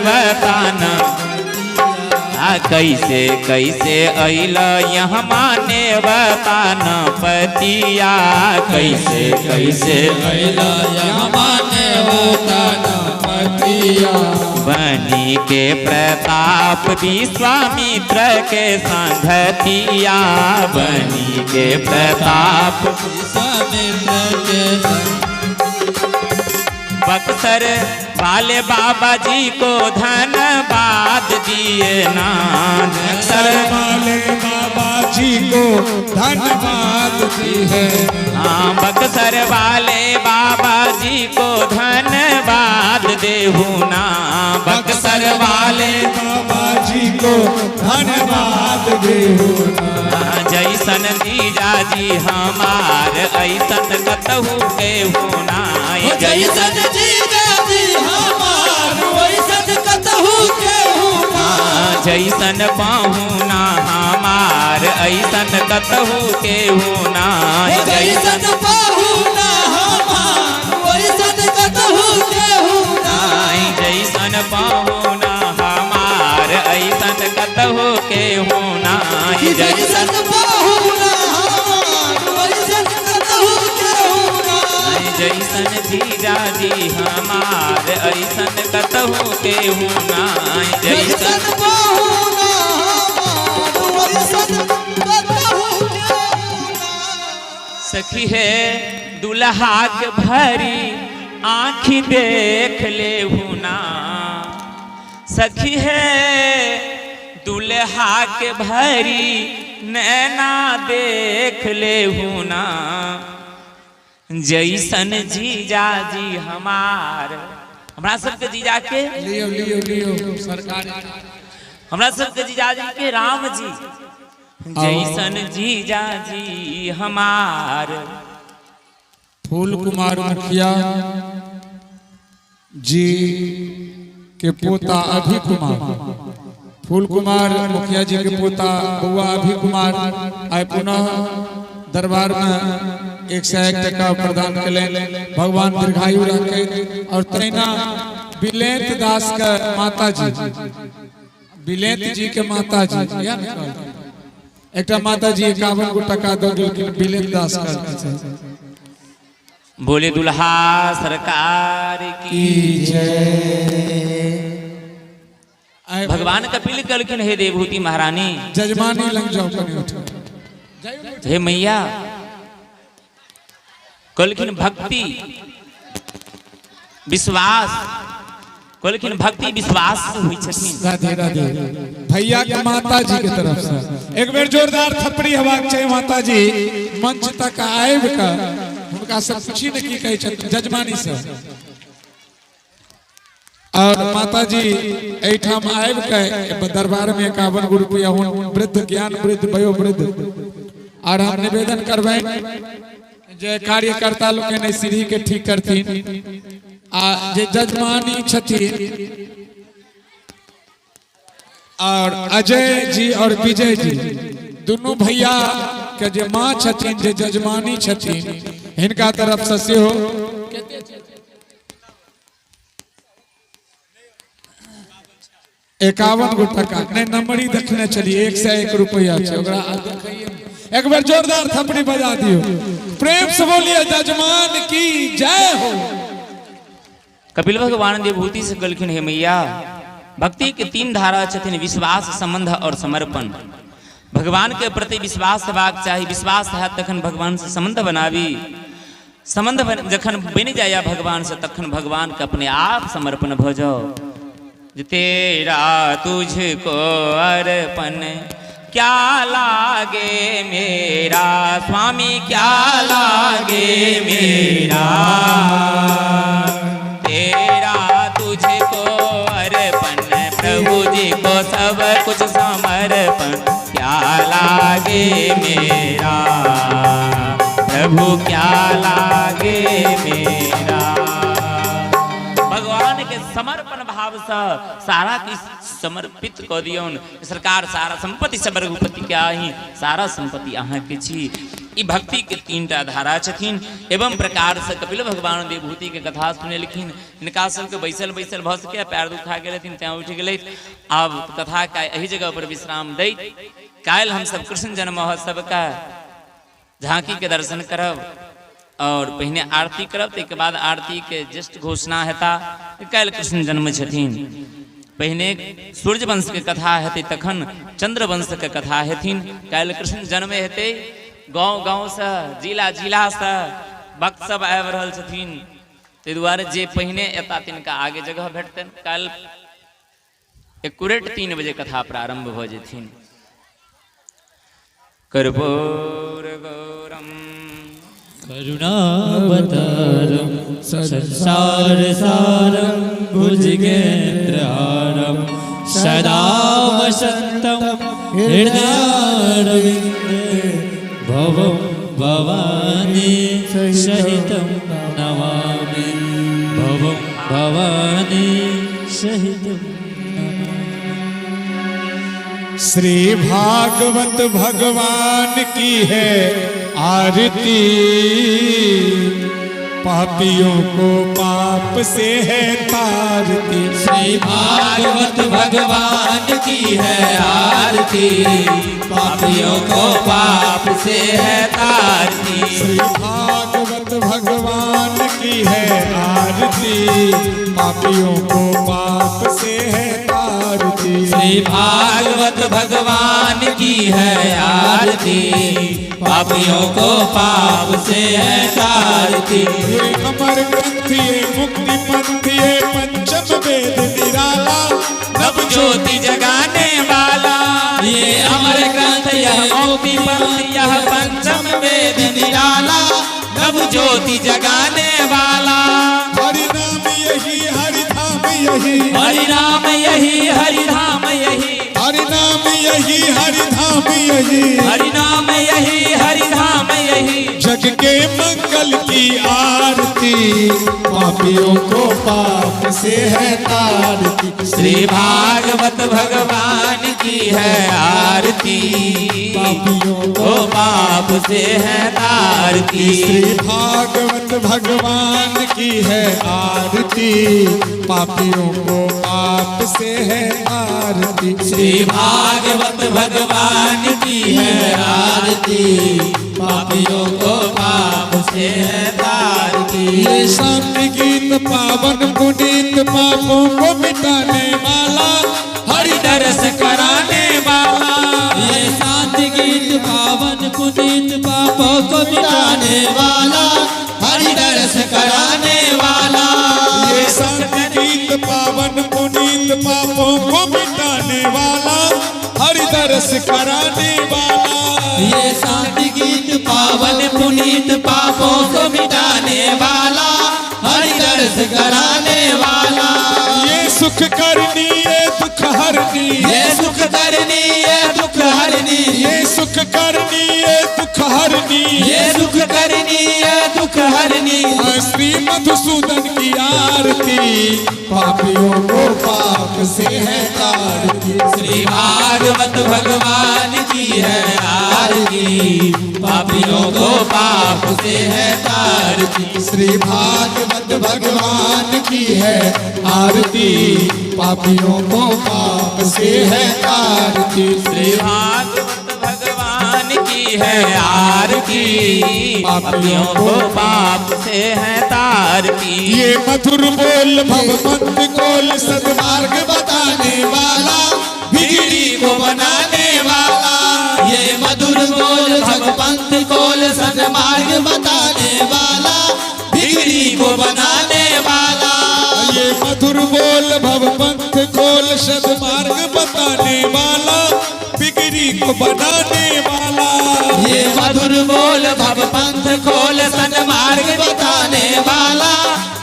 बतान। कैसे कैसे अला यहाँ माने बतान पतिया। बतिया कैसे कैसे
कैला माने होता न पतिया
बनी के प्रताप विश्वामित्र के संगतिया बनी के प्रताप
समित्र के
बक्सर वाले बाबा जी को धन्यवाद दिए ना
बक्सर वाले बाबा जी को धन्यवाद दी है।
हाँ बक्सर वाले बाबा जी को धन्यवाद देहू ना बक्सर वाले
बाबा जी को धन्यवाद देहू ना।
जैसन जीजा जी हमार ऐसन कतहु केहू ना
जैसन जीजा जी हमार वैसन कतहु केहू ना
जैसन पाहुना हमार ऐसन कतहु केहू ना
जैसन पाहुना हमार वैसन कतहु केहू ना
जैसन पाहुना हमार ऐसन कतहु केहू ना
जैसन पाहुना हमार वैसन कतहु केहू ना
जैसन जीजा जी हमार ऐसन कतहु केहू ना
जैसन पाहुना हमार वैसन कतहु केहू ना
सखी है दुल्हा के भरी आँखी देख ले हुना सखी है दुल्हा के भरी नैना देख ले हुना जैसन जीजा जी हमरा सबके जीजा के
लियो लियो लियो सरकार
हमरा सबके जीजा जी के राम जी जैसन जीजा जी हमार
फूल कुमार मुखिया जी के पोता अभी कुमार फूल कुमार मुखिया जी के पोता बउआ अभी कुमार आय पुनः दरबार में 101 टका प्रदान कले भगवान दीर्घायु रखे। और तैना बिलेत दास का माता जी बिलेत जी के माता जी एक माता जी 51 गो टका दो बिलेत दास का
बोले दुल्हा सरकार की भगवान कपिल कलखिन हे देवभूति महारानी
जजमानी लग जाओ कने उठो
हे मैया कलखिन भक्ति विश्वास कलखिन भक्ति विश्वास हुई छथिन।
राधे राधे भैया के माता जी के तरफ से एक बेर जोरदार थप्पड़ी हवाक चाहिए माता जी मंच तक आएब का उनका सब पूछी ने की कहे छथिन जजमानी से और माता जी एठाम आएब के दरबार में 51 गो रुपया वृद्ध ज्ञान वृद्ध वयो वृद्ध और हम निवेदन करबै जे कार्यकर्ता लोग ने सीढ़ी के ठीक करथिन आ जे जजमानी छथिन और अजय जी और विजय जी दोनों भैया के जे माँ छथिन जे जजमानी छथिन हिनका तरफ से सेहो 51 गो टका नहीं नंबरी देखने चलिए 101 रुपया छै ओकरा एक बार जोरदार थपड़ी बजा दियो प्रेम से बोलिए जजमान की जय हो।
कपिल भगवान देवभूति से कलखिन हे मैया भक्ति के 3 धारा छथिन विश्वास संबंध और समर्पण। भगवान के प्रति विश्वास हेबाक चाही विश्वास है तखन भगवान से संबंध बनावी संबंध जखन बनि जाया भगवान से तखन भगवान के अपने आप समर्पण भ जाओ। तेरा तुझको अर्पण क्या लागे मेरा स्वामी क्या लागे मेरा तेरा तुझको अर्पण प्रभु जी को सब कुछ समर्पण क्या लागे मेरा प्रभु क्या लागे मेरा। भगवान के समर्पण भाव से सारा की समर्पित कर दियौन सरकार सारा संपत्ति सब रघुपति के आही सारा संपत्ति अहाँ के छी। ई भक्ति के 3टा धारा छथिन एवं प्रकार से कपिल भगवान देवभूति के कथा सुनेलखिन इनका सबके बैसल बैसल भ सके पैर दुखा गेलथिन तैं उठ गेलथि अब कथा का एही जगह पर विश्राम दैत काल्हि हम सब कृष्ण जन्म महोत्सव का झांकी के दर्शन करब और पहले आरती करब, तक बाद आरती के जस्ट घोषणा हेता काल्हि कृष्ण जन्म छथिन। पहले सूर्य वंश के कथा हेतै, तखन चंद्र वंश के कथा हेथिन। काल्हि कृष्ण जन्म हेतै, गाँव गाँव से जिला जिला से भक्त सब आबि रहल छथिन, ताहि दुआरे जे पहिने एता तिनका आगे जगह भेटतनि। काल्हि एक्यूरेट 3 बजे कथा प्रारंभ भ जेथिन। कर्पूर गौरम
करुणावतारम संसार सारम भुजगेन्द्रहारम सदा वसंतम हृदयारविंदे भवं भवानी सहितं नमामि, भवं भवानी सहितं।
श्री भागवत भगवान की है आरती, पापियों को पाप से है तारती।
श्री भागवत भगवान की है आरती, पापियों को पाप से है तारती।
श्री भागवत भगवान की है आरती, पापियों को पाप से है तारती।
श्री भागवत भगवान की है आरती, पापियों को पाप से है तारती।
ये अमर ग्रंथ ये मुक्ति पंथ ये पंचम वेद निराला,
नव ज्योति जगाने वाला। ये अमर ग्रंथ यह मुक्ति पंथ यह पंचम वेद निराला, नव ज्योति जगाने वाला।
हरि नाम यही हरि धाम यही,
हरि नाम यही हरि धाम यही,
हरि नाम यही हरि धाम यही,
हरि नाम यही हरि धाम यही।
जग के मंगल की आरती, पापियों को पाप से है तारती।
श्री भागवत भगवान की है आरती,
पापियों
को पाप से है तारती।
श्री भागवत भगवान की है आरती, पापियों को पाप से है आरती।
श्री भागवत भगवान की है आरती, पापियों को पाप से है तारती।
ये शांति गीत पावन पुनीत पापों को मिटाने वाला,
हरि दर्श कराने वाला। ये शांति गीत पावन पुनीत पापों को मिटाने वाला, हरि दर्श कराने वाला।
ये शांति गीत पावन पुनीत पापों को मिटाने वाला, हरि दर्श कराने वाला।
ये शांति गीत पावन पुनीत पापों को मिटाने वाला, हरि दर्श कराने वाला।
ये सुख करनी ये दुख हरनी,
ये सुख करनी ये दुख हरनी,
ये सुख करनी ये दुख हरनी,
ये सुख करनी ये दुख हरनी।
श्री मधुसूदन की आरती, पापियों को पाप से है तारती।
श्री भागवत भगवान की है आरती, पापियों को पाप से है तारती।
श्री भागवत भगवान की है आरती, पापियों को पाप से है तारती।
श्री भागवत भगवान की है आरती, पापियों को पाप से है तारती।
ये मधुर बोल भवपंथ कोल सद्मार्ग बताने वाला,
बिगड़ी को बनाने वाला। ये मधुर बोल भगवंत कोल सन्मार्ग बताने वाला, बिगड़ी को बनाने वाला।
ये मधुर बोल भवपंथ कोल सद्मार्ग बताने वाला, बिगड़ी को बनाने वाला।
ये मधुर बोल भवपंथ खोल सन्मार्ग बताने वाला,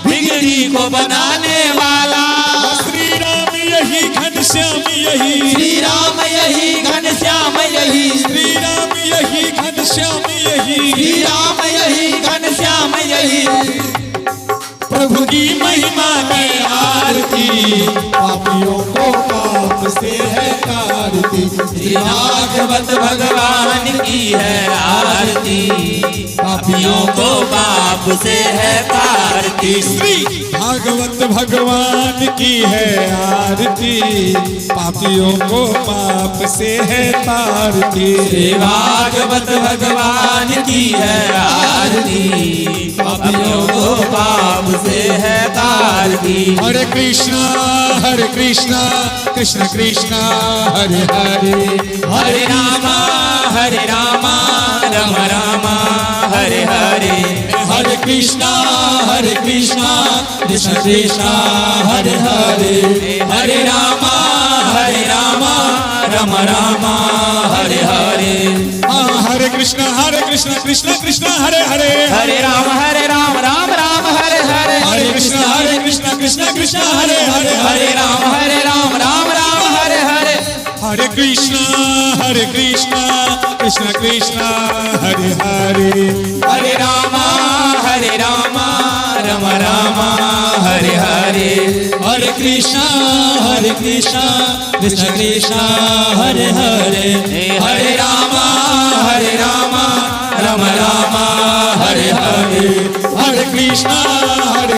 बिगड़ी को बनाने वाला।
श्री राम यही घनश्याम यही,
श्री राम यही घनश्याम यही,
श्री राम यही घनश्याम यही,
श्री राम यही घनश्याम यही।
प्रभु की महिमा में आरती,
आरती, पापियों को पाप से है तारती। श्री भागवत भगवान की है आरती, पापियों को पाप से है तारती। श्री
भागवत भगवान की है आरती, पापियों को पाप से है तारती।
श्री भागवत भगवान की है आरती, पापियों को पाप से है तारती।
हरे कृष्णा कृष्ण कृष्ण हरे हरे,
हरे रामा राम रामा हरे हरे। हरे कृष्णा कृष्ण कृष्ण हरे हरे। हरे रामा राम रामा हरे हरे।
हरे कृष्ण कृष्ण कृष्ण हरे हरे,
हरे राम राम राम हरे हरे।
हरे कृष्ण कृष्ण कृष्ण हरे हरे,
हरे राम राम राम हरे हरे।
हरे कृष्ण कृष्ण कृष्ण हरे हरे।
हरे राम राम राम हरे हरे। हरे कृष्ण कृष्ण कृष्ण हरे हरे। हरे राम